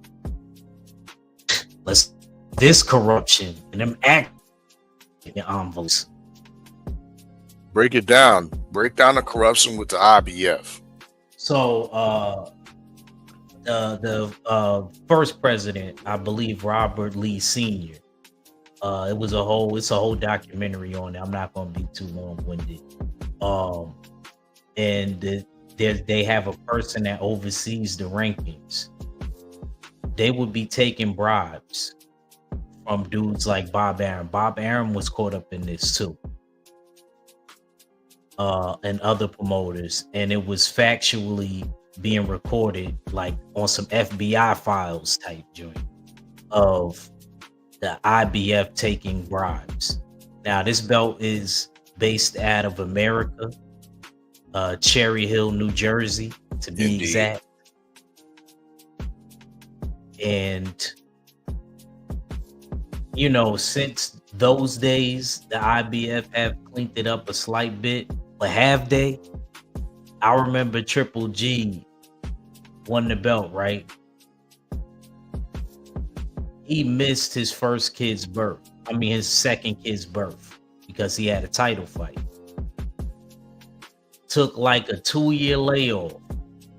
Speaker 5: This corruption and them act in the envelopes.
Speaker 2: Break it down. Break down the corruption with the IBF.
Speaker 5: So the first president, I believe Robert Lee Sr. It's a whole documentary on it. I'm not gonna be too long-winded. And they have a person that oversees the rankings. They would be taking bribes from dudes like Bob Arum. Bob Arum was caught up in this too. And other promoters, and it was factually being recorded like on some FBI files type joint of the IBF taking bribes. Now this belt is based out of America, Cherry Hill, New Jersey to be exact. And you know, since those days the IBF have cleaned it up a slight bit. But have they? I remember Triple G won the belt, right? He missed his first kid's birth. I mean, his second kid's birth because he had a title fight. Took like a 2-year layoff.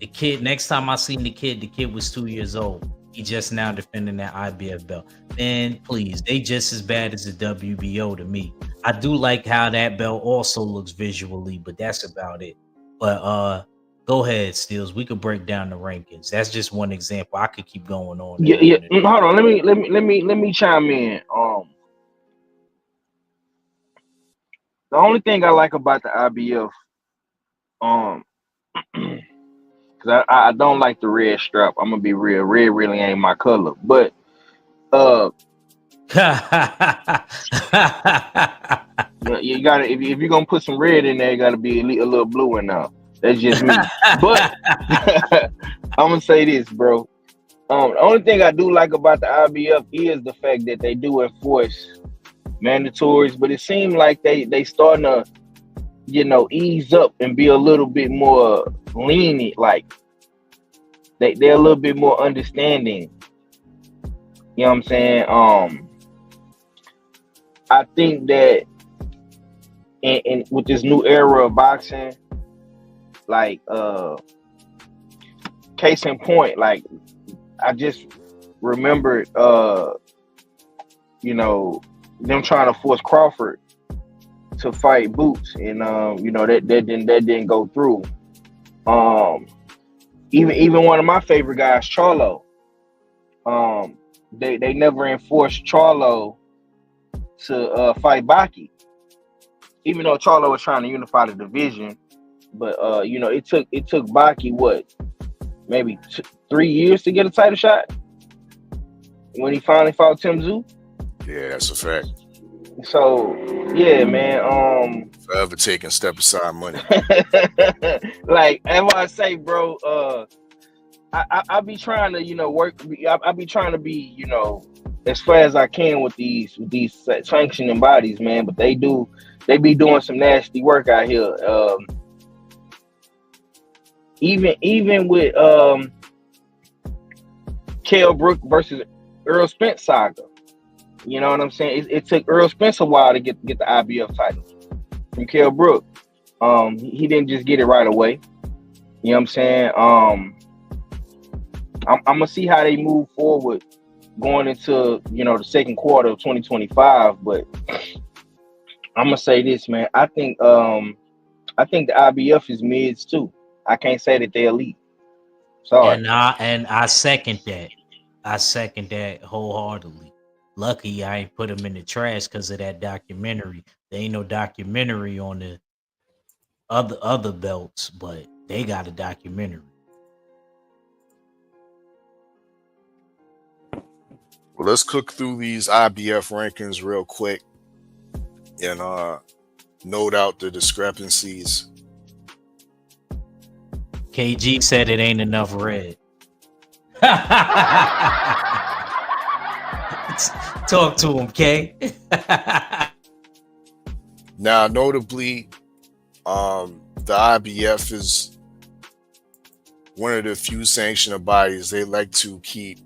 Speaker 5: The kid, next time I seen the kid was 2 years old. He just now defending that IBF belt. And please, they just as bad as the WBO to me. I do like how that belt also looks visually, but that's about it. But go ahead, Steels. We could break down the rankings. That's just one example. I could keep going on.
Speaker 9: Yeah. Hold on. Let me chime in. The only thing I like about the IBF, because I don't like the red strap. I'm gonna be real. Red really ain't my color. But you gotta if you're gonna put some red in there, you gotta be a little blue in there. That's just me. But I'm gonna say this, bro. The only thing I do like about the IBF is the fact that they do enforce mandatories, but it seems like they starting to, ease up and be a little bit more lenient. Like they're a little bit more understanding. You know what I'm saying? I think that in with this new era of boxing, like case in point, like I just remembered them trying to force Crawford to fight Boots, and that didn't go through. Even one of my favorite guys, Charlo, they never enforced Charlo to fight Baki, even though Charlo was trying to unify the division. But it took Baki maybe 3 years to get a title shot when he finally fought Tim Tszyu.
Speaker 2: Yeah, that's a fact.
Speaker 9: So yeah, man.
Speaker 2: Forever taking step aside money.
Speaker 9: Like as I say, bro. I be trying to work. I be trying to be as far as I can with these sanctioning bodies, man. But they be doing some nasty work out here. Even with Kell Brook versus Earl Spence saga. You know what I'm saying? It took Earl Spence a while to get the IBF title from Kell Brook. He didn't just get it right away. You know what I'm saying? I'm gonna see how they move forward going into the second quarter of 2025. But I'm gonna say this, man. I think the IBF is mids too. I can't say that they're elite. Sorry.
Speaker 5: And I second that. I second that wholeheartedly. Lucky I ain't put them in the trash because of that documentary. There ain't no documentary on the other belts, but they got a documentary.
Speaker 2: Well, let's cook through these IBF rankings real quick and note out the discrepancies.
Speaker 5: KG said it ain't enough red. Talk to him, K.
Speaker 2: Now, notably, the IBF is one of the few sanctioned bodies. They like to keep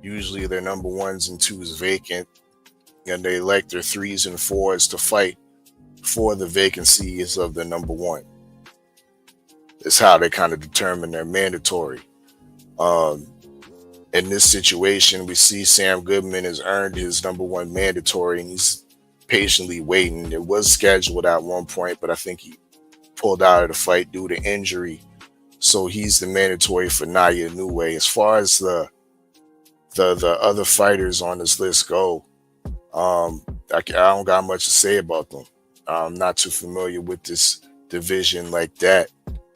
Speaker 2: usually their number 1s and 2s vacant, and they like their 3s and 4s to fight for the vacancies of the number 1. It's how they kind of determine their mandatory. In this situation, we see Sam Goodman has earned his number 1 mandatory, and he's patiently waiting. It was scheduled at one point, but I think he pulled out of the fight due to injury. So he's the mandatory for Naya Inoue. As far as the other fighters on this list go, I don't got much to say about them. I'm not too familiar with this division like that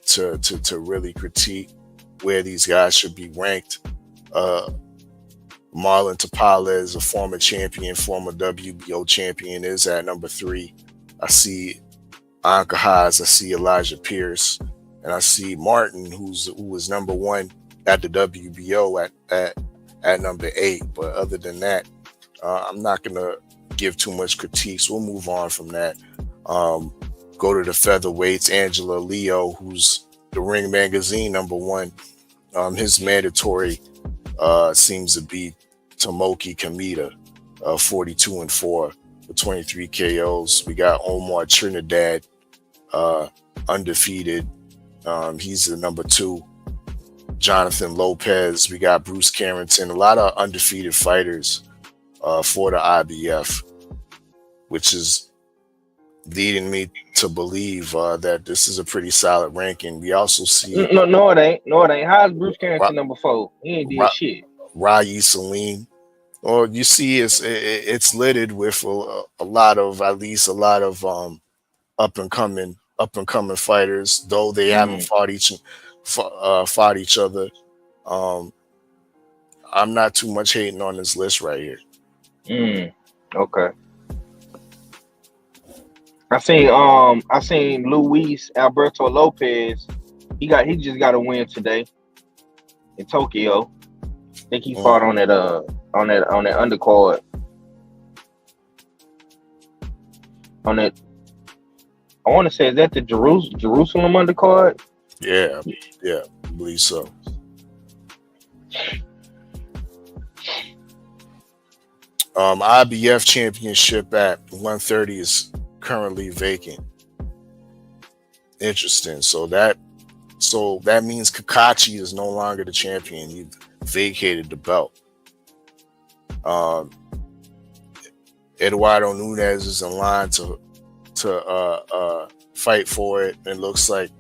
Speaker 2: to really critique where these guys should be ranked. Marlon Tapala is a former champion, former WBO champion, is at number 3. I see Anka Haas, I see Elijah Pierce, and I see Martin, who was number 1 at the WBO at number 8. But other than that, I'm not gonna give too much critiques. We'll move on from that. Go to the featherweights. Angela Leo, who's the Ring Magazine number 1. His mandatory seems to be Tomoki Kamita, 42-4 with 23 KOs. We got Omar Trinidad, undefeated. He's the number 2. Jonathan Lopez. We got Bruce Carrington. A lot of undefeated fighters for the IBF, which is leading me to believe that this is a pretty solid ranking. We also see
Speaker 9: no, it ain't. No, it ain't. How's Bruce Carrington number 4? He ain't did shit.
Speaker 2: Rayi Salim. Or you see, it's littered with a lot of up and coming fighters, though they haven't fought each other. I'm not too much hating on this list right here.
Speaker 9: Okay. I seen Luis Alberto Lopez. He just got a win today in Tokyo. I think he fought on that undercard. On that, I want to say, is that the Jerusalem undercard?
Speaker 2: Yeah, I believe so. IBF championship at 130 is currently vacant. Interesting. So that means Kakachi is no longer the champion. He vacated the belt. Eduardo Nunez is in line to fight for it. It looks like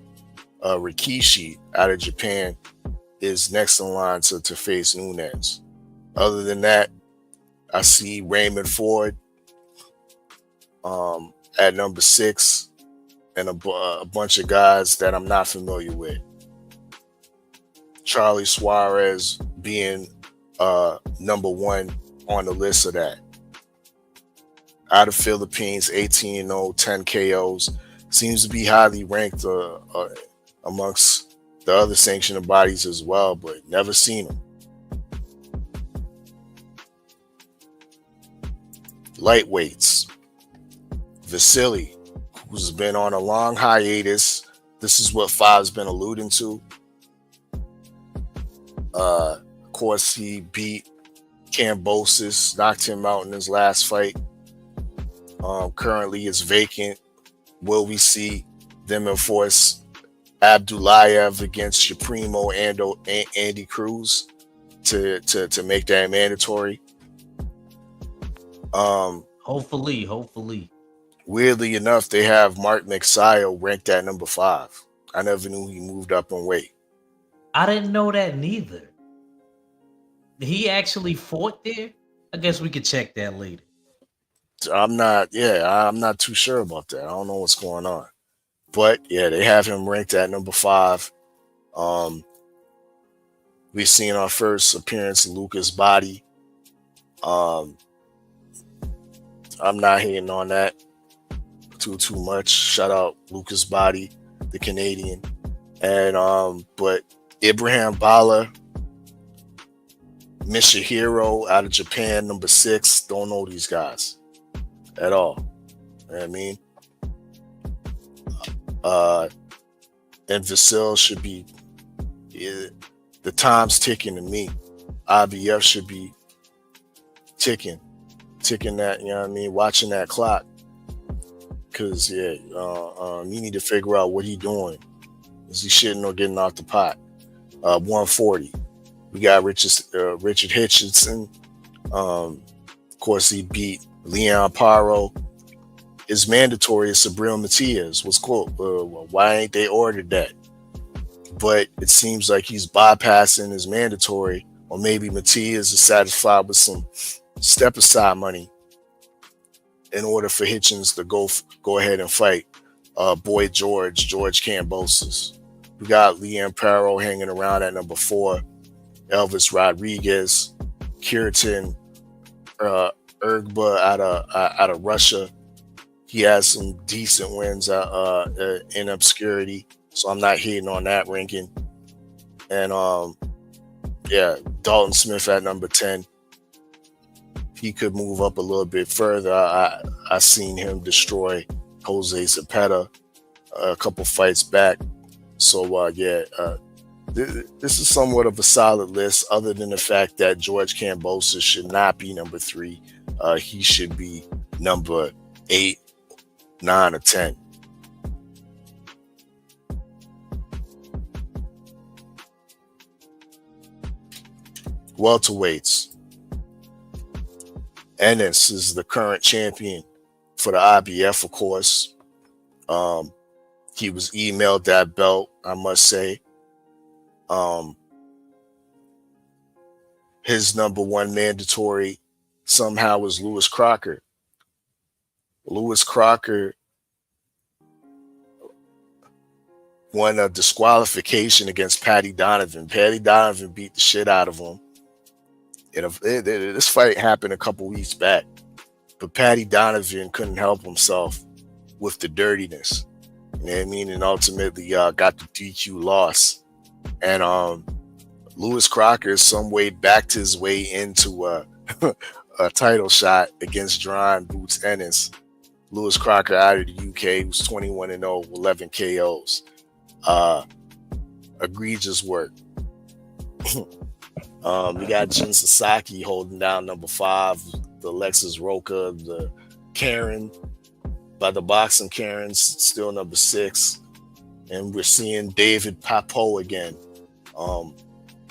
Speaker 2: Rikishi out of Japan is next in line to face Nunez. Other than that, I see Raymond Ford at number 6 and a bunch of guys that I'm not familiar with. Charlie Suarez being number 1 on the list of that. Out of Philippines, 18-0, 10 KOs. Seems to be highly ranked amongst the other sanctioning bodies as well, but never seen him. Lightweights. Vasily, who's been on a long hiatus. This is what Five's been alluding to. Of course, he beat Kambosos, knocked him out in his last fight. Currently, it's vacant. Will we see them enforce Abdulayev against Supremo and Andy Cruz to make that mandatory?
Speaker 5: Hopefully.
Speaker 2: Weirdly enough, they have Mark Mexayo ranked at number 5. I never knew he moved up in weight.
Speaker 5: I didn't know that neither. He actually fought there? I guess we could check that later.
Speaker 2: I'm not too sure about that. I don't know what's going on. But yeah, they have him ranked at number 5. We've seen our first appearance of Lucas Body. I'm not hating on that too much. Shout out Lucas Body, the Canadian. And but Ibrahim Bala, Mishihiro out of Japan, number 6. Don't know these guys at all. You know what I mean? And Vasil should be, the time's ticking to me. IBF should be ticking that, you know what I mean? Watching that clock. Because, you need to figure out what he's doing. Is he shitting or getting off the pot? 140. We got Richard Hitchinson. Of course, he beat Leon Paro. Is mandatory is Sabril Matias. What's cool? Why ain't they ordered that? But it seems like he's bypassing his mandatory, or maybe Matias is satisfied with some step aside money in order for Hitchens to go ahead and fight boy George Kambosos. We got Leon Paro hanging around at number 4. Elvis Rodriguez, Kirtan Ergba out of Russia. He has some decent wins in obscurity, so I'm not hating on that ranking. And Dalton Smith at number 10. He could move up a little bit further. I seen him destroy Jose Zepeda a couple fights back. So this is somewhat of a solid list, other than the fact that George Kambosos should not be number 3. He should be number 8, 9, or 10. Welterweights. Ennis is the current champion for the IBF, of course. He was emailed that belt, I must say. His number 1 mandatory somehow was Lewis Crocker. Lewis Crocker won a disqualification against Patty Donovan. Patty Donovan beat the shit out of him. This fight happened a couple weeks back, but Patty Donovan couldn't help himself with the dirtiness. You know what I mean? And ultimately got the DQ loss. And Lewis Crocker some way backed his way into a title shot against John Boots Ennis. Lewis Crocker out of the UK, who's 21-0, 11 KOs. Egregious work. We got Jin Sasaki holding down number 5, the Alexis Roca, the Karen by the boxing Karens, still number 6. And we're seeing David Papo again.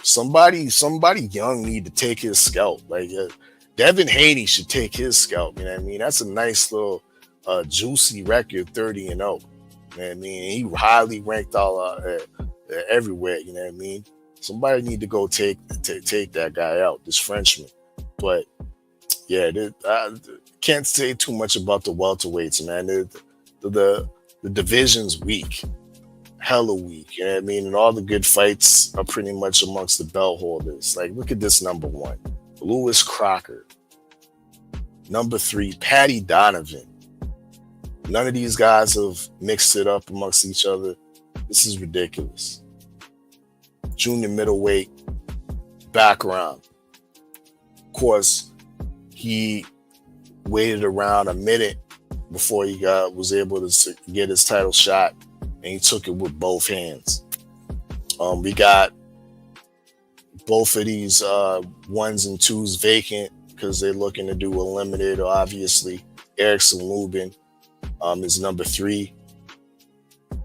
Speaker 2: Somebody young need to take his scalp. Like Devin Haney should take his scalp. You know what I mean? That's a nice little juicy record, 30-0. You know what I mean? He highly ranked all everywhere. You know what I mean? Somebody need to go take that guy out, this Frenchman. But yeah, I can't say too much about the welterweights, man. The division's weak, hella weak. You know what I mean? And all the good fights are pretty much amongst the belt holders. Like, look at this number 1, Lewis Crocker. Number 3, Patty Donovan. None of these guys have mixed it up amongst each other. This is ridiculous. Junior middleweight background. Of course, he waited around a minute before he was able to get his title shot, and he took it with both hands. We got both of these 1s and 2s vacant because they're looking to do a limited. Obviously, Erickson Lubin is number 3.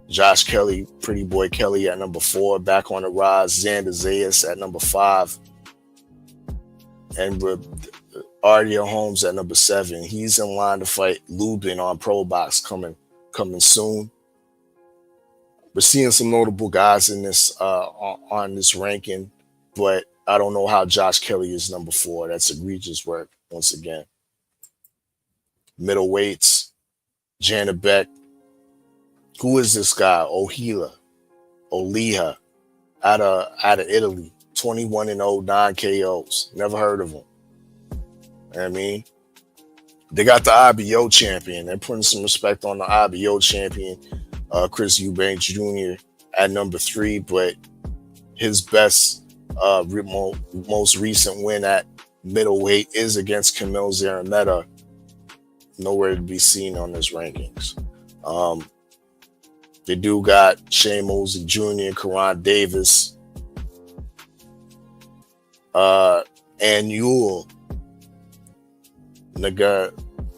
Speaker 2: Josh Kelly, Pretty Boy Kelly at number 4, back on the rise. Xander Zayas at number 5. And Ardia Holmes at number 7. He's in line to fight Lubin on Pro Box coming soon. We're seeing some notable guys in this on this ranking, but I don't know how Josh Kelly is number 4. That's egregious work once again. Middleweights, Janet Beck. Who is this guy? Oliha, out of Italy, 21-0, 9 KOs. Never heard of him. You know what I mean? They got the IBO champion. They're putting some respect on the IBO champion, Chris Eubanks Jr. at number 3, but his best, most recent win at middleweight is against Camille Zarameta. Nowhere to be seen on his rankings. They do got Shane Mosley Jr., Karan Davis, and Yule. Nigga,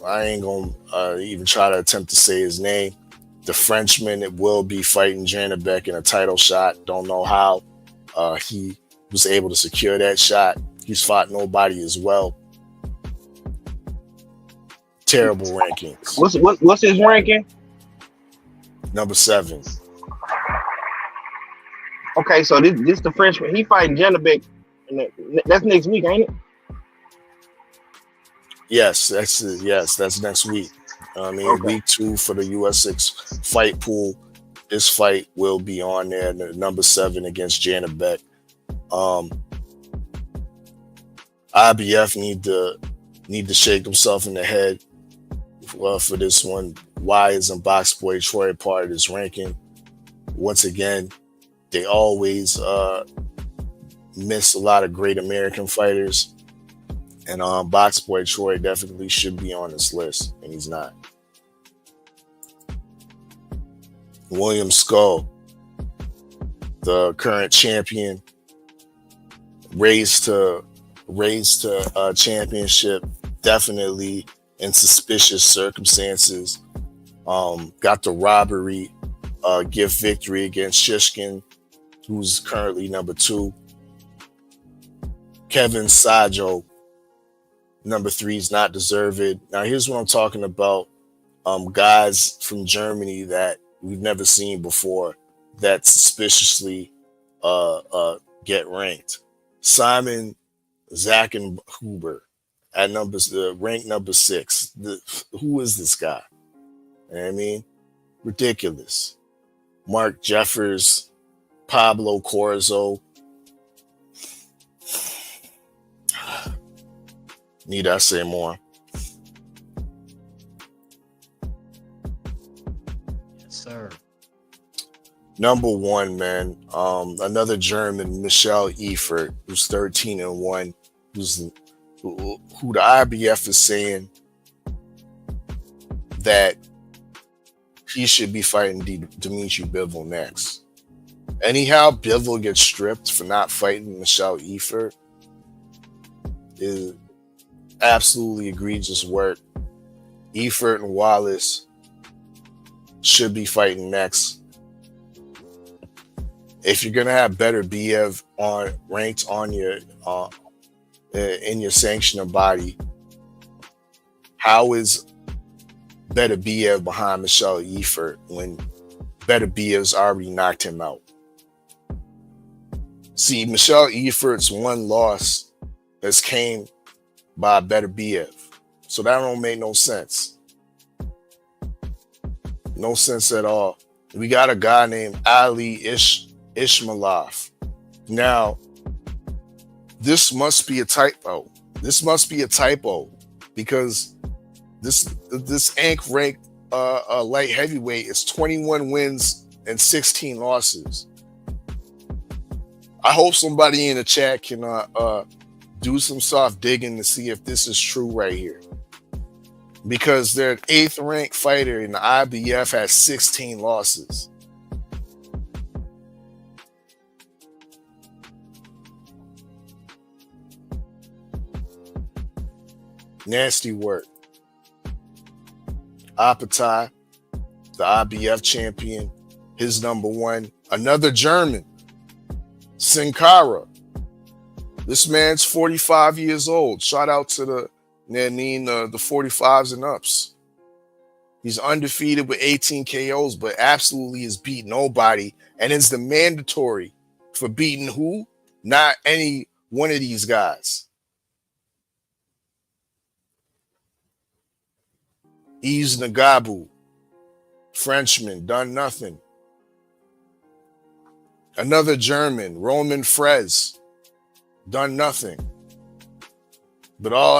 Speaker 2: I ain't gonna even try to attempt to say his name. The Frenchman that will be fighting Janet Beck in a title shot. Don't know how he was able to secure that shot. He's fought nobody as well. Terrible rankings.
Speaker 9: What's his ranking?
Speaker 2: Number 7.
Speaker 9: Okay, so this the Frenchman. He fighting Janabek. That's next week, ain't it?
Speaker 2: Yes, that's next week. I mean, okay. Week 2 for the US6 fight pool. This fight will be on there. Number 7 against Janet Beck. IBF need to shake himself in the head for this one. Why isn't Box Boy Troy part of this ranking? Once again, they always miss a lot of great American fighters, and Box Boy Troy definitely should be on this list, and he's not. William Skull, the current champion, raised to championship, definitely in suspicious circumstances. Got the robbery gift victory against Shishkin, who's currently number 2. Kevin Sajo, number 3, is not deserved. Now here's what I'm talking about. Guys from Germany that we've never seen before that suspiciously get ranked. Simon Zackenhuber at ranked number 6. Who is this guy? You know what I mean? Ridiculous. Mark Jeffers, Pablo Corzo. Need I say more?
Speaker 5: Yes, sir.
Speaker 2: Number 1, man. Another German, Michelle Eifert, who's 13-1, who the IBF is saying that he should be fighting Dimitri Bivol next. Anyhow, Bivol gets stripped for not fighting Michelle Eifert is absolutely egregious work. Eifert and Wallace should be fighting next. If you're gonna have Better Biev ranked on your in your sanctioner body, how is Better Biev behind Michelle Eifert when Better Biev's already knocked him out? See, Michelle Eifert's one loss has came by Better Biev, so that don't make no sense. No sense at all. We got a guy named Ali Ishmailov. Now, this must be a typo. This must be a typo because this Ankh ranked light heavyweight is 21 wins and 16 losses. I hope somebody in the chat can do some soft digging to see if this is true right here, because their 8th ranked fighter in the IBF has 16 losses. Nasty work. Apatai, the IBF champion, his number 1. Another German, Sin Cara. This man's 45 years old. Shout out to the 45s and ups. He's undefeated with 18 KOs, but absolutely has beat nobody, and is the mandatory for beating who? Not any one of these guys. Yves Nagabu, Frenchman, done nothing. Another German, Roman Frez, done nothing. But all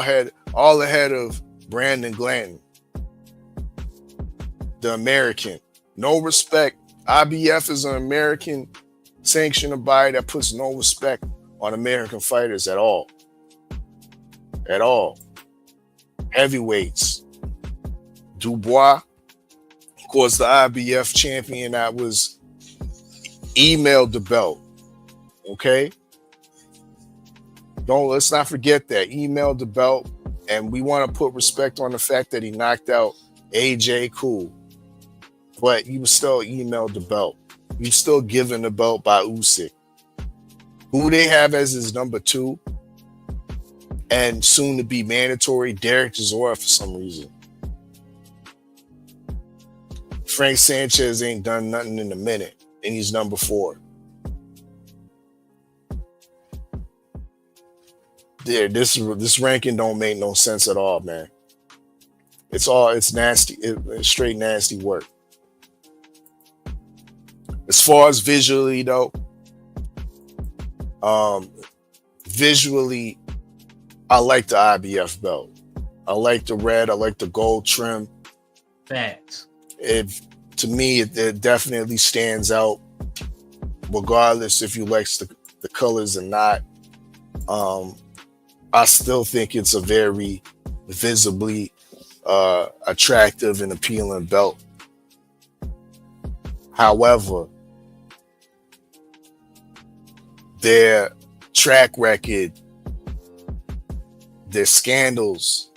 Speaker 2: ahead of Brandon Glanton, the American. No respect. IBF is an American sanctioned body that puts no respect on American fighters at all. At all. Heavyweights. Dubois, of course, the IBF champion that was emailed the belt. Okay? Let's not forget that. Emailed the belt, and we want to put respect on the fact that he knocked out AJ Cool. But he was still emailed the belt. He was still given the belt by Usyk, who they have as his number 2, and soon to be mandatory Derek Chisora for some reason. Frank Sanchez ain't done nothing in a minute, and he's number 4. Yeah, this ranking don't make no sense at all, man. It's nasty. It's straight nasty work. As far as visually though, visually, I like the IBF belt. I like the red. I like the gold trim.
Speaker 5: Facts.
Speaker 2: To me, it definitely stands out, regardless if you like the colors or not. I still think it's a very visibly attractive and appealing belt. However, their track record, their scandals.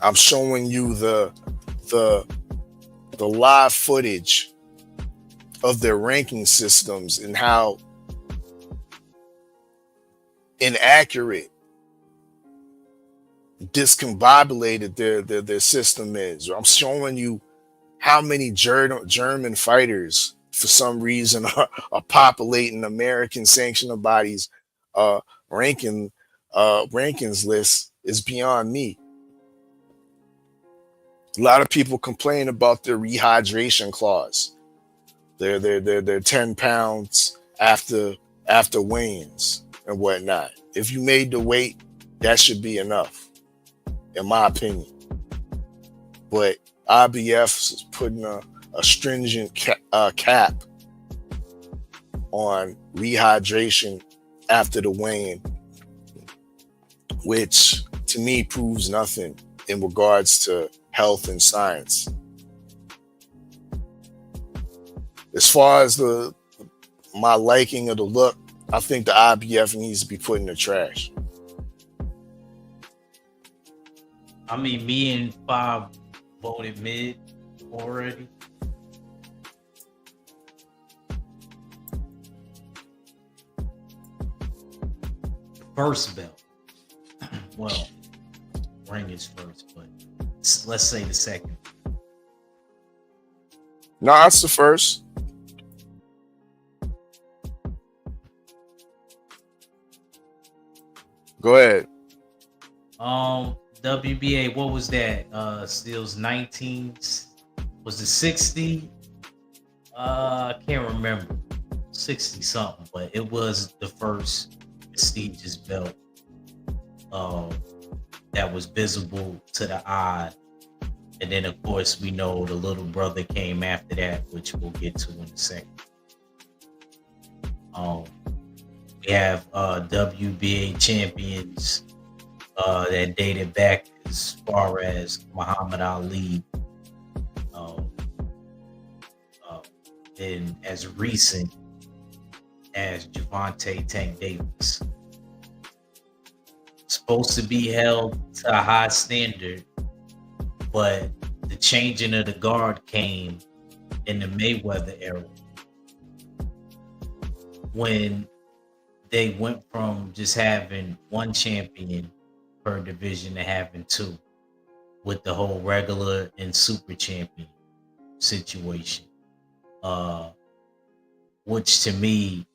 Speaker 2: I'm showing you the live footage of their ranking systems and how inaccurate, discombobulated their system is. I'm showing you how many German fighters, for some reason, are populating American sanctioning bodies rankings list is beyond me. A lot of people complain about their rehydration clause. They're 10 pounds after weigh-ins and whatnot. If you made the weight, that should be enough, in my opinion. But IBF is putting a stringent cap on rehydration after the weigh-in, which to me proves nothing in regards to health and science. As far as my liking of the look, I think the IBF needs to be put in the trash.
Speaker 5: I mean, me and Five voted mid already. First belt. Well, ring is first, but let's say the second.
Speaker 2: No, that's the first. Go ahead.
Speaker 5: WBA, what was that? Steel's 19, was it 60? I can't remember. 60 something, but it was the first prestigious belt that was visible to the eye. And then of course we know the little brother came after that, which we'll get to in a second. We have WBA champions that dated back as far as Muhammad Ali, and as recent as Gervonta Tank Davis. Supposed to be held to a high standard, but the changing of the guard came in the Mayweather era, when they went from just having one champion per division to having two, with the whole regular and super champion situation. Which to me,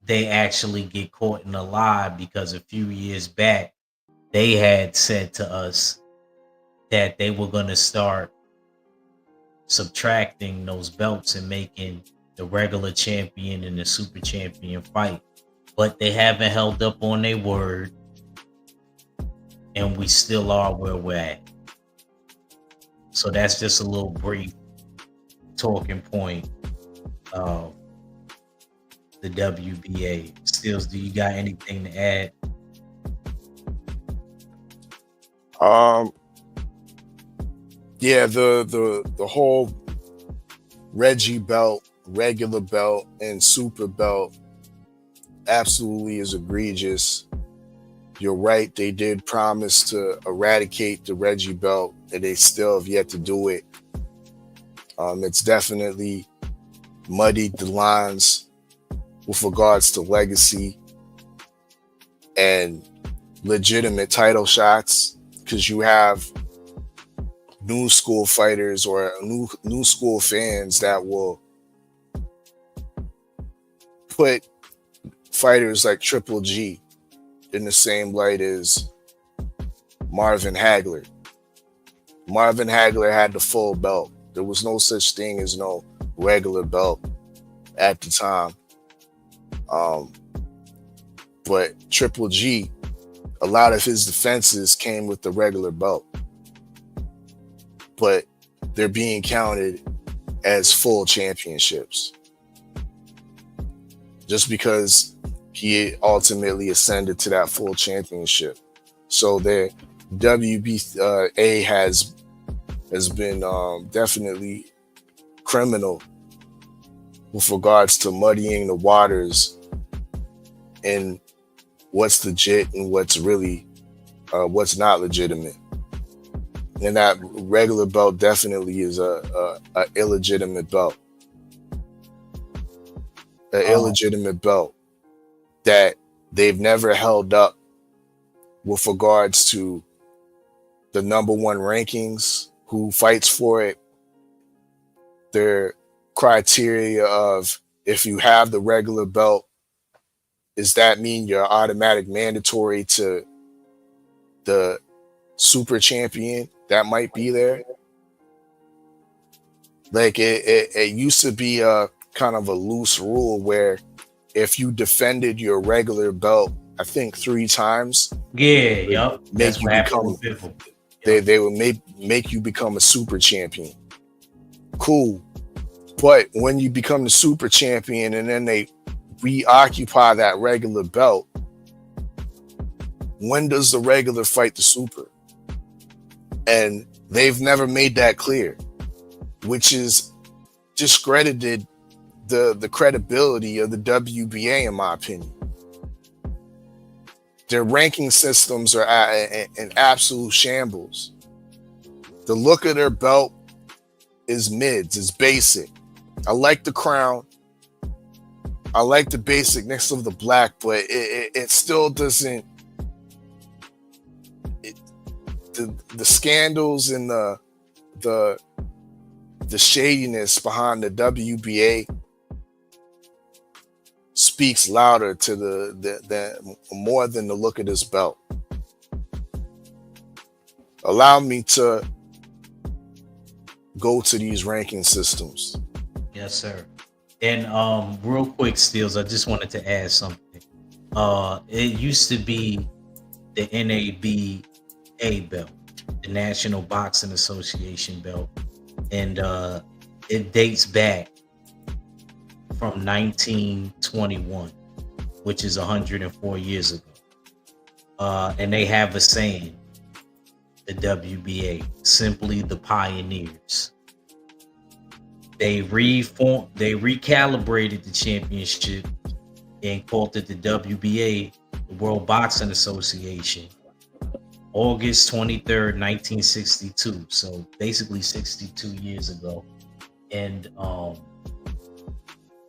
Speaker 5: they actually get caught in a lie, because a few years back, they had said to us that they were going to start subtracting those belts and making the regular champion and the super champion fight. But they haven't held up on their word, and we still are where we're at. So that's just a little brief talking point of the WBA. Stills, do you got anything to add?
Speaker 2: Yeah, the whole Reggie belt, regular belt, and super belt absolutely is egregious. You're right, they did promise to eradicate the Reggie belt, and they still have yet to do it. It's definitely muddied the lines with regards to legacy and legitimate title shots, because you have new school fighters or new school fans that will put fighters like Triple G in the same light as Marvin Hagler. Marvin Hagler had the full belt. There was no such thing as no regular belt at the time. But Triple G, a lot of his defenses came with the regular belt, but they're being counted as full championships just because he ultimately ascended to that full championship. So the WBA has been definitely criminal with regards to muddying the waters and what's legit and what's really what's not legitimate. And that regular belt definitely is a illegitimate belt. An illegitimate belt that they've never held up with regards to the number one rankings, who fights for it, their criteria of if you have the regular belt, does that mean you're automatic mandatory to the super champion that might be there? Like it used to be a kind of a loose rule where if you defended your regular belt, I think 3 times, make you become they would make you become a super champion. Cool. But when you become the super champion and then they reoccupy that regular belt, when does the regular fight the super? And they've never made that clear, which is discredited the credibility of the WBA, in my opinion. Their ranking systems are in absolute shambles. The look of their belt is mids, it's basic. I like the crown. I like the basicness of the black, but it still doesn't. The scandals and the shadiness behind the WBA speaks louder to the more than the look of this belt. Allow me to go to these ranking systems.
Speaker 5: Yes, sir. And real quick, Steels, I just wanted to add something. It used to be the NABA belt, the National Boxing Association belt, and it dates back from 1921, which is 104 years ago. And they have a saying, the WBA, simply the pioneers. They recalibrated the championship and called it the WBA, the World Boxing Association, August 23rd, 1962. So basically 62 years ago. And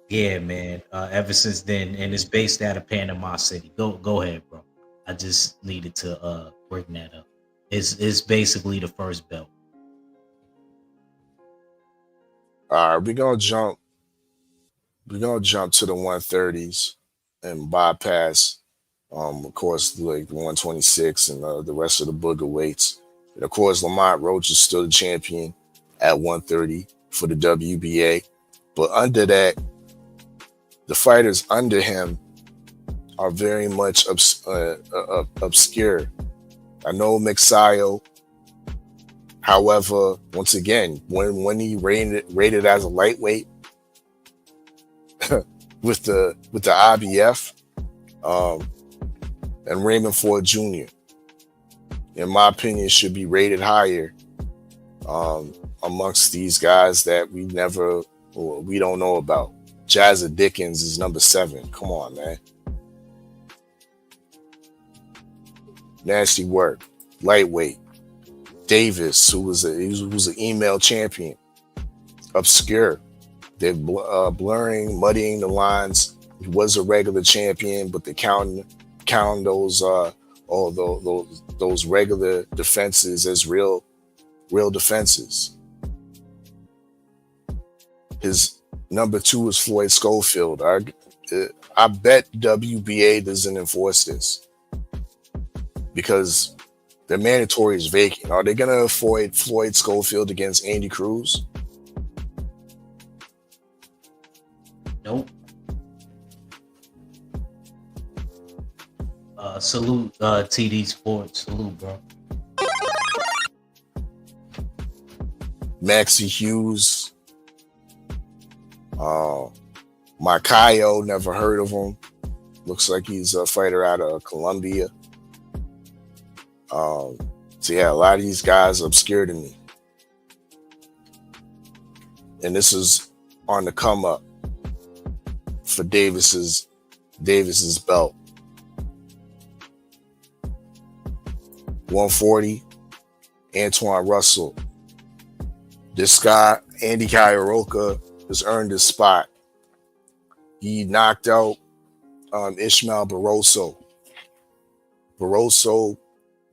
Speaker 5: yeah, man, ever since then, and it's based out of Panama City. Go ahead, bro. I just needed to bring that up. It's basically the first belt.
Speaker 2: All right, we're gonna jump to the 130s and bypass of course like the 126 and the rest of the booger weights. And of course Lamont Roach is still the champion at 130 for the WBA, but under that, the fighters under him are very much obscure. I know Mixayo. However, once again, when he rated as a lightweight with the IBF, and Raymond Ford Jr., in my opinion, should be rated higher amongst these guys that we don't know about. Jazza Dickens is number 7. Come on, man. Nasty work. Lightweight. Davis, who was an email champion. Obscure. They're blurring, muddying the lines. He was a regular champion, but they count those those regular defenses as real defenses. His number 2 is Floyd Schofield. I bet WBA doesn't enforce this because their mandatory is vacant. Are they going to avoid Floyd Schofield against Andy Cruz?
Speaker 5: Nope. Salute TD Sports. Salute, bro.
Speaker 2: Maxie Hughes. Makayo, never heard of him. Looks like he's a fighter out of Colombia. So yeah, a lot of these guys are obscure to me. And this is on the come up. for Davis's belt. 140, Antoine Russell. This guy, Andy Kairoka, has earned his spot. He knocked out Ishmael Barroso. Barroso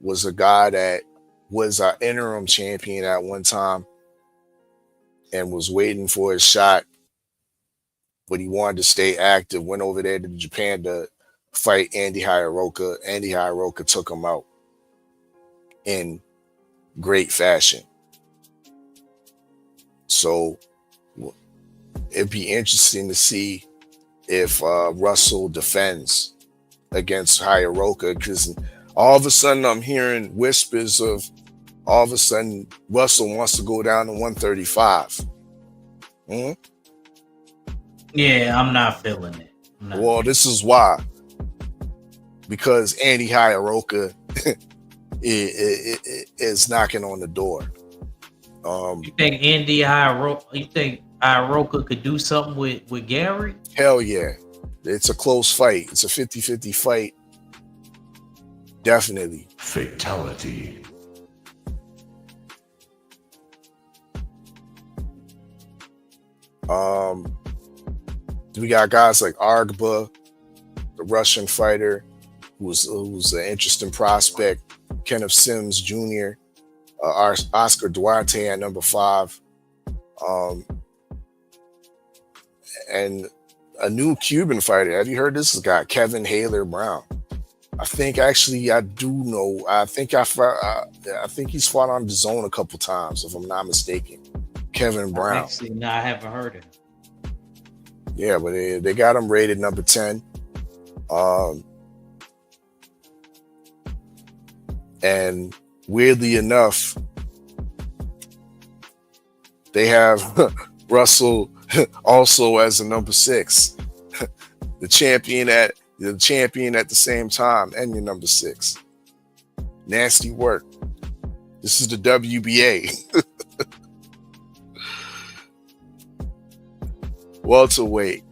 Speaker 2: was a guy that was our interim champion at one time and was waiting for his shot, but he wanted to stay active, went over there to Japan to fight Andy Kairoka. Andy Kairoka took him out in great fashion. So it'd be interesting to see if Russell defends against Kairoka, because all of a sudden I'm hearing whispers of all of a sudden Russell wants to go down to 135.
Speaker 5: Yeah, I'm not feeling it.
Speaker 2: Well, this is why. Because Andy Kairoka is knocking on the door.
Speaker 5: You think Iroka could do something with Gary?
Speaker 2: Hell yeah. It's a close fight. It's a 50-50 fight. Definitely.
Speaker 10: Fatality.
Speaker 2: We got guys like Argba, the Russian fighter, who's an interesting prospect. Kenneth Sims Jr., Oscar Duarte at number 5, and a new Cuban fighter. Have you heard this guy, Kevin Haler Brown? I think actually I do know. I think he's fought on the zone a couple times, if I'm not mistaken. Kevin Brown.
Speaker 5: Actually, no, I haven't heard it.
Speaker 2: Yeah, but they got him rated number 10. And weirdly enough, they have Russell also as a number 6, the champion at the same time, and your number 6. Nasty work. This is the WBA. Welterweight.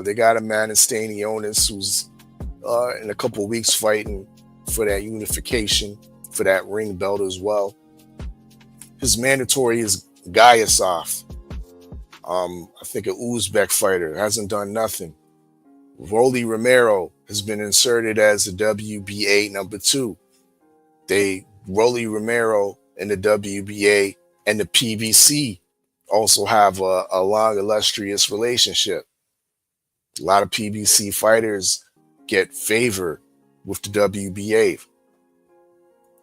Speaker 2: They got a man in Stanionis who's in a couple of weeks fighting for that unification, for that ring belt as well. His mandatory is Gayasov. I think an Uzbek fighter, hasn't done nothing. Rolly Romero has been inserted as the WBA number 2. Rolly Romero and the WBA and the PBC also have a long, illustrious relationship. A lot of PBC fighters get favor with the WBA.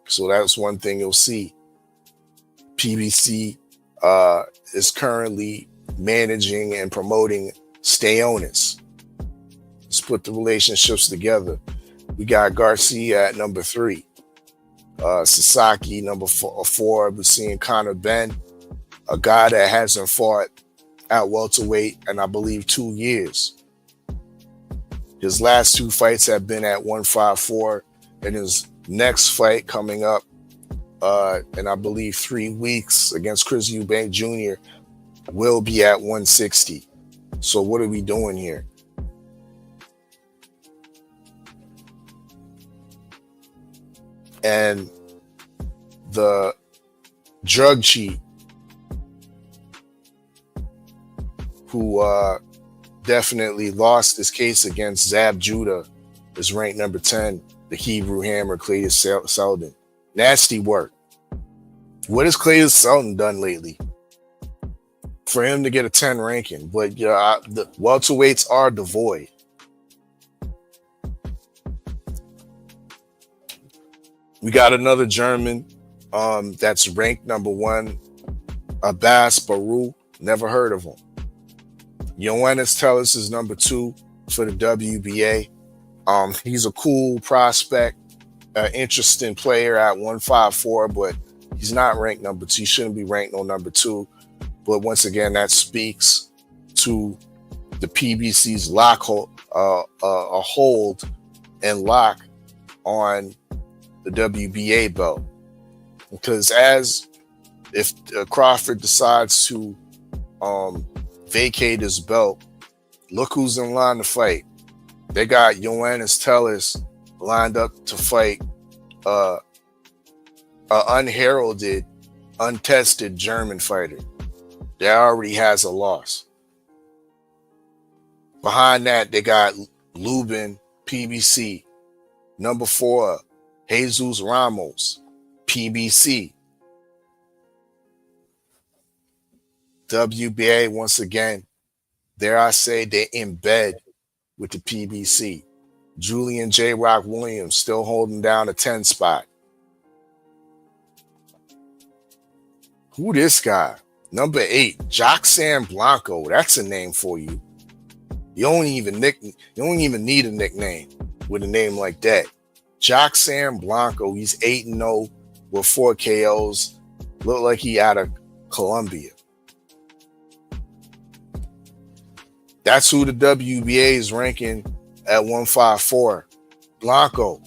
Speaker 2: So that's one thing you'll see. PBC is currently managing and promoting Stanionis. Let's put the relationships together. We got Garcia at number 3. Sasaki, number 4. We're seeing Conor Benn, a guy that hasn't fought at welterweight in, I believe, 2 years. His last 2 fights have been at 154, and his next fight coming up in, I believe, 3 weeks against Chris Eubank Jr. will be at 160. So what are we doing here? And the drug cheat who definitely lost his case against Zab Judah is ranked number 10, the Hebrew Hammer, Clayus Selden. Nasty work. What has Clayus Selden done lately for him to get a 10 ranking? But the welterweights are devoid. We got another German that's ranked number 1, Abbas Baru. Never heard of him. Ioannis Tellis is number 2 for the WBA. He's a cool prospect, interesting player at 154, but he's not ranked number 2. He shouldn't be ranked on number 2. But once again, that speaks to the PBC's hold and lock on the WBA belt. Because if Crawford decides to vacate his belt Look who's in line to fight. They got Johannes Tellers lined up to fight an unheralded, untested German fighter that already has a loss. Behind that, they got Lubin, PBC. Number 4, Jesus Ramos, PBC. WBA, once again, dare I say, they're in bed with the PBC. Julian J. Rock Williams still holding down a 10 spot. Who this guy? Number 8, Joxan Blanco. That's a name for you. You don't even need a nickname with a name like that. Joxan Blanco. He's 8-0 with 4 KOs. Look like he out of Colombia. That's who the WBA is ranking at 154. Blanco,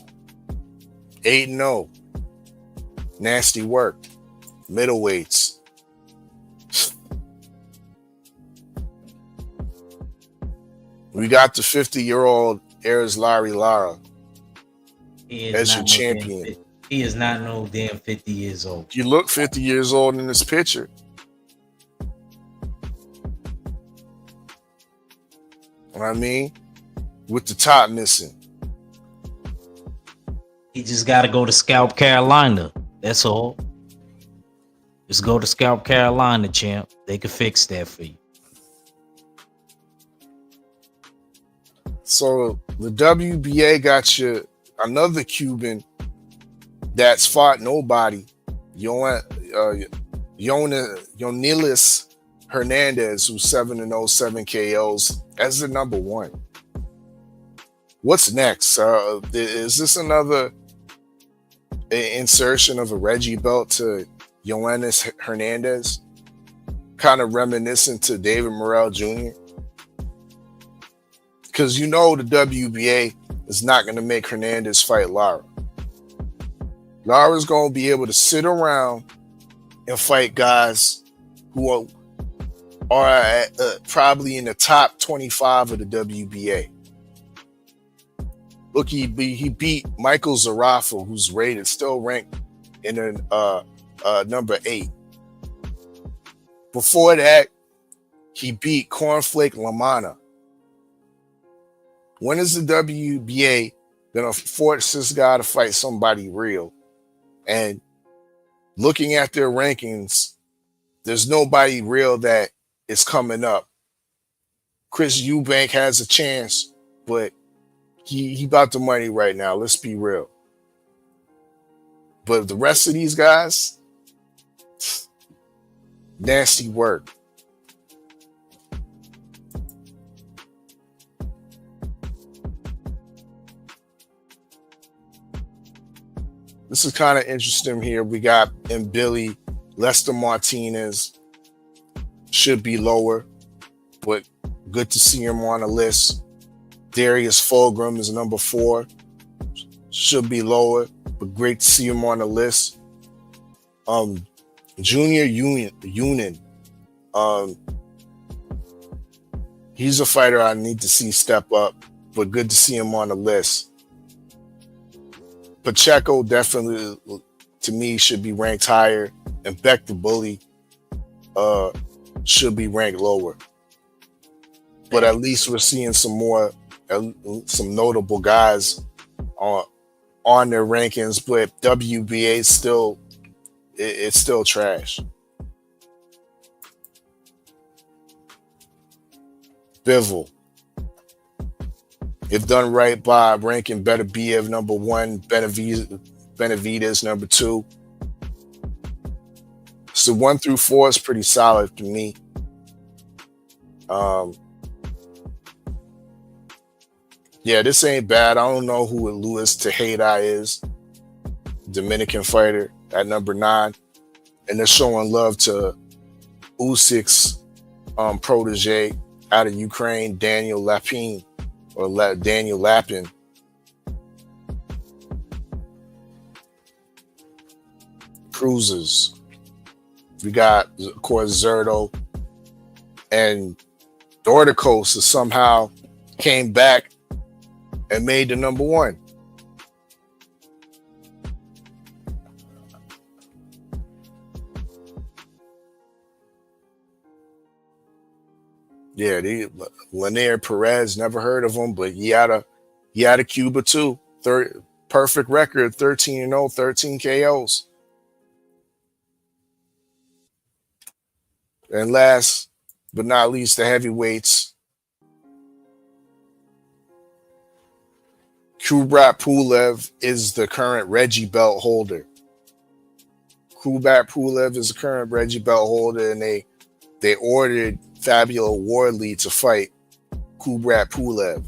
Speaker 2: 8-0. Nasty work. Middleweights. We got the 50-year-old Larry Lara as your champion.
Speaker 5: He is not no damn 50 years old.
Speaker 2: You look 50 years old in this picture. You know what I mean? With the top missing.
Speaker 5: He just got to go to Scalp, Carolina. That's all. Just go to Scalp, Carolina, champ. They can fix that for you.
Speaker 2: So the WBA got you another Cuban that's fought nobody. Yonilis Hernandez, who's 7-0, 7 KOs, as the number 1. What's next? Is this another insertion of a Reggie belt to Yoenis Hernandez? Kind of reminiscent to David Morrell Jr.? Because you know the WBA is not going to make Hernandez fight Lara. Lara's going to be able to sit around and fight guys who are probably in the top 25 of the WBA. Look, he beat Michael Zarafa, who's rated, still ranked in number 8. Before that, he beat Cornflake Lamana. When is the WBA gonna force this guy to fight somebody real? And looking at their rankings, there's nobody real that is coming up. Chris Eubank has a chance, but he about the money right now. Let's be real. But the rest of these guys, nasty work. This is kind of interesting here. We got in Billy, Lester Martinez should be lower, but good to see him on the list. Darius Fulgram is number 4, should be lower, but great to see him on the list. Junior Union, he's a fighter I need to see step up, but good to see him on the list. Pacheco definitely, to me, should be ranked higher, and Beck the Bully should be ranked lower. But at least we're seeing some notable guys on their rankings. But WBA it's still trash. Bivol. If done right by ranking Beterbiev number 1, Benavidez number 2. So 1 through 4 is pretty solid to me. Yeah, this ain't bad. I don't know who Luis Tejeda is. Dominican fighter at number 9. And they're showing love to Usyk's protege out of Ukraine, Daniel Lapin. Daniel Lapin. Cruisers. We got, of course, Zerto and Dorticos somehow came back and made the number one. Yeah, Lanier Perez, never heard of him, but he had a Cuba too. Perfect record, 13-0, 13 KOs. And last but not least, the heavyweights. Kubrat Pulev is the current Reggie belt holder. Kubrat Pulev is the current Reggie belt holder, and they ordered Fabio Wardley to fight Kubrat Pulev.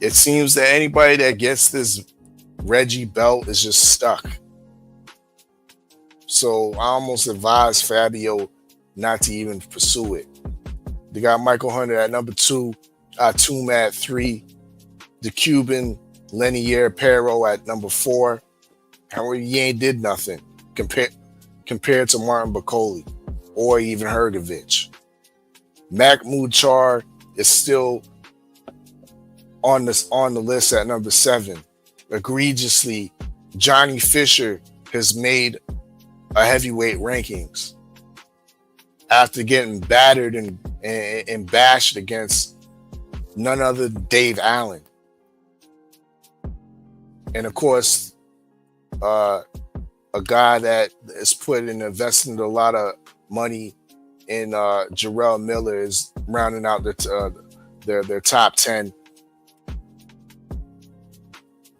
Speaker 2: It seems that anybody that gets this Reggie belt is just stuck. So I almost advise Fabio not to even pursue it. They got Michael Hunter at number 2, Atum at 3, the Cuban Lenier Pero at number 4. However, he ain't did nothing compared to Martin Bacoli or even Hergovich. Mahmoud Char is still on the list at number 7. Egregiously, Johnny Fisher has made a heavyweight rankings after getting battered and bashed against none other than Dave Allen. And of course, a guy that is put and invested a lot of money in Jarrell Miller is rounding out their top 10.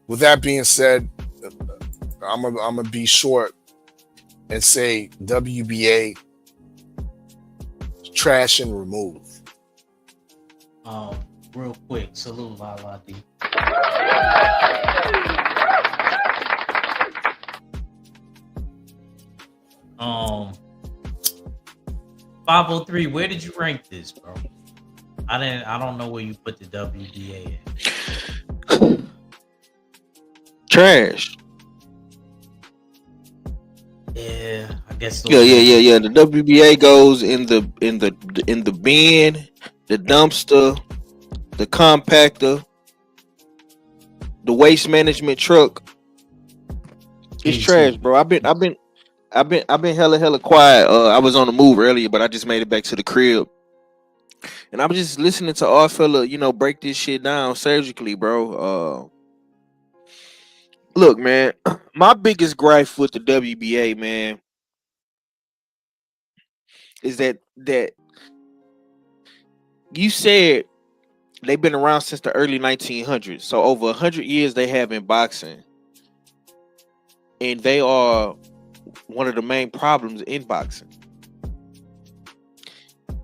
Speaker 2: With that being said, I'm gonna be short and say WBA trash and remove.
Speaker 5: Real quick, salute Lala D. Um, 503, where did you rank this, bro? I don't know where you put the WBA in.
Speaker 9: Trash.
Speaker 5: Yeah, I guess.
Speaker 9: Yeah. The WBA goes in the bin, the dumpster, the compactor, the waste management truck. It's trash, bro. I've been hella quiet. I was on the move earlier, but I just made it back to the crib, and I was just listening to our fella, break this shit down surgically, bro. Look, man, my biggest gripe with the WBA, man, is that you said they've been around since the early 1900s. So over 100 years they have in boxing. And they are one of the main problems in boxing.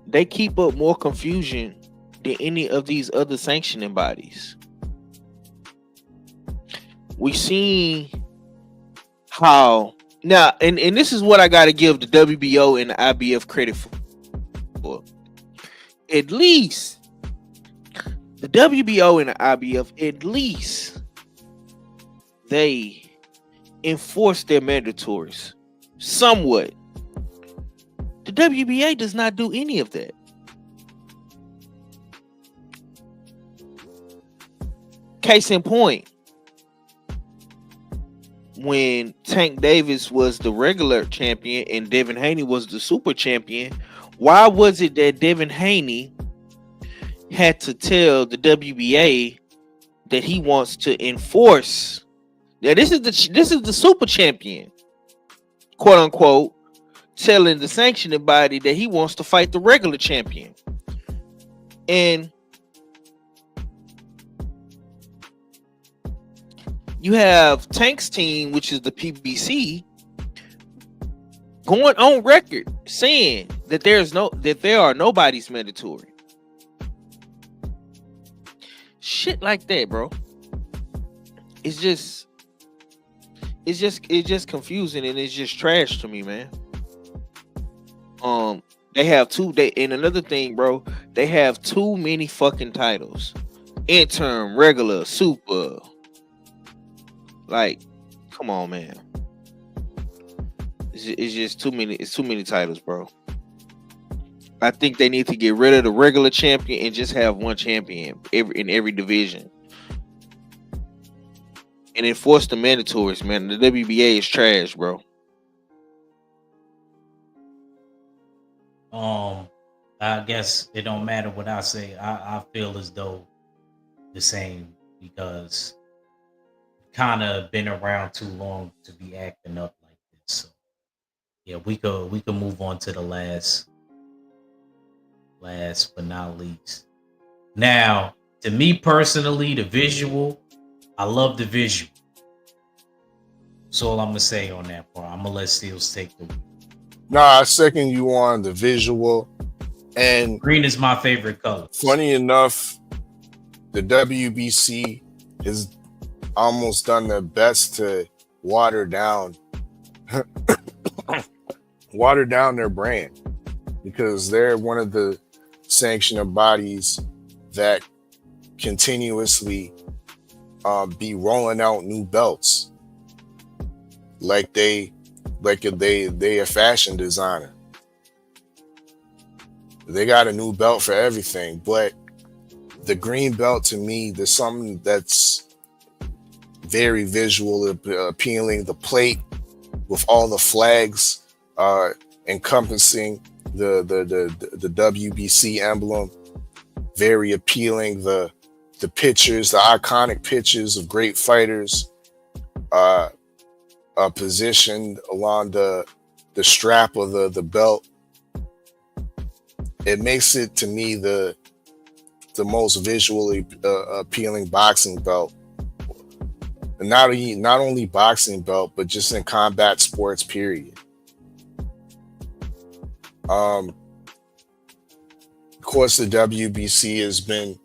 Speaker 9: They keep up more confusion than any of these other sanctioning bodies. We seen how now, and this is what I got to give the WBO and the IBF credit for. At least the WBO and the IBF, at least they enforce their mandatories somewhat. The WBA does not do any of that. Case in point, when Tank Davis was the regular champion and Devin Haney was the super champion, why was it that Devin Haney had to tell the WBA that he wants to enforce? Now this is the super champion, quote unquote, telling the sanctioning body that he wants to fight the regular champion. And you have Tank's team, which is the PBC, going on record saying that there are nobody's mandatory. Shit like that, bro. It's just confusing and it's just trash to me, man. They have and another thing, bro, they have too many fucking titles. Interim, regular, super. Like, come on, man. It's just too many. It's too many titles, bro. I think they need to get rid of the regular champion and just have one champion in every division. And enforce the mandatories, man. The WBA is trash, bro.
Speaker 5: I guess it don't matter what I say. I feel as though the same because kind of been around too long to be acting up like this. So yeah, we could move on to the last but not least. Now, to me personally, the visual, I love the visual. That's all I'm gonna say on that part. I'm gonna let Steels take the wheel.
Speaker 2: Nah, I second you on the visual. And
Speaker 5: green is my favorite color.
Speaker 2: Funny enough, the WBC has almost done their best to water down their brand, because they're one of the sanctioning bodies that continuously be rolling out new belts like they a fashion designer. They got a new belt for everything, but the green belt, to me, there's something that's very visual appealing. The plate with all the flags encompassing the WBC emblem, very appealing. The pictures, the iconic pictures of great fighters positioned along the strap of the belt. It makes it, to me, the most visually appealing boxing belt. And not only boxing belt, but just in combat sports, period. Of course, the WBC has been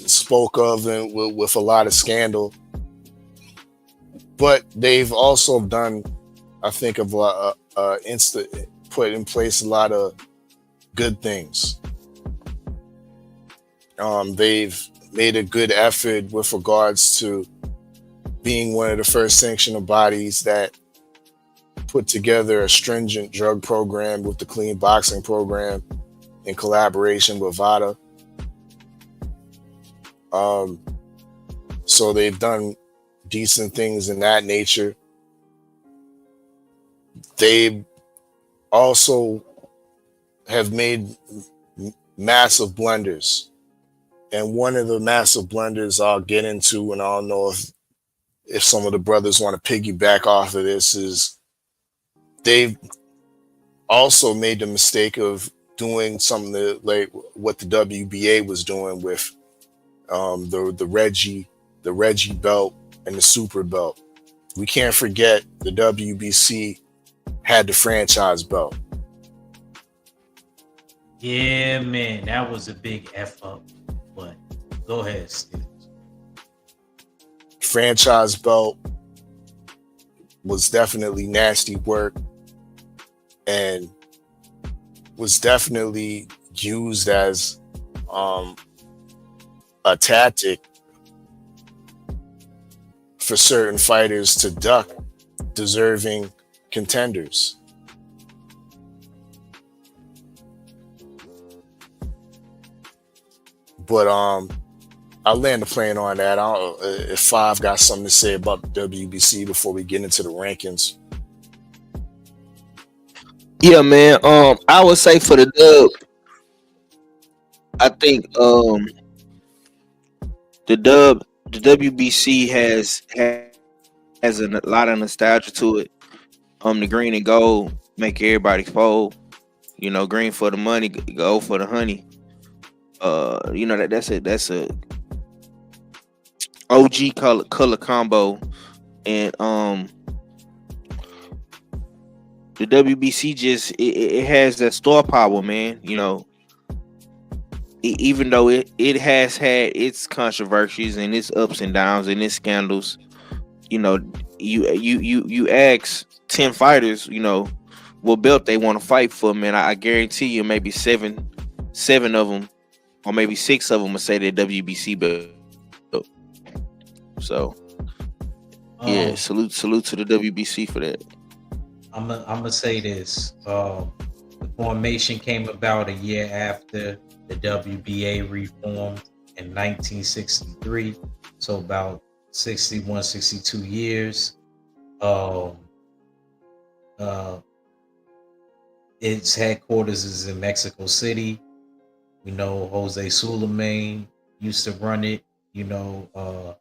Speaker 2: spoke of with a lot of scandal, but they've also done, I think, put in place a lot of good things. They've made a good effort with regards to being one of the first sanctioning bodies that put together a stringent drug program with the Clean Boxing Program in collaboration with VADA. So they've done decent things in that nature. They also have made massive blunders. And one of the massive blunders I'll get into, and I don't know if some of the brothers want to piggyback off of this, is they've also made the mistake of doing something like what the WBA was doing with the Reggie belt and the Super belt. We can't forget the WBC had the franchise belt.
Speaker 5: Yeah, man, that was a big F up. But go ahead, Steve.
Speaker 2: Franchise belt was definitely nasty work and was definitely used as a tactic for certain fighters to duck deserving contenders. But I'll land the plane on that. If Five got something to say about the WBC before we get into the rankings.
Speaker 9: Yeah, man. I would say for the dub, I think the WBC has a lot of nostalgia to it. The green and gold make everybody fold. You know, green for the money, gold for the honey. You know that's a OG color combo, and the WBC just it has that star power, man. You know, even though it has had its controversies and its ups and downs and its scandals, you know, you ask 10 fighters, you know, what belt they want to fight for, man. I guarantee you, maybe seven of them, or maybe 6 of them, will say their WBC belt. So, yeah, salute to the WBC for that.
Speaker 5: I'm gonna say this. Formation came about a year after the WBA reformed in 1963, so about 61, 62 years. Uh, its headquarters is in Mexico City. We know Jose Sulaiman used to run it. Now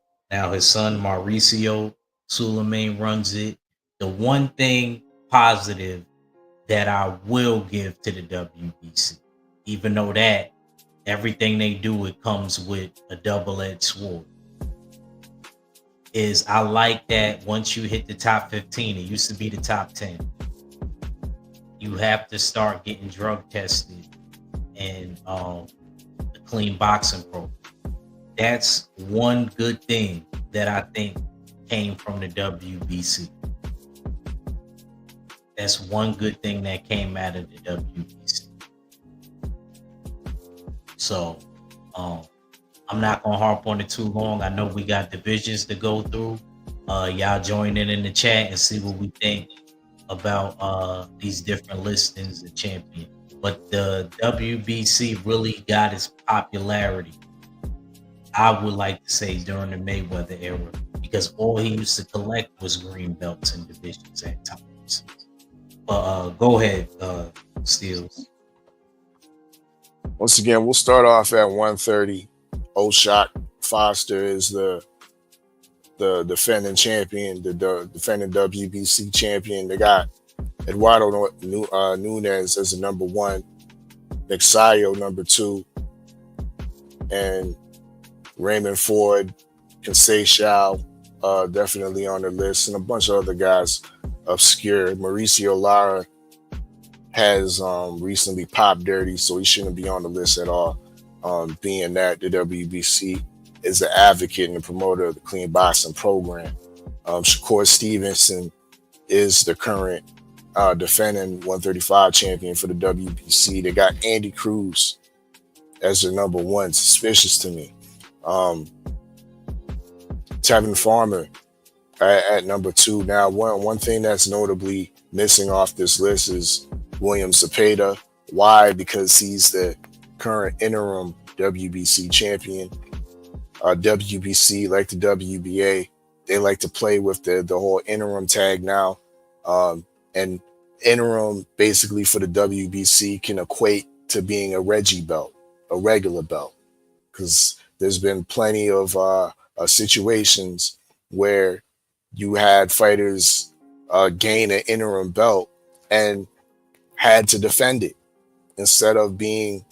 Speaker 5: his son Mauricio Sulaiman runs it. The one thing positive that I will give to the WBC, even though that everything they do, it comes with a double-edged sword, is I like that once you hit the top 15, it used to be the top 10, you have to start getting drug tested and the clean boxing program. That's one good thing that I think came from the WBC. That's one good thing that came out of the WBC. So I'm not gonna harp on it too long. I know we got divisions to go through. Y'all join in the chat and see what we think about these different listings of champion. But the WBC really got its popularity, I would like to say, during the Mayweather era, because all he used to collect was green belts and divisions at times. But go ahead, Steels.
Speaker 2: Once again, we'll start off at 130. O'Shock Foster is the defending champion, the defending WBC champion. They got Eduardo Nunez as the number 1, Nick Sayo number 2, and Raymond Ford, Conceição, definitely on the list, and a bunch of other guys obscure. Mauricio Lara has recently popped dirty, so he shouldn't be on the list at all. Being that the WBC is the advocate and the promoter of the clean boxing program. Shakur Stevenson is the current defending 135 champion for the WBC. They got Andy Cruz as the number 1, suspicious to me. Tevin Farmer at number 2. Now, one thing that's notably missing off this list is William Zepeda. Why? Because he's the current interim WBC champion. WBC, like the WBA, they like to play with the whole interim tag now. And interim, basically, for the WBC can equate to being a Reggie belt, a regular belt, because there's been plenty of situations where you had fighters gain an interim belt and had to defend it instead of being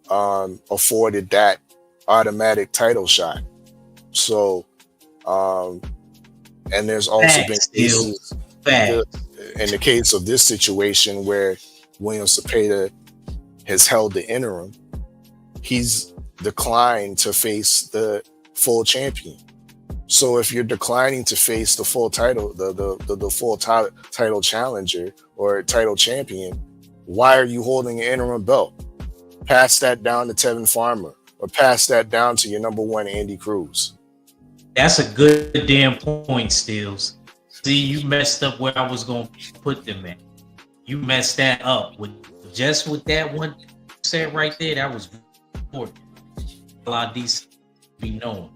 Speaker 2: afforded that automatic title shot. So, and there's also been cases in the case of this situation where William Zepeda has held the interim, he's declined to face the full champion. So if you're declining to face the full title, the full title challenger or title champion, why are you holding an interim belt? Pass that down to Tevin Farmer, or pass that down to your number 1, Andy Cruz.
Speaker 5: That's a good damn point, Steels. See, you messed up where I was going to put them at. You messed that up with that one you said right there. That was important. A lot of these be known.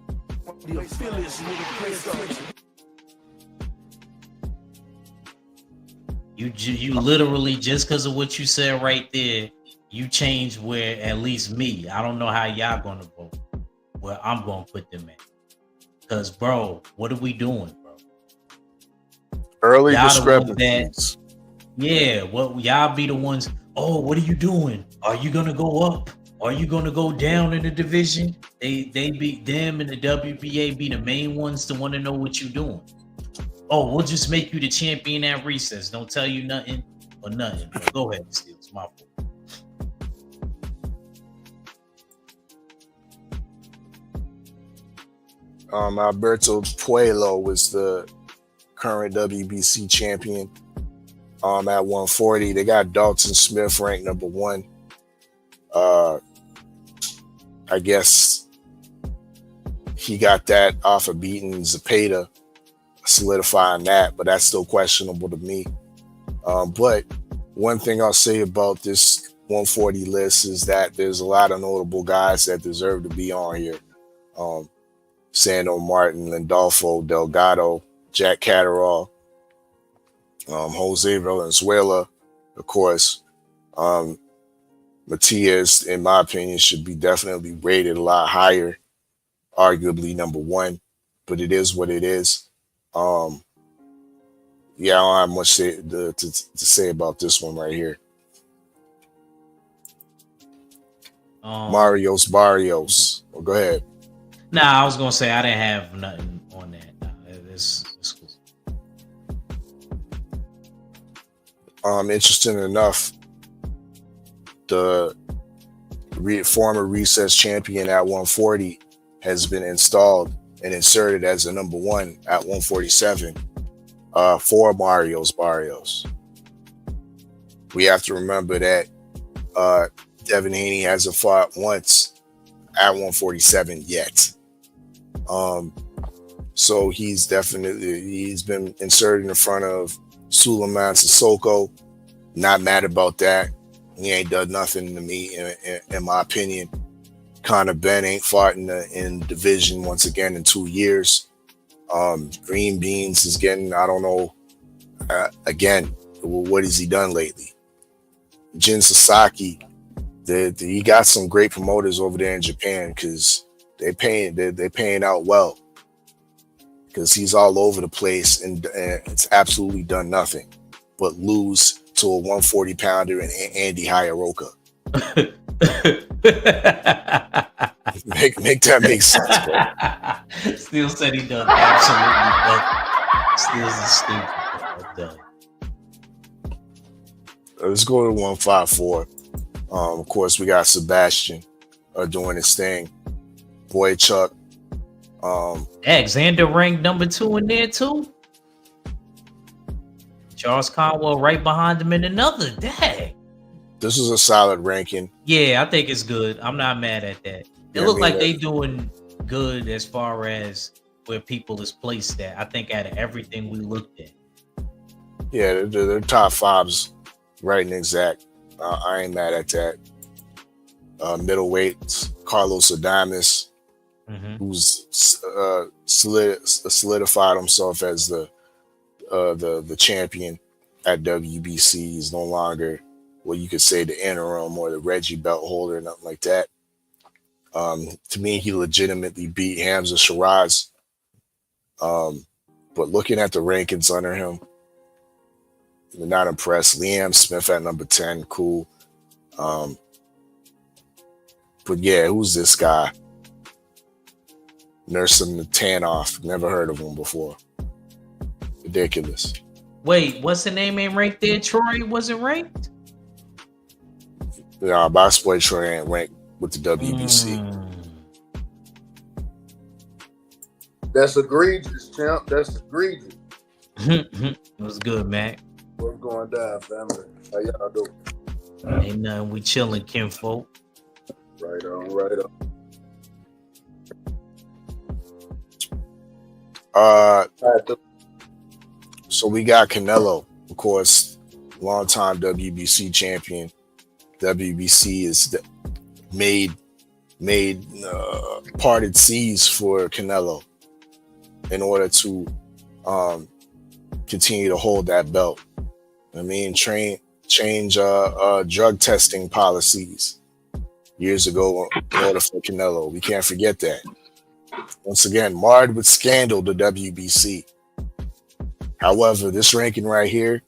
Speaker 5: You literally, just because of what you said right there, you changed where at least me. I don't know how y'all gonna vote. Where I'm gonna put them at. Cause bro, what are we doing, bro?
Speaker 2: Early discrepancies.
Speaker 5: Y'all be the ones. Oh, what are you doing? Are you gonna go up? Are you gonna go down in the division? They be them and the WBA be the main ones to want to know what you're doing. Oh, we'll just make you the champion at recess. Don't tell you nothing or nothing. Bro. Go ahead, Steve. It's my fault.
Speaker 2: Alberto Puello was the current WBC champion. At 140, they got Dalton Smith ranked number 1. I guess he got that off of beating Zepeda, solidifying that, but that's still questionable to me. But one thing I'll say about this 140 list is that there's a lot of notable guys that deserve to be on here. Sando Martin, Lindolfo, Delgado, Jack Catterall, Jose Valenzuela, of course. Matias, in my opinion, should be definitely rated a lot higher, arguably number one, but it is what it is. Yeah, I don't have much to say about this one right here. Mario's Barrios. Well, go ahead.
Speaker 5: Nah, I was gonna say I didn't have nothing on that. Nah, it's cool.
Speaker 2: Interesting enough, the former recess champion at 140 has been installed and inserted as the number one at 147 for Mario's Barrios. We have to remember that Devin Haney hasn't fought once at 147 yet. So he's been inserted in front of Suleiman Sissoko. Not mad about that. He ain't done nothing to me, in my opinion. Conor Benn ain't fought in division once again in 2 years. Green Beans is getting, I don't know, again, what has he done lately? Jin Sasaki, he got some great promoters over there in Japan because they're paying out well, because he's all over the place and it's absolutely done nothing but lose to a 140 pounder and Andy Hyaroka. make that make sense, bro.
Speaker 5: Still said he done absolutely nothing. Still stupid.
Speaker 2: Let's go to 154. Of course, we got Sebastian doing his thing. Boychuk.
Speaker 5: Xander ranked number 2 in there too. Charles Conwell right behind him in another. Dang.
Speaker 2: This is a solid ranking.
Speaker 5: Yeah, I think it's good. I'm not mad at that. It looks like they doing good as far as where people is placed at. I think out of everything we looked at.
Speaker 2: Yeah, they're top fives, right and exact. I ain't mad at that. Middleweight, Carlos Adames, who's solidified himself as the champion at WBC. He's no longer what you could say the interim or the Reggie belt holder, nothing like that. To me, he legitimately beat Hamza Shiraz. But looking at the rankings under him, I'm not impressed. Liam Smith at number 10, cool. But yeah, who's this guy? Nursim Tanoff, never heard of him before. Ridiculous.
Speaker 5: Wait, what's the name ain't ranked there? Troy wasn't ranked?
Speaker 2: Yeah, Box Boy Troy ain't ranked with the WBC.
Speaker 16: That's egregious, champ. That's egregious.
Speaker 5: It was good, Mac.
Speaker 16: What's going down, family? How y'all doing?
Speaker 5: Ain't nothing. We chilling, kinfolk.
Speaker 16: Right on, right on.
Speaker 2: So we got Canelo, of course, longtime WBC champion. WBC is made parted seas for Canelo in order to continue to hold that belt. I mean, change drug testing policies years ago in order for Canelo. We can't forget that. Once again, marred with scandal, the WBC. However, this ranking right here,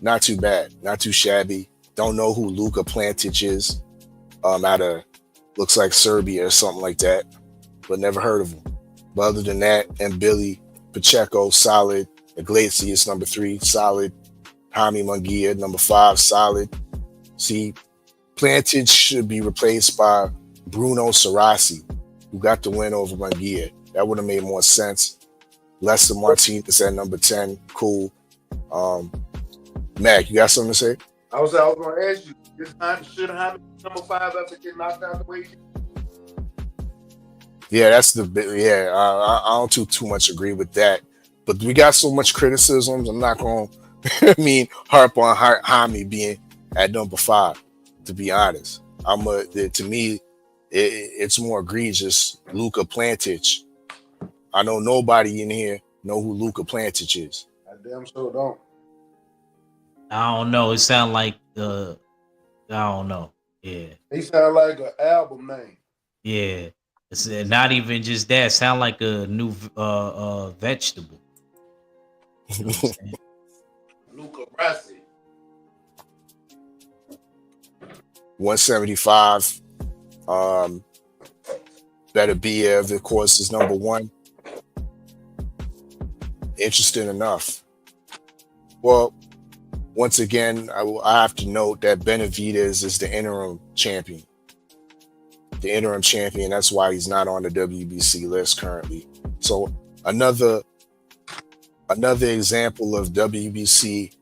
Speaker 2: not too bad, not too shabby. Don't know who Luka Plantic is, out of, looks like Serbia or something like that, but never heard of him. But other than that, and Billy Pacheco, solid. Iglesias, number 3, solid. Jaime Munguia, number 5, solid. See, Plantic should be replaced by Bruno Sarasi, who got the win over Munguia. That would have made more sense. Lester Martinez at number 10, cool. Mac, you got something to say?
Speaker 16: I was going to ask you, should Jaime number 5 ever get knocked out the way he did?
Speaker 2: Yeah, that's the bit. Yeah, I don't too much agree with that. But we got so much criticisms. I'm not going to I mean, harp on Jaime being at number 5. To be honest, to me, it's more egregious. Luka Plantic. I know nobody in here know who Luka Plantic is.
Speaker 16: I damn sure don't.
Speaker 5: I don't know. It sound like I don't know. Yeah.
Speaker 16: He sound like an album name.
Speaker 5: Yeah. It's not even just that. Sound like a new vegetable. You know what I'm saying?
Speaker 16: Luca Brasi.
Speaker 2: 175. Better be of course is number 1. Interesting enough. Well, once again, I have to note that Benavidez is the interim champion. The interim champion. That's why he's not on the WBC list currently. So another example of WBC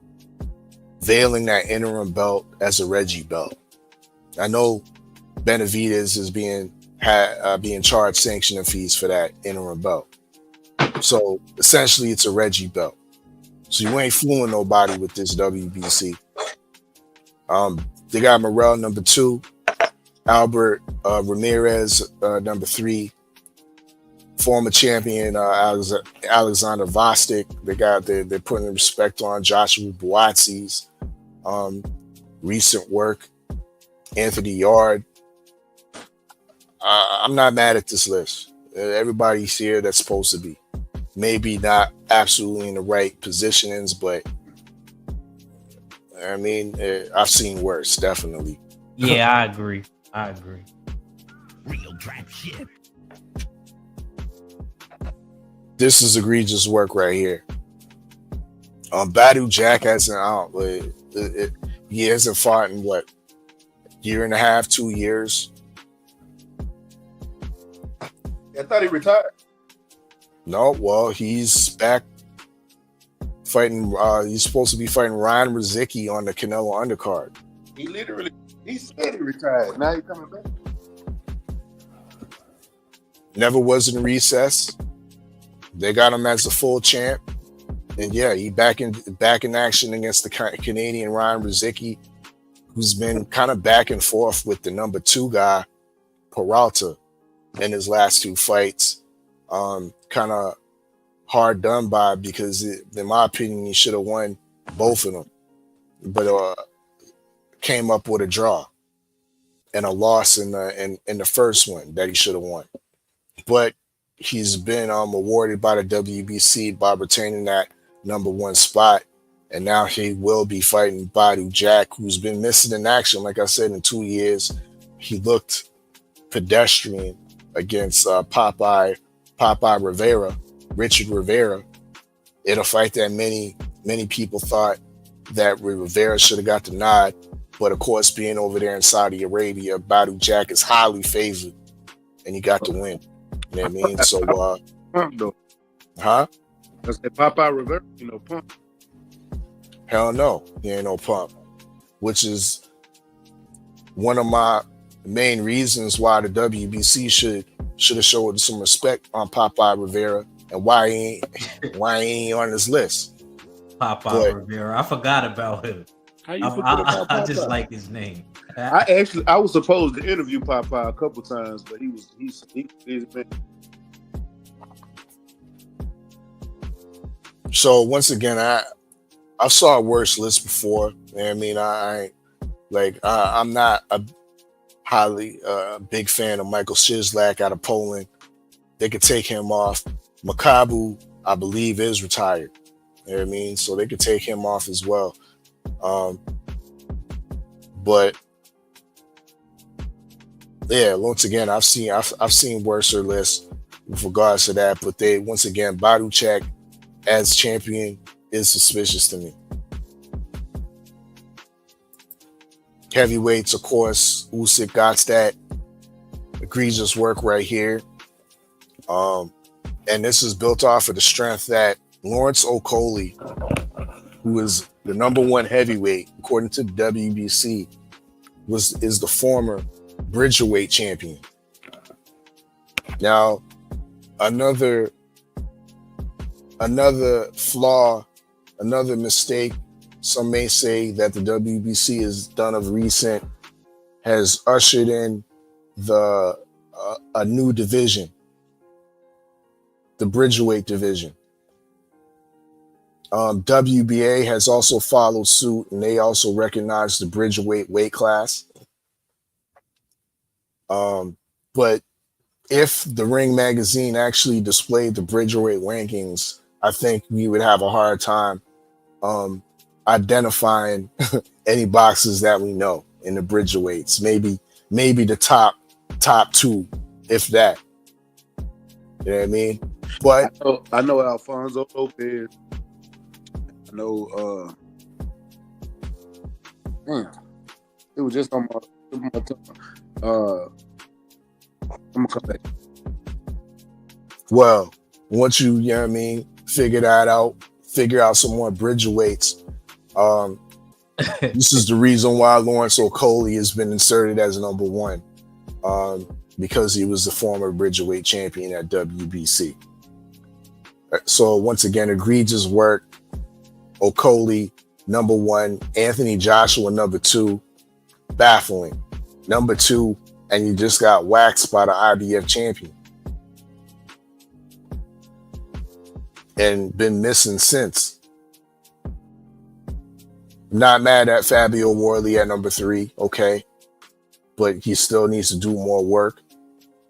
Speaker 2: veiling that interim belt as a Reggie belt. I know Benavidez is being charged sanctioning fees for that interim belt. So essentially, it's a Reggie belt. So you ain't fooling nobody with this WBC. They got Morrell number 2, Albert Ramirez number 3, former champion Alexander Vostok. They're putting respect on Joshua Buatsi's recent work. Anthony Yard. I'm not mad at this list. Everybody's here that's supposed to be. Maybe not absolutely in the right positionings, but I mean, I've seen worse, definitely.
Speaker 5: Yeah, I agree.
Speaker 1: Real trap shit.
Speaker 2: This is egregious work right here. Badu Jack hasn't out. He hasn't fought in what, year and a half, 2 years.
Speaker 16: I thought he retired.
Speaker 2: No, well, he's back fighting. He's supposed to be fighting Ryan Rizicki on the Canelo undercard.
Speaker 16: He said he retired. Now he's coming back.
Speaker 2: Never was in recess. They got him as a full champ, and yeah, he back in action against the Canadian Ryan Rizicki, who's been kind of back and forth with the number 2 guy, Peralta, in his last 2 fights. Kind of hard done by because, in my opinion, he should have won both of them, but came up with a draw and a loss in the first one that he should have won. But he's been awarded by the WBC by retaining that number 1 spot, and now he will be fighting Badu Jack, who's been missing in action. Like I said, in 2 years, he looked pedestrian against Richard Rivera, in a fight that many people thought that Rivera should have got the nod. But of course, being over there in Saudi Arabia, Badu Jack is highly favored, and he got the win. You know what I mean? So,
Speaker 16: Pump though.
Speaker 2: Huh?
Speaker 16: I said Popeye Rivera, pump.
Speaker 2: Hell no, he ain't no pump. Which is one of my main reasons why the WBC should have showed some respect on Popeye Rivera, and why he ain't on this list.
Speaker 5: Popeye Rivera, I forgot about him.
Speaker 16: How you forget about Popeye?
Speaker 5: I just like his name.
Speaker 16: I was supposed to interview Popeye a couple times, but he's been.
Speaker 2: So once again, I saw a worse list before. You know what I mean, I'm not a highly big fan of Michael Shislak out of Poland. They could take him off. Makabu, I believe, is retired. You know what I mean? So they could take him off as well. But yeah, once again, I've seen worse lists with regards to that. But once again, Badu Jack as champion is suspicious to me. Heavyweights, of course, Usyk got that egregious work right here. And this is built off of the strength that Lawrence Okolie, who is the number 1 heavyweight, according to the WBC, is the former Bridgerweight champion. Now, another flaw, another mistake some may say that the WBC has done of recent has ushered in the a new division, the Bridgerweight division. WBA has also followed suit, and they also recognize the Bridgerweight weight class. But if the Ring magazine actually displayed the Bridgerweight rankings, I think we would have a hard time identifying any boxes that we know in the Bridgerweights. Maybe the top two, if that. You know what I mean? But
Speaker 16: I know Alfonso Lopez. I know it was just on my tongue. I'm gonna come back.
Speaker 2: Well, once you know what I mean, figure out some more Bridgerweights. This is the reason why Lawrence Okolie has been inserted as number one, because he was the former Bridgerweight champion at WBC. So once again, egregious work. Okolie, number one. Anthony Joshua, number two. Baffling. Number two, and you just got waxed by the IBF champion. And been missing since. Not mad at Fabio Worley at number three, okay. But he still needs to do more work,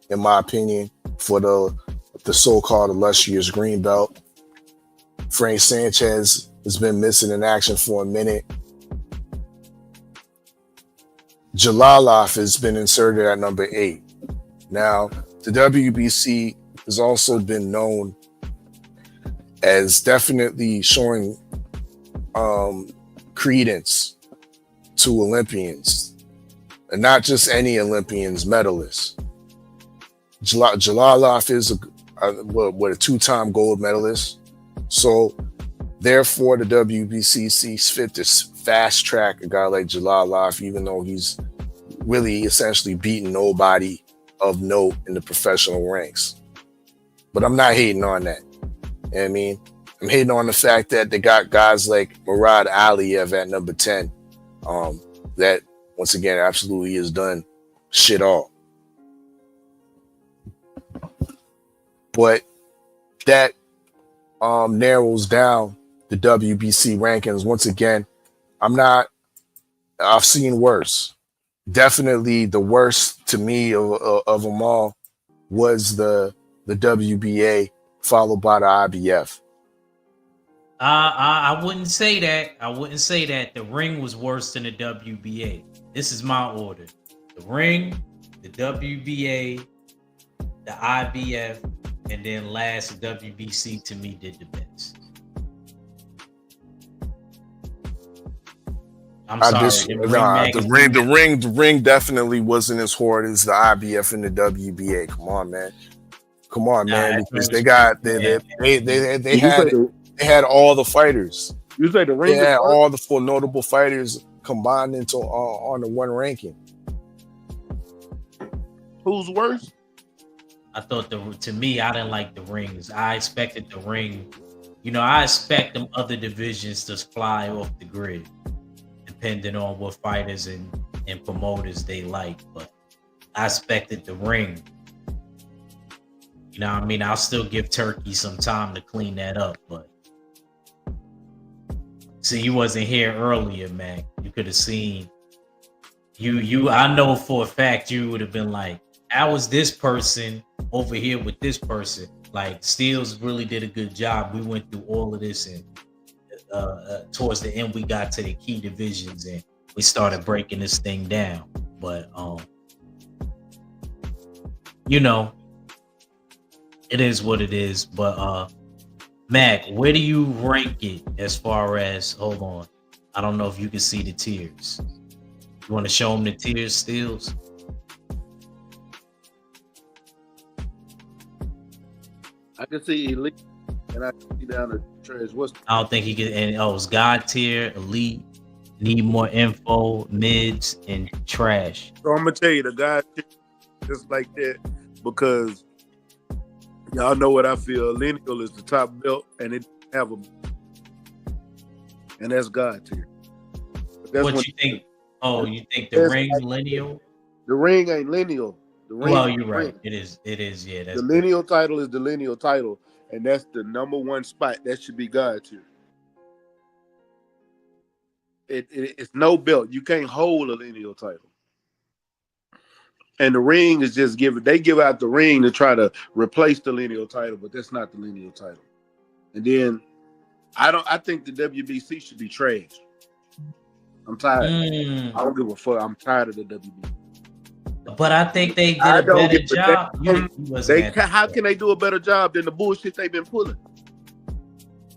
Speaker 2: in my opinion, for the so-called illustrious green belt. Frank Sanchez has been missing in action for a minute. Jalalov has been inserted at number 8. Now, the WBC has also been known as definitely showing credence to Olympians, and not just any Olympians, medalists. Jalalov is a two-time gold medalist. So therefore, the WBC sees fit to fast track a guy like Jalalov, even though he's really essentially beaten nobody of note in the professional ranks. But I'm not hating on that. You know what I mean? I'm hating on the fact that they got guys like Murad Aliyev at number 10. That, once again, absolutely has done shit all. But that narrows down the WBC rankings. Once again, I've seen worse. Definitely the worst to me of them all was the WBA, followed by the IBF.
Speaker 5: I wouldn't say that. I wouldn't say that. The Ring was worse than the WBA. This is my order. The Ring, the WBA, the IBF, and then last, the WBC to me did the best. I'm sorry.
Speaker 2: The ring definitely wasn't as hard as the IBF and the WBA. Come on, man. Because they had all the fighters.
Speaker 16: You say the Ring?
Speaker 2: They had all the four notable fighters combined into on the one ranking.
Speaker 16: Who's worse?
Speaker 5: I thought to me, I didn't like the Rings. I expected the Ring. I expect them other divisions to fly off the grid, depending on what fighters and promoters they like. But I expected the Ring. You know what I mean? I'll still give Turkey some time to clean that up. But see, you wasn't here earlier, man. You could have seen. I know for a fact you would have been like, how was this person over here with this person? Like, Steels really did a good job. We went through all of this, and towards the end, we got to the key divisions, and we started breaking this thing down. But it is what it is. But Mac, where do you rank it as far as? Hold on, I don't know if you can see the tiers. You want to show them the tiers, Steels?
Speaker 16: I can see elite, and I can see down the trash.
Speaker 5: I don't think he could. And it's God tier, elite, need more info, mids, and trash.
Speaker 16: So I'm gonna tell you the God tier just like that, because y'all know what I feel. Lineal is the top belt, and it have a, and that's God tier. That's
Speaker 5: What you think? Oh, you think the ring lineal?
Speaker 16: The ring ain't lineal. The ring.
Speaker 5: Well, you're right. It is. It is. Yeah. That's
Speaker 16: the lineal title is the lineal title, and that's the number one spot. That should be God tier. It's no belt. You can't hold a lineal title. And the ring is just they give out the ring to try to replace the lineal title, but that's not the lineal title. And then I think the WBC should be trash. I'm tired. I don't give a fuck. I'm tired of the WBC.
Speaker 5: But I think they did a better job.
Speaker 16: How can they do a better job than the bullshit they've been pulling?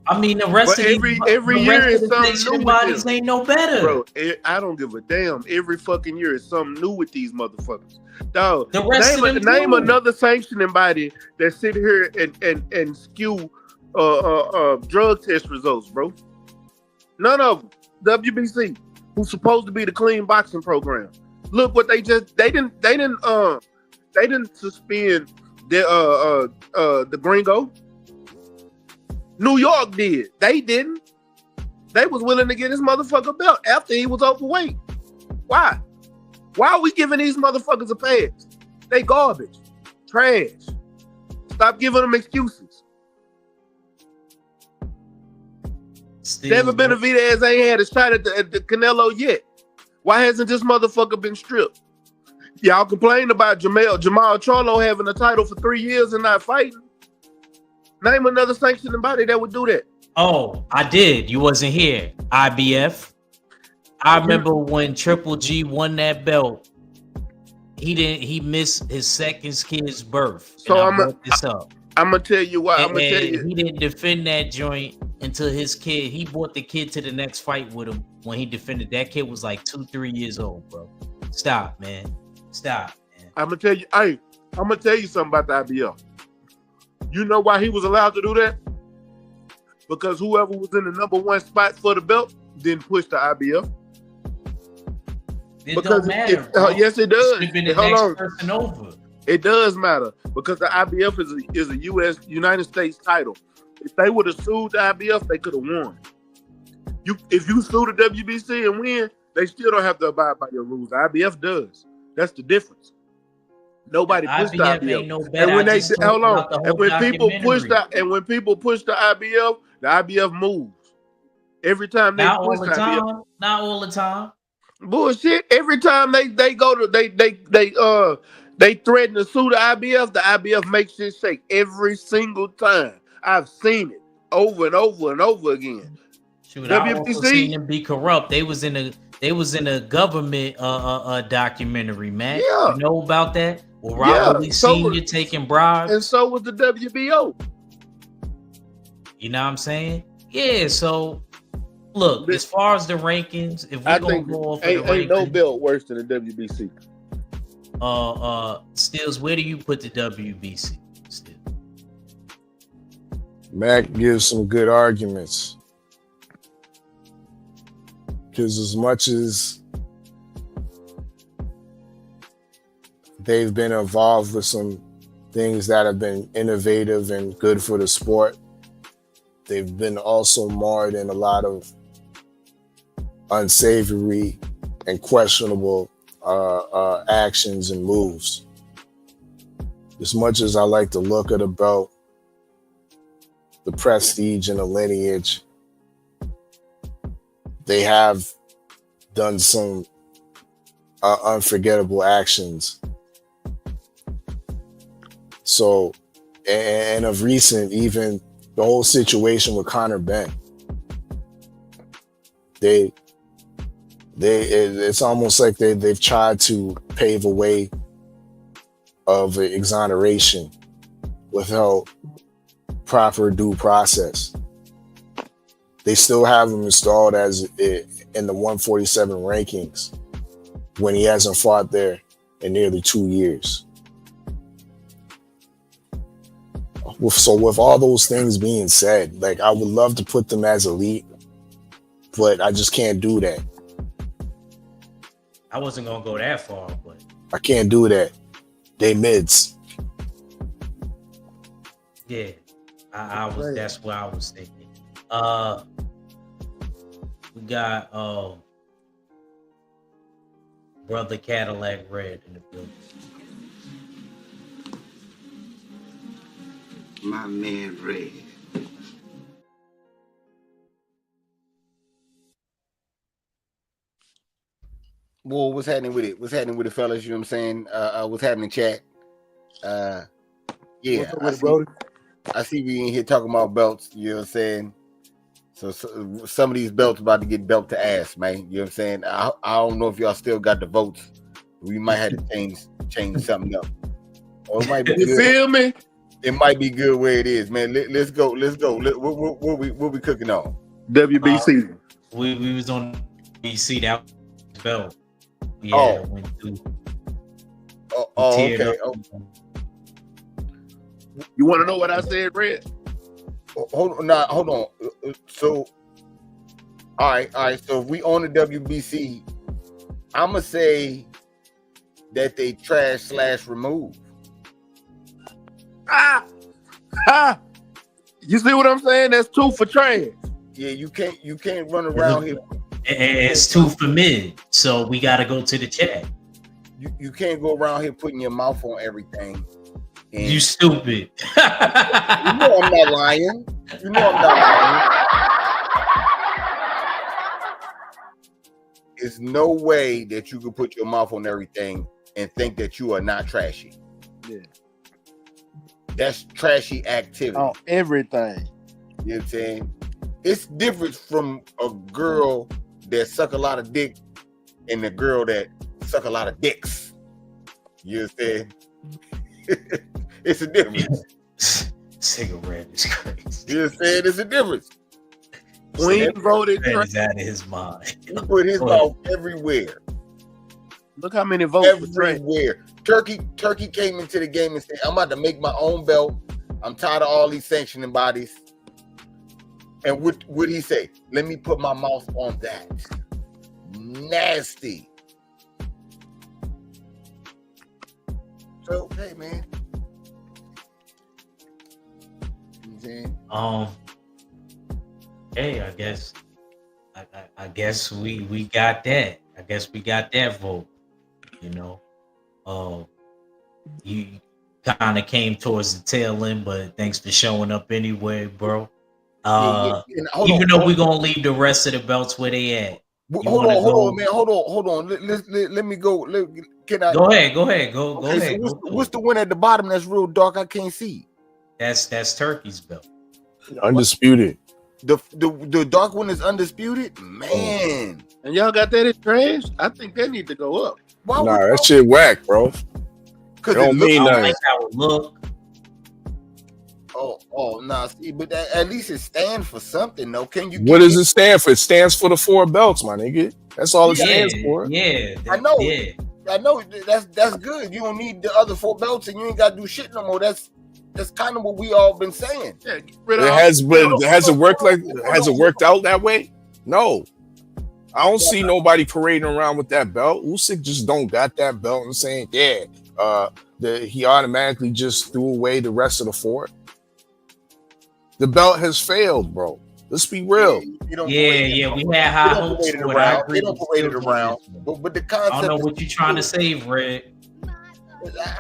Speaker 5: I mean, the rest of
Speaker 16: every
Speaker 5: the
Speaker 16: year is
Speaker 5: rest of the
Speaker 16: something new.
Speaker 5: Bodies ain't no better,
Speaker 16: bro. I don't give a damn. Every fucking year is something new with these motherfuckers. Dog,
Speaker 5: the rest
Speaker 16: name another sanctioning body that sit here and skew drug test results, bro. None of them. WBC, who's supposed to be the clean boxing program. Look what they didn't suspend the Gringo. New York did. They didn't. They was willing to get his motherfucker belt after he was overweight. Why? Why are we giving these motherfuckers a pass? They garbage. Trash. Stop giving them excuses. Never Benavidez ain't had a shot at the Canelo yet. Why hasn't this motherfucker been stripped? Y'all complain about Jamal Charlo having a title for 3 years and not fighting. Name another sanctioning body that would do that.
Speaker 5: Oh, I did. You wasn't here. IBF. I remember when Triple G won that belt. He missed his second kid's birth.
Speaker 16: So
Speaker 5: I'm
Speaker 16: gonna tell you why. I'm gonna tell you.
Speaker 5: He didn't defend that joint until his kid. He brought the kid to the next fight with him when he defended. That kid was like 2-3 years old, bro. Stop, man. Stop, man.
Speaker 16: I'm gonna tell you. I'm gonna tell you something about the IBF. You know why he was allowed to do that? Because whoever was in the number one spot for the belt didn't push the IBF.
Speaker 5: It don't matter.
Speaker 16: Yes, it does.
Speaker 5: Hold on. Person over.
Speaker 16: It does matter because the IBF is a United States title. If they would have sued the IBF, they could have won. If you sue the WBC and win, they still don't have to abide by your rules. The IBF does. That's the difference. Nobody pushed the IBF.
Speaker 5: Ain't no better.
Speaker 16: And when people push the IBF moves. Every time they
Speaker 5: not
Speaker 16: push
Speaker 5: all the
Speaker 16: the
Speaker 5: time.
Speaker 16: IBF.
Speaker 5: Not all the time.
Speaker 16: Bullshit. Every time they go to they threaten to sue the IBF makes shit shake every single time. I've seen it over and over and over again.
Speaker 5: Shoot, I also seen them be corrupt. They was in a government documentary, man.
Speaker 16: Yeah.
Speaker 5: You know about that? Well, Robert Lee Sr. taking bribes.
Speaker 16: And so was the WBO.
Speaker 5: You know what I'm saying? Yeah, so look, as far as the rankings, if we're gonna go off of the rankings,
Speaker 16: ain't no belt worse than the WBC.
Speaker 5: Stills, where do you put the WBC? Still?
Speaker 2: Mac gives some good arguments. Because as much as they've been involved with some things that have been innovative and good for the sport, they've been also marred in a lot of unsavory and questionable actions and moves. As much as I like the look of the belt, the prestige and the lineage, they have done some unforgettable actions. So, and of recent, even the whole situation with Conor Benn, it's almost like they've tried to pave a way of exoneration without proper due process. They still have him installed as in the 147 rankings when he hasn't fought there in nearly 2 years. So with all those things being said, like, I would love to put them as elite, but I just can't do that.
Speaker 5: I wasn't gonna go that far, but
Speaker 2: I can't do that. They mids.
Speaker 5: Yeah, I was. That's what I was thinking. We got Brother Cadillac Red in the building.
Speaker 17: My man Red.
Speaker 18: Well, what's happening with it? What's happening with it, fellas? You know what I'm saying? What's happening, chat? Yeah, I see we in here talking about belts. You know what I'm saying? So some of these belts about to get belt to ass, man. You know what I'm saying? I don't know if y'all still got the votes. We might have to change something up. Or it might be
Speaker 16: You
Speaker 18: good.
Speaker 16: feel me?
Speaker 18: It might be good where it is, man. Let's go. What we cooking on?
Speaker 16: WBC.
Speaker 5: We was on BC, that belt. Yeah, went through.
Speaker 18: Okay.
Speaker 16: You want to know what I said, Red?
Speaker 18: Hold on. So, all right. So if we on the WBC, I'ma say that they trash/remove.
Speaker 16: You see what I'm saying? That's 2 for trash.
Speaker 18: Yeah, you can't run around here.
Speaker 5: It's 2 for mid, so we got to go to the chat.
Speaker 18: You can't go around here putting your mouth on everything. And
Speaker 5: you stupid.
Speaker 18: You know I'm not lying. You know I'm not lying. There's no way that you can put your mouth on everything and think that you are not trashy.
Speaker 16: Yeah.
Speaker 18: That's trashy activity.
Speaker 16: On everything.
Speaker 18: You know what I'm saying? It's different from a girl that suck a lot of dick and the girl that suck a lot of dicks. You understand? It's a difference.
Speaker 5: Cigarette is crazy.
Speaker 18: You understand? It's a difference.
Speaker 16: Queen voted
Speaker 5: trash. He's out of his mind.
Speaker 18: He put his mouth everywhere.
Speaker 16: Look how many votes
Speaker 18: everywhere. Turkey came into the game and said, I'm about to make my own belt. I'm tired of all these sanctioning bodies. And what would he say? Let me put my mouth on that. Nasty. So, hey, man.
Speaker 5: Hey, I guess we got that. I guess we got that vote. You know, you kind of came towards the tail end, but thanks for showing up anyway, bro. Even though we're gonna leave the rest of the belts where they at.
Speaker 18: Hold on, man. Hold on. Let me go. Can I?
Speaker 5: Go ahead. Go ahead.
Speaker 18: So what's the one at the bottom that's real dark? I can't see.
Speaker 5: That's Turkey's belt.
Speaker 3: Undisputed.
Speaker 18: The dark one is undisputed, man.
Speaker 16: And y'all got that in trash? I think that need to go up.
Speaker 3: Nah, that shit whack, bro.
Speaker 18: Because
Speaker 3: it don't mean nothing.
Speaker 5: Like how it look.
Speaker 18: Nah. See, but at least it stands for something, though. Can you?
Speaker 3: What does it stand for? It stands for the 4 belts, my nigga. That's all it stands for.
Speaker 5: Yeah,
Speaker 18: I know.
Speaker 5: Yeah.
Speaker 18: I know. That's good. You don't need the other 4 belts, and you ain't got to do shit no more. That's kind of what we all been saying.
Speaker 16: Yeah,
Speaker 3: has it worked out that way? No. I don't see nobody parading around with that belt. Usyk just don't got that belt and saying, he automatically just threw away the rest of the 4. The belt has failed, bro. Let's be real.
Speaker 5: Yeah. We had high hopes for it.
Speaker 18: They don't parade it around. But the concept.
Speaker 5: I don't know what you're trying to say, Red.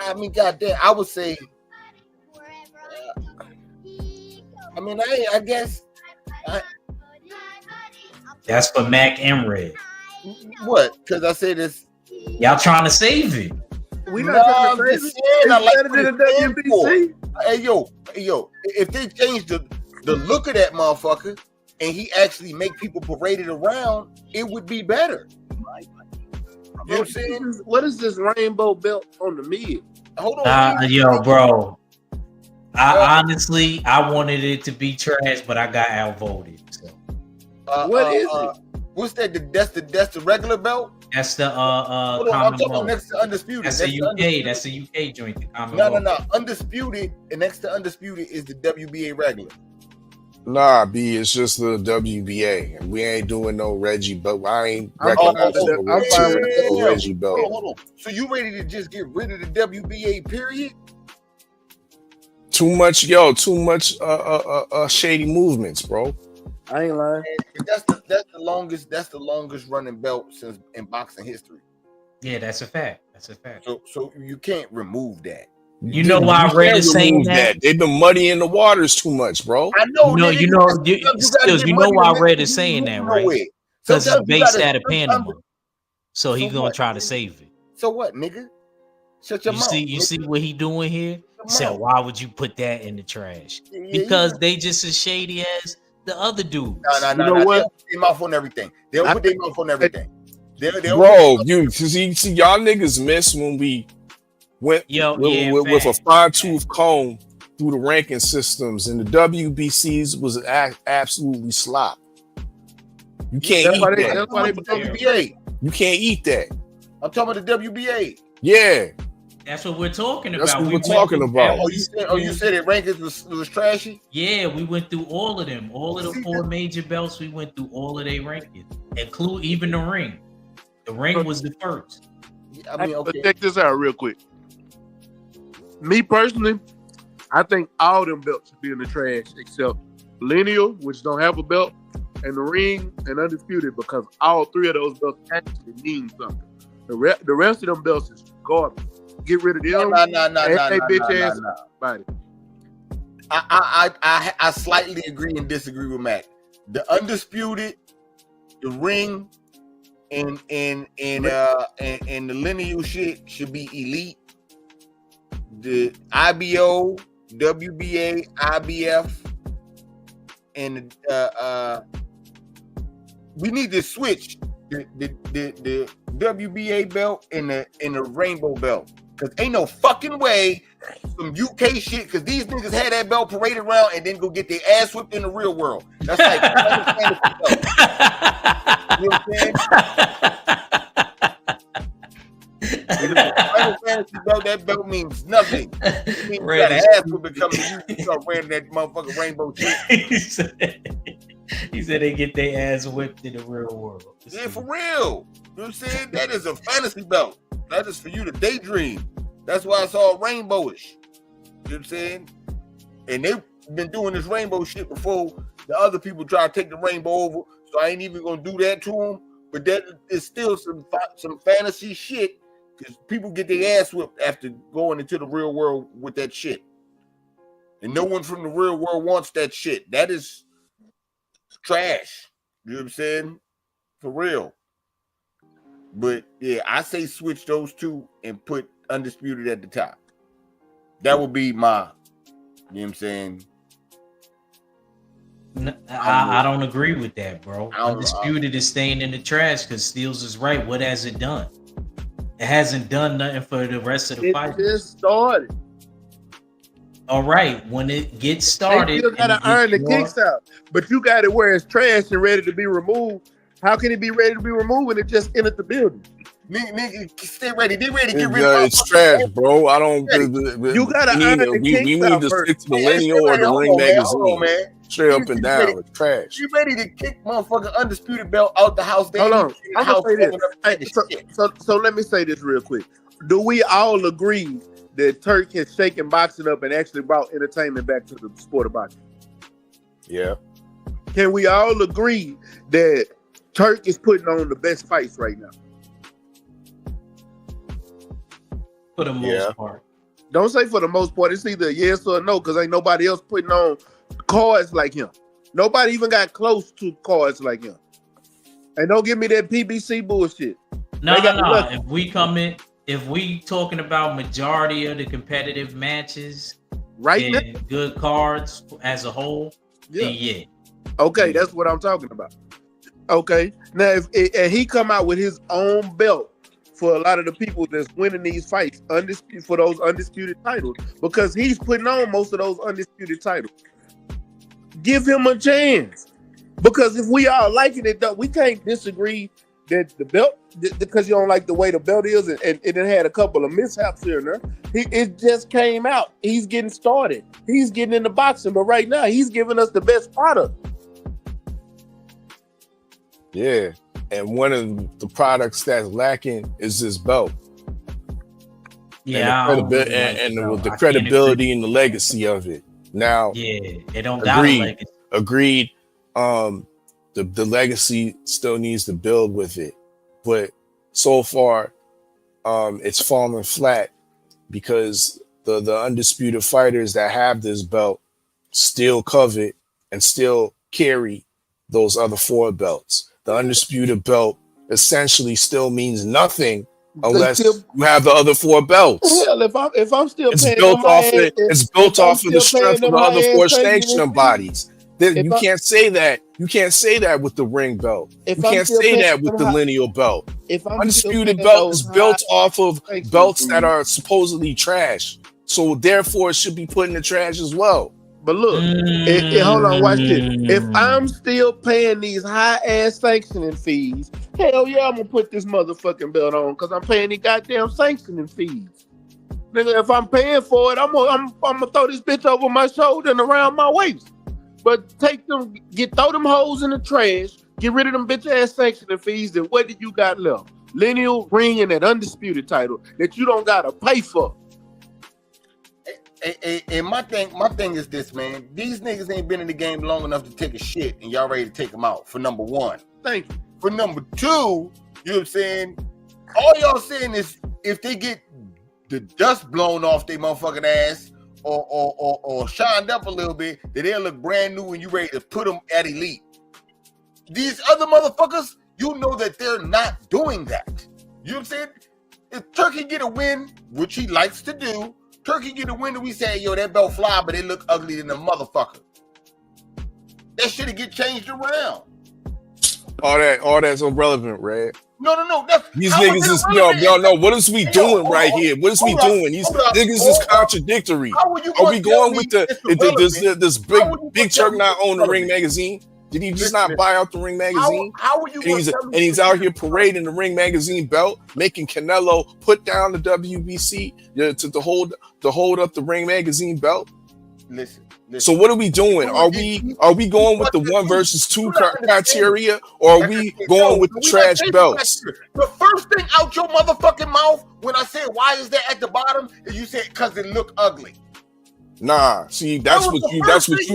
Speaker 18: I mean, goddamn, I would say. I mean, I guess.
Speaker 5: That's for Mac and Red.
Speaker 18: What? Because I say this.
Speaker 5: Y'all trying to save it.
Speaker 16: We not trying to save it.
Speaker 18: I like
Speaker 16: the WBC.
Speaker 18: Hey, yo, if they change the look of that motherfucker and he actually make people parade it around, it would be better. You know what I'm saying?
Speaker 16: What is this rainbow belt on the mid?
Speaker 18: Hold on.
Speaker 5: Yo, bro. I honestly wanted it to be trash, but I got outvoted. So.
Speaker 16: What is it?
Speaker 18: What's that? That's the regular belt.
Speaker 5: That's the
Speaker 18: I'm talking about next to undisputed.
Speaker 5: That's a UK. That's a UK joint.
Speaker 18: No. Undisputed, and next to undisputed is the WBA regular.
Speaker 3: Nah, B, it's just the WBA, and we ain't doing no Reggie belt. I ain't recognizing the Reggie belt.
Speaker 18: Hold on. So you ready to just get rid of the WBA? Period.
Speaker 3: Too much shady movements, bro.
Speaker 16: I ain't lying.
Speaker 18: that's the longest running belt since in boxing history.
Speaker 5: Yeah, that's a fact. That's a fact.
Speaker 18: So you can't remove that.
Speaker 5: You know why Red is saying that?
Speaker 3: They've been muddying the waters too much, bro.
Speaker 18: I know.
Speaker 5: No,
Speaker 18: nigga,
Speaker 5: you know,
Speaker 18: sometimes
Speaker 5: you know why Red is saying that, right?
Speaker 18: nowhere.
Speaker 5: Because it's
Speaker 18: Sometimes you
Speaker 5: based
Speaker 18: gotta-
Speaker 5: out of
Speaker 18: sometimes-
Speaker 5: Panama, so he's gonna try to save it.
Speaker 18: So what, nigga? Shut your mouth.
Speaker 5: You see what he doing here? He said,
Speaker 18: mouth.
Speaker 5: why would you put that in the trash? Because they just as shady as the other dudes.
Speaker 18: No.
Speaker 16: You know what?
Speaker 18: They'll put their mouth on everything. They'll put their mouth on everything.
Speaker 3: Bro, you see y'all niggas miss when we went with a fine-tooth comb through the ranking systems, and the WBCs was absolutely slop. You can't eat that.
Speaker 18: That's why they WBA.
Speaker 3: You can't eat that.
Speaker 18: I'm talking about the WBA.
Speaker 3: Yeah.
Speaker 5: That's what we're talking about.
Speaker 3: That's what we're talking about.
Speaker 18: You said that rankings was trashy?
Speaker 5: Yeah, we went through all of them. All of the 4 major belts, we went through all of their rankings, include even the ring. The ring was the first.
Speaker 18: I mean, okay.
Speaker 16: Check this out real quick. Me personally, I think all them belts should be in the trash except Lineal, which don't have a belt, and the ring and Undisputed, because all 3 of those belts actually mean something. The rest of them belts is garbage. Get rid of them. Body.
Speaker 18: I slightly agree and disagree with Mac. The Undisputed, the ring, and the Lineal shit should be elite. The IBO, WBA, IBF, and we need to switch the WBA belt and the rainbow belt, because ain't no fucking way some UK shit, because these niggas had that belt paraded around and then go get their ass whipped in the real world. That's like you know what I'm saying? Final Fantasy belt, that belt means nothing. It means you got an ass whipping coming to you start wearing that motherfucking rainbow shit.
Speaker 5: He said they get their ass whipped in the real world.
Speaker 18: Yeah, for real. You know what I'm saying? That is a fantasy belt. That is for you to daydream. That's why it's all rainbowish. You know what I'm saying? And they've been doing this rainbow shit before the other people try to take the rainbow over. So I ain't even gonna do that to them. But that is still some fantasy shit, because people get their ass whipped after going into the real world with that shit. And no one from the real world wants that shit. That is trash. You know what I'm saying? For real. But yeah, I say switch those 2 and put Undisputed at the top. That would be my, you know what I'm saying?
Speaker 5: I don't agree with that, bro. Undisputed is staying in the trash because Steels is right. What has it done? It hasn't done nothing for the rest of the fight.
Speaker 16: It just started.
Speaker 5: All right, when it gets started,
Speaker 16: they still gotta earn the kicks out. But you got it where it's trash and ready to be removed. How can it be ready to be removed when it just entered the building?
Speaker 18: Nigga, stay ready. They ready to get rid of
Speaker 3: it's trash, bro. I don't.
Speaker 16: You gotta earn the
Speaker 3: we
Speaker 16: kicks
Speaker 3: need
Speaker 16: out
Speaker 3: to
Speaker 16: first.
Speaker 3: stick to the Lineal or the Ring magazine.
Speaker 18: Man.
Speaker 3: Straight up and down. It's trash.
Speaker 18: You ready to kick motherfucking Undisputed belt out the house?
Speaker 16: Hold on. I'm gonna say this. Hey, so let me say this real quick. Do we all agree that Turk has shaken boxing up and actually brought entertainment back to the sport of boxing?
Speaker 3: Yeah.
Speaker 16: Can we all agree that Turk is putting on the best fights right now?
Speaker 5: For the most part.
Speaker 16: Don't say for the most part. It's either a yes or a no, because ain't nobody else putting on cards like him. Nobody even got close to cards like him. And don't give me that PBC bullshit.
Speaker 5: No. If we talking about majority of the competitive matches,
Speaker 16: right now,
Speaker 5: good cards as a whole, then yeah.
Speaker 16: Okay, that's what I'm talking about. Okay, now if he come out with his own belt for a lot of the people that's winning these fights, for those undisputed titles, because he's putting on most of those undisputed titles. Give him a chance, because if we are liking it, though, we can't disagree that the belt, because you don't like the way the belt is, and it had a couple of mishaps here and there. It just came out. He's getting started. He's getting into boxing, but right now he's giving us the best product.
Speaker 3: Yeah, and one of the products that's lacking is this belt.
Speaker 5: Yeah,
Speaker 3: and the credibility and the legacy of it. Now,
Speaker 5: yeah, they don't
Speaker 3: agreed. Agreed. the legacy still needs to build with it, but so far, it's fallen flat because the undisputed fighters that have this belt still covet and still carry those other 4 belts. The undisputed belt essentially still means nothing unless you have the other 4 belts.
Speaker 16: Hell, if I'm still
Speaker 3: It's
Speaker 16: paying
Speaker 3: built
Speaker 16: them
Speaker 3: off
Speaker 16: high
Speaker 3: of it's built off of the strength of the other 4 sanctioning bodies. You can't say that. You can't say that with the ring belt. You can't say that with the lineal belt. Undisputed belt is built off of belts that are supposedly trash. So therefore, it should be put in the trash as well.
Speaker 16: But look, hold on, watch this. If I'm still paying these high ass sanctioning fees, hell yeah, I'm gonna put this motherfucking belt on because I'm paying the goddamn sanctioning fees. Nigga, if I'm paying for it, I'm gonna throw this bitch over my shoulder and around my waist. But throw them hoes in the trash, get rid of them bitch ass sanctioning fees, and what did you got left? Lineal, ring, and that undisputed title that you don't gotta pay for.
Speaker 18: And my thing is this, man. These niggas ain't been in the game long enough to take a shit, and y'all ready to take them out. For number 1.
Speaker 16: Thank you.
Speaker 18: For number 2, you know what I'm saying? All y'all saying is if they get the dust blown off their motherfucking ass or shined up a little bit, that they'll look brand new and you ready to put them at elite. These other motherfuckers, you know that they're not doing that. You know what I'm saying? If Turkey get a win, which he likes to do, Turkey get a win and we say, yo, that belt fly, but it look ugly than a motherfucker. That shit get changed around.
Speaker 3: All that's irrelevant, Red.
Speaker 18: No.
Speaker 3: These niggas is no. What is we doing right here? What is we doing? These niggas is contradictory. Are we going with this big Turk not own the Ring magazine? Did he just not buy out the Ring magazine?
Speaker 18: How are you?
Speaker 3: And he's out here parading the Ring magazine belt, making Canelo put down the WBC to hold up the Ring magazine belt.
Speaker 18: Listen.
Speaker 3: So what are we doing? Are we going with the 1 versus 2 criteria, or are we going with the trash belts?
Speaker 18: The first thing out your motherfucking mouth when I said why is that at the bottom is you said because it look ugly.
Speaker 3: Nah, see, that's what you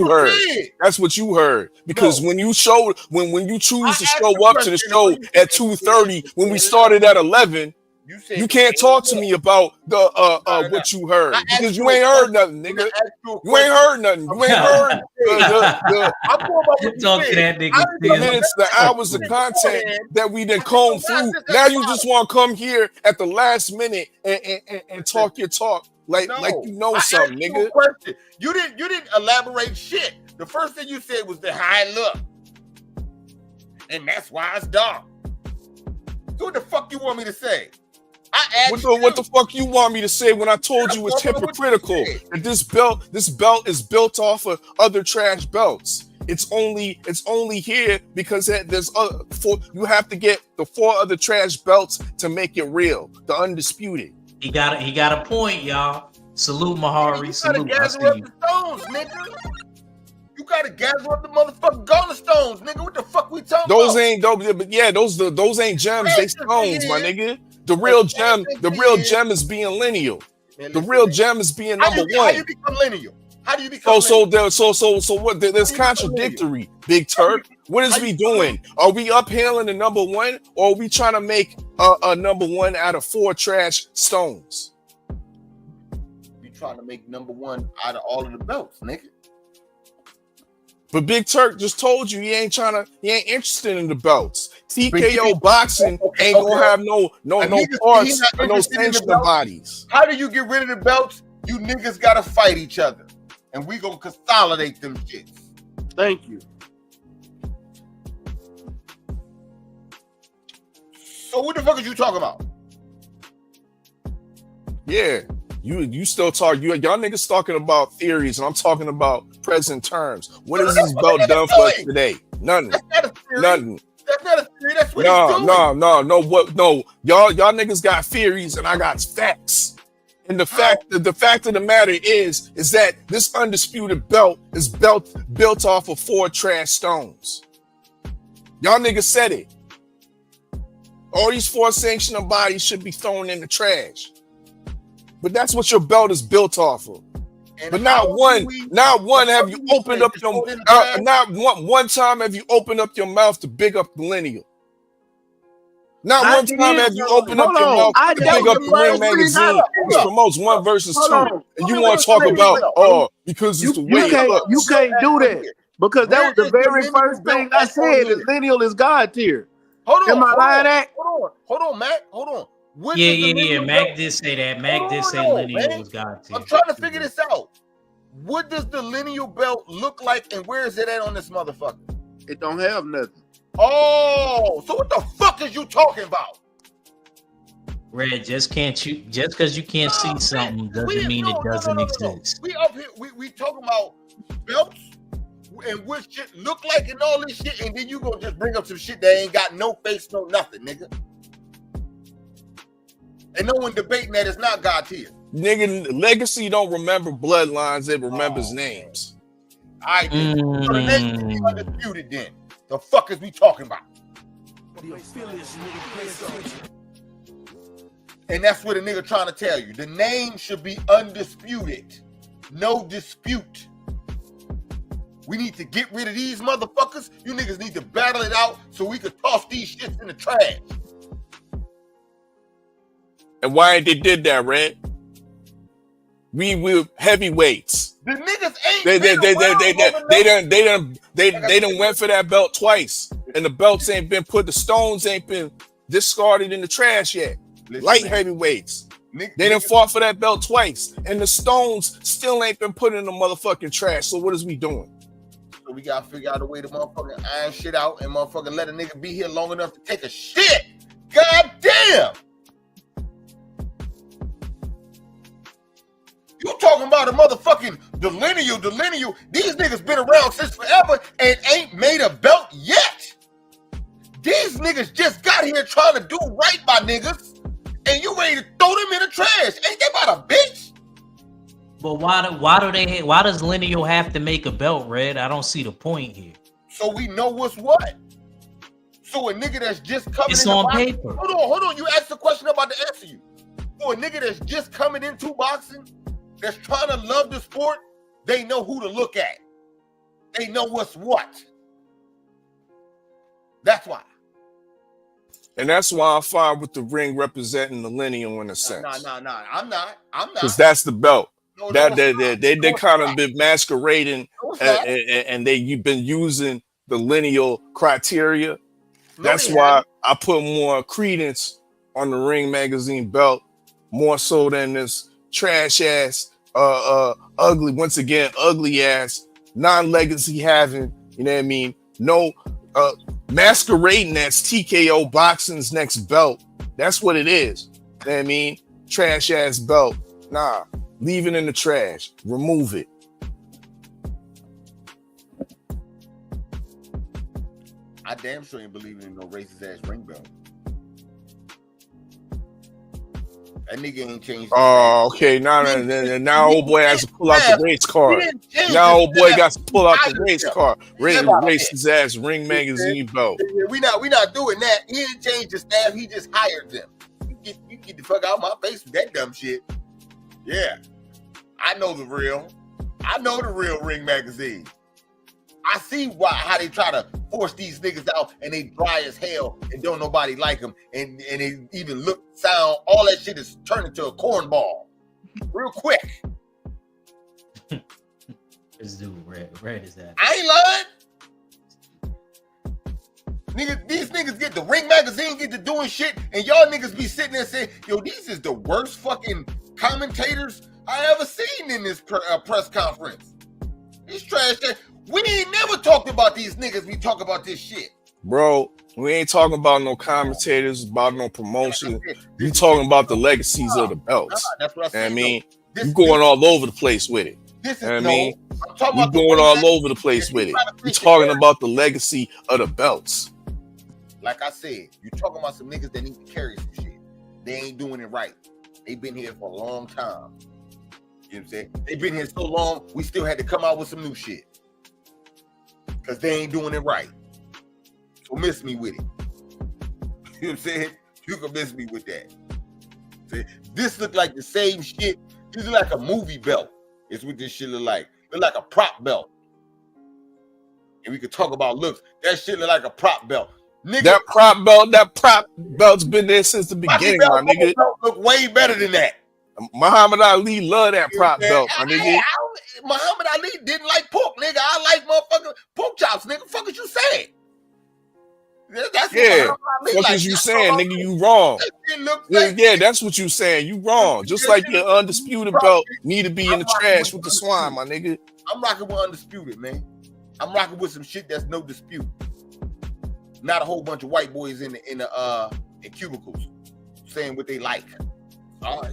Speaker 3: heard. That's what you heard. Because when you choose to show up to the show at 2:30 when we started at 11, you can't talk to me about the what you heard because you ain't heard nothing, nigga. You ain't heard nothing. You ain't heard the minutes, the hours of content that we done combed through. Now you just want to come here at the last minute and talk your talk like you know something, nigga.
Speaker 18: You didn't elaborate shit. The first thing you said was the high look, and that's why it's dark. So what the fuck you want me to say?
Speaker 3: What the fuck you want me to say when I told you it's hypocritical that this belt is built off of other trash belts? It's only here because there's you have to get the 4 other trash belts to make it real. The undisputed.
Speaker 5: He got a point, y'all. Salute Mahari. Salute.
Speaker 18: Gather up the stones, nigga. You gotta gather up the motherfucking golden stones, nigga. What the fuck we talking about?
Speaker 3: Those ain't gems. They stones, my nigga. The real gem is being lineal. The real gem is being number 1.
Speaker 18: How do you become lineal? How do you become lineal?
Speaker 3: So what? There's contradictory, Big Turk. What is we doing? Are we uphailing the number 1, or are we trying to make a number 1 out of 4 trash stones?
Speaker 18: You trying to make number 1 out of all of the belts, nigga.
Speaker 3: But Big Turk just told you he ain't interested in the belts. TKO boxing ain't gonna have no parts and no sanctioning bodies.
Speaker 18: How do you get rid of the belts? You niggas gotta fight each other, and we gonna consolidate them shits.
Speaker 16: Thank you.
Speaker 18: So what the fuck is you talking about?
Speaker 3: Yeah. You still talk, y'all niggas talking about theories, and I'm talking about present terms. What has this belt done for us today? Nothing. Nothing.
Speaker 18: That's not a theory. That's what he's doing.
Speaker 3: No. Y'all niggas got theories, and I got facts. And the fact of the matter is that this undisputed belt is built off of 4 trash stones. Y'all niggas said it. All these 4 sanctioning bodies should be thrown in the trash. But that's what your belt is built off of. But not one have you opened up your not one time have you opened up your mouth to big up millennial. Not one time have you opened up your mouth to big up the Ring magazine, which promotes 1 versus 2. And you want to talk about because it's the way it looks.
Speaker 16: You can't do that because that was the very first thing I said. Is lineal is God tier.
Speaker 18: Hold on.
Speaker 16: Am I lying at?
Speaker 18: Hold on, Mac. Hold on.
Speaker 5: Yeah. Mac did say that. Mac did say lineal was God tier.
Speaker 18: I'm trying to figure this out. What does the lineal belt look like, and where is it at on this motherfucker?
Speaker 16: It don't have nothing.
Speaker 18: Oh, so what the fuck is you talking about?
Speaker 5: Red, just because you can't see something doesn't mean it doesn't exist.
Speaker 18: We up here, we talking about belts and what shit look like and all this shit, and then you gonna just bring up some shit that ain't got no face, no nothing, nigga. And no one debating that it's not God tier.
Speaker 3: Nigga, Legacy don't remember bloodlines, it remembers names.
Speaker 18: All right, then. So the next thing you undisputed then. The fuck is we talking about? And that's what a nigga trying to tell you. The name should be undisputed. No dispute. We need to get rid of these motherfuckers. You niggas need to battle it out so we could toss these shits in the trash.
Speaker 3: And why ain't they did that, Red? We will heavyweights.
Speaker 18: The niggas ain't they done went
Speaker 3: for that belt twice. And the belts ain't been put, the stones ain't been discarded in the trash yet. Light heavyweights. They done fought for that belt twice. And the stones still ain't been put in the motherfucking trash. So what is we doing?
Speaker 18: So we gotta figure out a way to motherfucking iron shit out and motherfucking let a nigga be here long enough to take a shit. God damn. You talking about a motherfucking the lineal. These niggas been around since forever and ain't made a belt yet. These niggas just got here trying to do right by niggas, and you ready to throw them in the trash. Ain't they about a bitch?
Speaker 5: But why does lineal have to make a belt, Red? I don't see the point here.
Speaker 18: So we know what's what. So a nigga that's just coming
Speaker 5: it's
Speaker 18: into
Speaker 5: on
Speaker 18: boxing,
Speaker 5: paper.
Speaker 18: Hold on. You asked the question, I'm about to answer you. For a nigga that's just coming into boxing, that's trying to love the sport, they know who to look at. They know what's what. That's why.
Speaker 3: And that's why I'm fine with the ring representing the lineal in a sense.
Speaker 18: Nah. I'm not.
Speaker 3: Because that's the belt. They kind of been masquerading and you've been using the lineal criteria. That's why I put more credence on the Ring magazine belt, more so than this trash ass, ugly, once again, ugly ass, non-legacy having, you know what I mean? No, masquerading as TKO Boxing's next belt. That's what it is. You know what I mean? Trash ass belt. Nah, leave it in the trash. Remove it.
Speaker 18: I damn sure ain't believing in no racist ass ring belt. That nigga ain't changed.
Speaker 3: Oh, okay. Now old boy has to pull out the race card. Now old boy got to pull out the race card. Race his ass Ring magazine belt.
Speaker 18: We not doing that. He didn't change the staff. He just hired them. You get the fuck out of my face with that dumb shit. Yeah, I know the real. I know the real Ring magazine. I see how they try to force these niggas out and they dry as hell and don't nobody like them and they even look, sound, all that shit is turned into a cornball real quick.
Speaker 5: This dude, Red is that.
Speaker 18: I ain't lying. Niggas, these niggas get the Ring magazine, get to doing shit, and y'all niggas be sitting there saying, yo, these is the worst fucking commentators I ever seen in this press conference. These trash shit. We ain't never talked about these niggas. We talk about this shit.
Speaker 3: Bro, we ain't talking about no commentators, about no promotion. We talking about the legacies of the belts.
Speaker 18: That's what I said.
Speaker 3: I mean, you going all over the place with it. You going all over the place with it. You talking about the legacy of the belts.
Speaker 18: Like I said, you talking about some niggas that need to carry some shit. They ain't doing it right. They been here for a long time. You know what I'm saying? They been here so long, we still had to come out with some new shit. Because they ain't doing it right. So miss me with it. You know what I'm saying? You can miss me with that. See? This look like the same shit. This is like a movie belt. It's what this shit look like. Look like a prop belt. And we could talk about looks. That shit look like a prop belt. Nigga,
Speaker 3: that prop belt's been there since the beginning, my nigga.
Speaker 18: Look way better than that.
Speaker 3: Muhammad Ali love that prop belt, my nigga.
Speaker 18: Muhammad Ali didn't like pork, nigga. I like motherfucking pork chops, nigga. Fuck is you saying? That's
Speaker 3: what is you saying, nigga? You wrong. Yeah, that's what you saying. You wrong. Just like your undisputed belt need to be in the trash with the swine, my nigga.
Speaker 18: I'm rocking with undisputed, man. I'm rocking with some shit that's no dispute. Not a whole bunch of white boys in cubicles saying what they like. All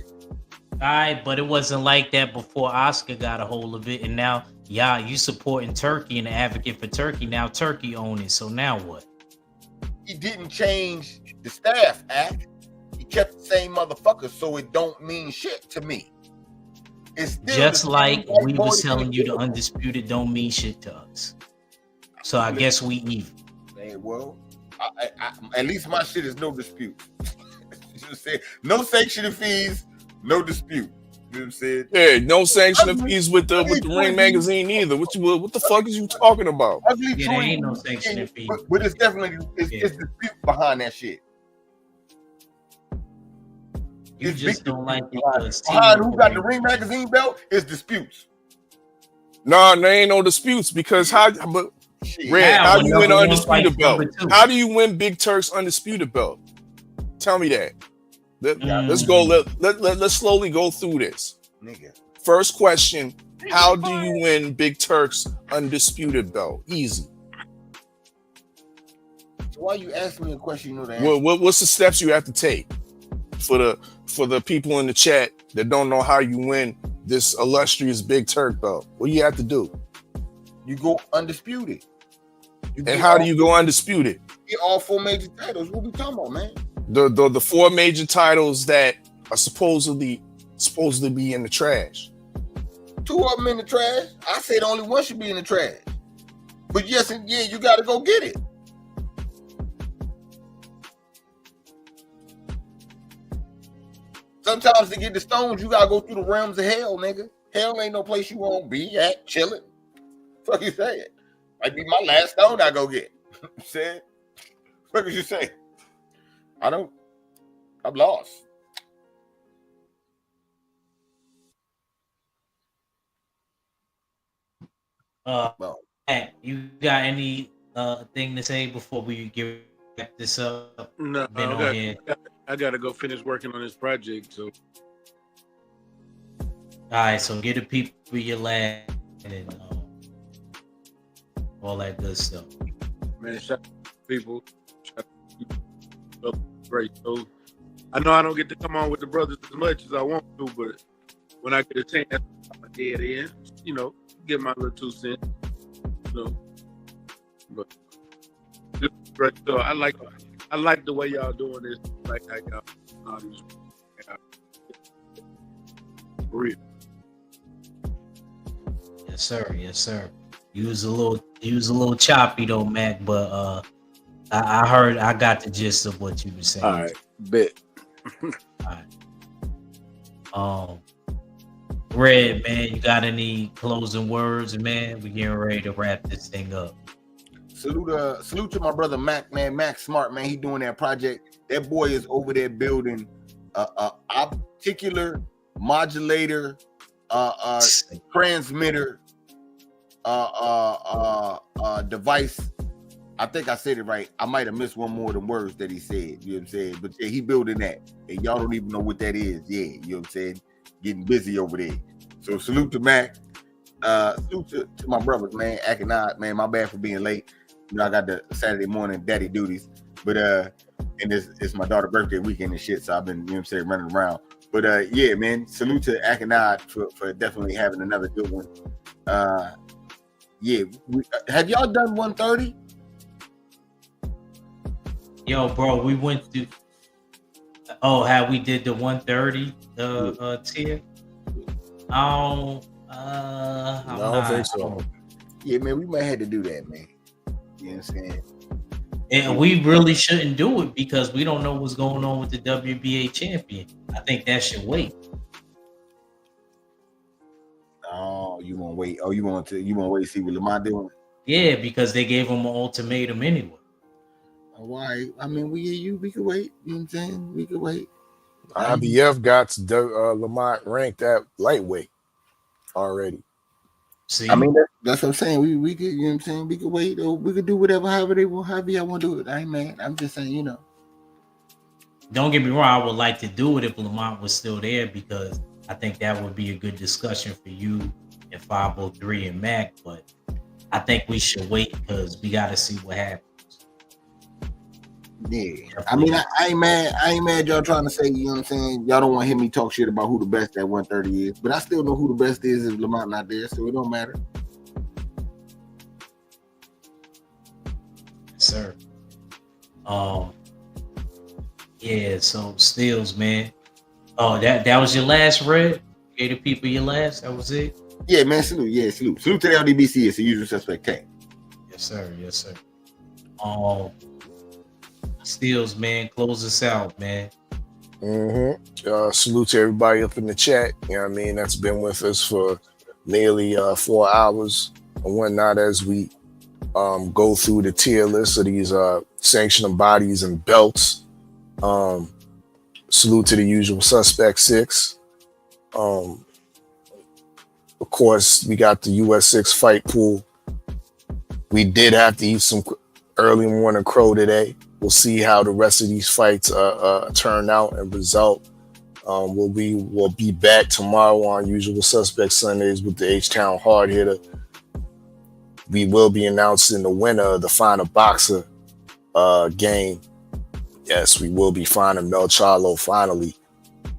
Speaker 5: right, but it wasn't like that before Oscar got a hold of it, and now you supporting Turkey and the advocate for Turkey. Now Turkey own it. So now what?
Speaker 18: He didn't change the staff act. He kept the same motherfuckers, so it don't mean shit to me. It's still
Speaker 5: just like we was telling you the undisputed don't mean shit to us. So I guess we even.
Speaker 18: Hey, well, I, at least my shit is no dispute. No sanctioning fees, no dispute. You know what I'm saying?
Speaker 3: Yeah, no sanctioning fees with the Ring magazine either. What the fuck is you talking about?
Speaker 5: There ain't no sanctioning fees.
Speaker 18: But it's definitely it's dispute behind that shit.
Speaker 5: You just don't like it.
Speaker 18: Behind who got the Ring magazine belt is disputes.
Speaker 3: No, there ain't no disputes because how do you win an undisputed belt? How do you win Big Turk's undisputed belt? Tell me that. Let's go. Let's slowly go through this.
Speaker 18: Nigga.
Speaker 3: First question: how do you win Big Turk's undisputed belt? Easy.
Speaker 18: So why you asking me a question? You know the answer.
Speaker 3: What's the steps you have to take for the people in the chat that don't know how you win this illustrious Big Turk belt? What do you have to do?
Speaker 18: You go undisputed.
Speaker 3: And how do you go undisputed?
Speaker 18: Get all 4 major titles. What we talking about, man?
Speaker 3: The 4 major titles that are supposedly be in the trash.
Speaker 18: 2 of them in the trash. I said only 1 should be in the trash. But yes and yeah, you got to go get it. Sometimes to get the stones, you got to go through the realms of hell, nigga. Hell ain't no place you won't be at chilling. Fuck you saying? Might be my last stone I go get. Said, what did you say? I'm lost.
Speaker 5: You got any thing to say before we wrap this up?
Speaker 16: No, I gotta go finish working on this project. So,
Speaker 5: all right. So get the people your last and all that good stuff.
Speaker 16: Man, shout out to people. Shout out to great. So I know I don't get to come on with the brothers as much as I want to, but when I get a chance, I'm dead in. You know, get my little 2 cents. You know, but this is great. So I like the way y'all doing this. Like how y'all real.
Speaker 5: Yes, sir. Yes, sir. You was a little choppy though, Mac, but I heard, I got the gist of what you were saying.
Speaker 16: All right, bet.
Speaker 5: All right. Red, man, you got any closing words, man? We getting ready to wrap this thing up.
Speaker 18: Salute to my brother Mac, man. Mac Smart, man. He doing that project. That boy is over there building a articular modulator, transmitter, device. I think I said it right. I might have missed one more than words that he said. You know what I'm saying? But yeah, he building that, and y'all don't even know what that is. Yeah, you know what I'm saying? Getting busy over there. So salute to Mac. Salute to my brothers, man. Ack N Odd, man. My bad for being late. You know, I got the Saturday morning daddy duties, but and it's my daughter's birthday weekend and shit. So I've been, you know what I'm saying, running around. But yeah, man. Salute to Ack N Odd for definitely having another good one. Yeah, have y'all done 130?
Speaker 5: Yo, bro, we went to. Oh, how we did the 130 tier? I don't
Speaker 3: think so.
Speaker 18: Yeah, man, we might have to do that, man. You know what I'm saying?
Speaker 5: And we really shouldn't do it because we don't know what's going on with the WBA champion. I think that should wait.
Speaker 18: you want to wait? Oh, you want to wait to see what Lamont doing?
Speaker 5: Yeah, because they gave him an ultimatum anyway.
Speaker 18: Why? I mean, we could wait. You know what I'm saying? We could wait.
Speaker 3: IBF got Lamont ranked at lightweight already.
Speaker 5: See,
Speaker 18: I mean, that's what I'm saying. We could, you know what I'm saying? We could wait, or we could do however y'all want to do it. I ain't mad. I'm just saying, you know.
Speaker 5: Don't get me wrong. I would like to do it if Lamont was still there because I think that would be a good discussion for you and 503 and Mac. But I think we should wait because we got to see what happens.
Speaker 18: Yeah, I mean, I ain't mad. I ain't mad. Y'all trying to say, you know what I'm saying? Y'all don't want to hear me talk shit about who the best at 130 is, but I still know who the best is if Lamont not there, so it don't matter.
Speaker 5: Sir. Yeah, so Steels, man. Oh, that was your last, Red? Gave the people your last? That was it?
Speaker 18: Yeah, man, salute. Yeah, salute. Salute to the LDBC. It's the usual suspect tank.
Speaker 5: Yes, sir. Yes, sir. Steels, man, close us out, man.
Speaker 3: Salute to everybody up in the chat. You know what I mean? That's been with us for nearly 4 hours and whatnot as we go through the tier list of these sanctioning bodies and belts. Salute to the usual suspect 6. Of course, we got the US 6 fight pool. We did have to eat some early morning crow today. We'll see how the rest of these fights turn out and result. We'll be back tomorrow on Usual Suspect Sundays with the H-Town Hard Hitter. We will be announcing the winner of the Final Boxer game. Yes, we will be finding Mel Charlo finally.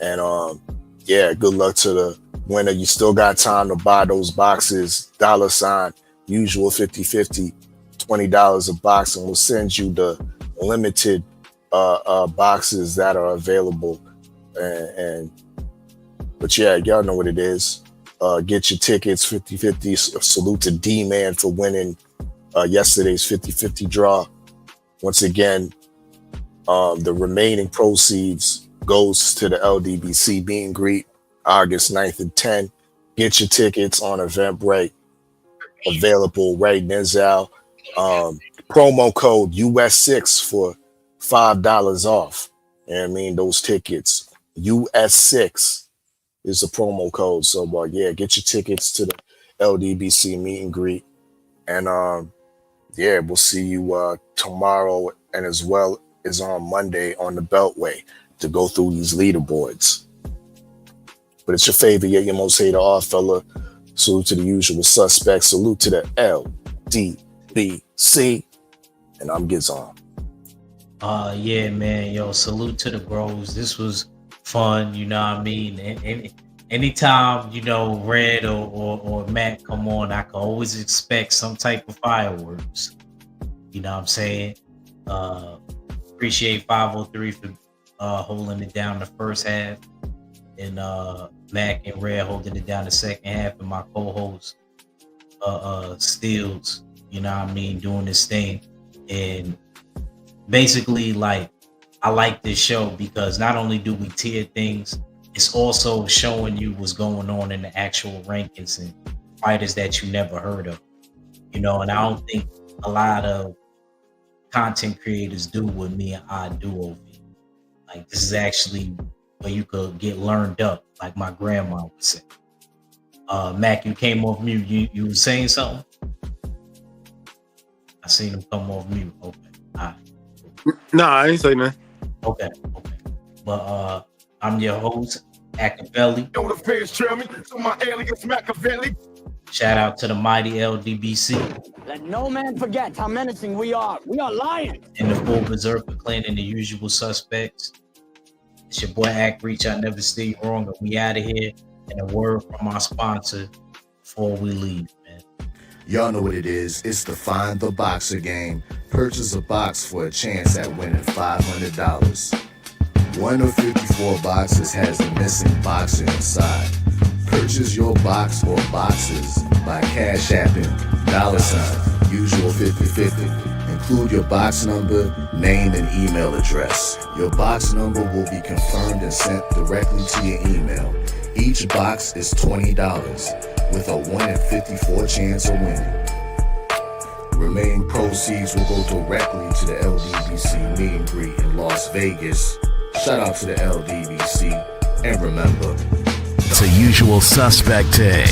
Speaker 3: And yeah, good luck to the winner. You still got time to buy those boxes. $ Usual 50/50, $20 a box, and we'll send you the limited boxes that are available. But yeah, y'all know what it is. Get your tickets 50/50. Salute to D-Man for winning yesterday's 50/50 draw. Once again, the remaining proceeds goes to the LDBC meet and greet August 9th and 10th. Get your tickets on Eventbrite, available right now. Promo code US6 for $5 off. You know what I mean? Those tickets, US6 is the promo code. So yeah, get your tickets to the LDBC meet and greet. And yeah, we'll see you tomorrow and as well as on Monday on the Beltway to go through these leaderboards. But it's your favorite, yet your most hated odd fella. Salute to the usual suspects. Salute to the LDBC. And I'm Gizon.
Speaker 5: Yeah, man. Yo, salute to the bros. This was fun, you know what I mean? And anytime, you know, Red or Matt come on, I can always expect some type of fireworks. You know what I'm saying? Appreciate 503 for holding it down the first half. And Mac and Red holding it down the second half, and my co-host Steels, you know what I mean, doing this thing. And basically, like, I like this show because not only do we tier things, it's also showing you what's going on in the actual rankings and fighters that you never heard of. You know, and I don't think a lot of content creators do what me and I do over here. Like, this is actually where you could get learned up, like my grandma would say. Mac, you came off mute. You were saying something? I seen him come off mute. Okay. All right.
Speaker 16: Nah, I ain't say nothing.
Speaker 5: Okay. But I'm your host, Machiavelli.
Speaker 10: Yo, the fans trail me, so my alias Machiavelli.
Speaker 5: Shout out to the mighty LDBC.
Speaker 6: Let no man forget how menacing we are. We are lions.
Speaker 5: And the full Berserker clan and the usual suspects. It's your boy Ack Reach. I never stay wrong. And we out of here. And a word from our sponsor before we leave, man.
Speaker 11: Y'all know what it is. It's the Find the Boxer game. Purchase a box for a chance at winning $500. One of 54 boxes has a missing boxer inside. Purchase your box or boxes by Cash Apping $ usual 50/50. Include your box number, name, and email address. Your box number will be confirmed and sent directly to your email. Each box is $20. with a 1 in 54 chance of winning. Remaining proceeds will go directly to the LDBC meet and greet in Las Vegas. Shout out to the LDBC, and remember,
Speaker 12: it's a usual suspect day.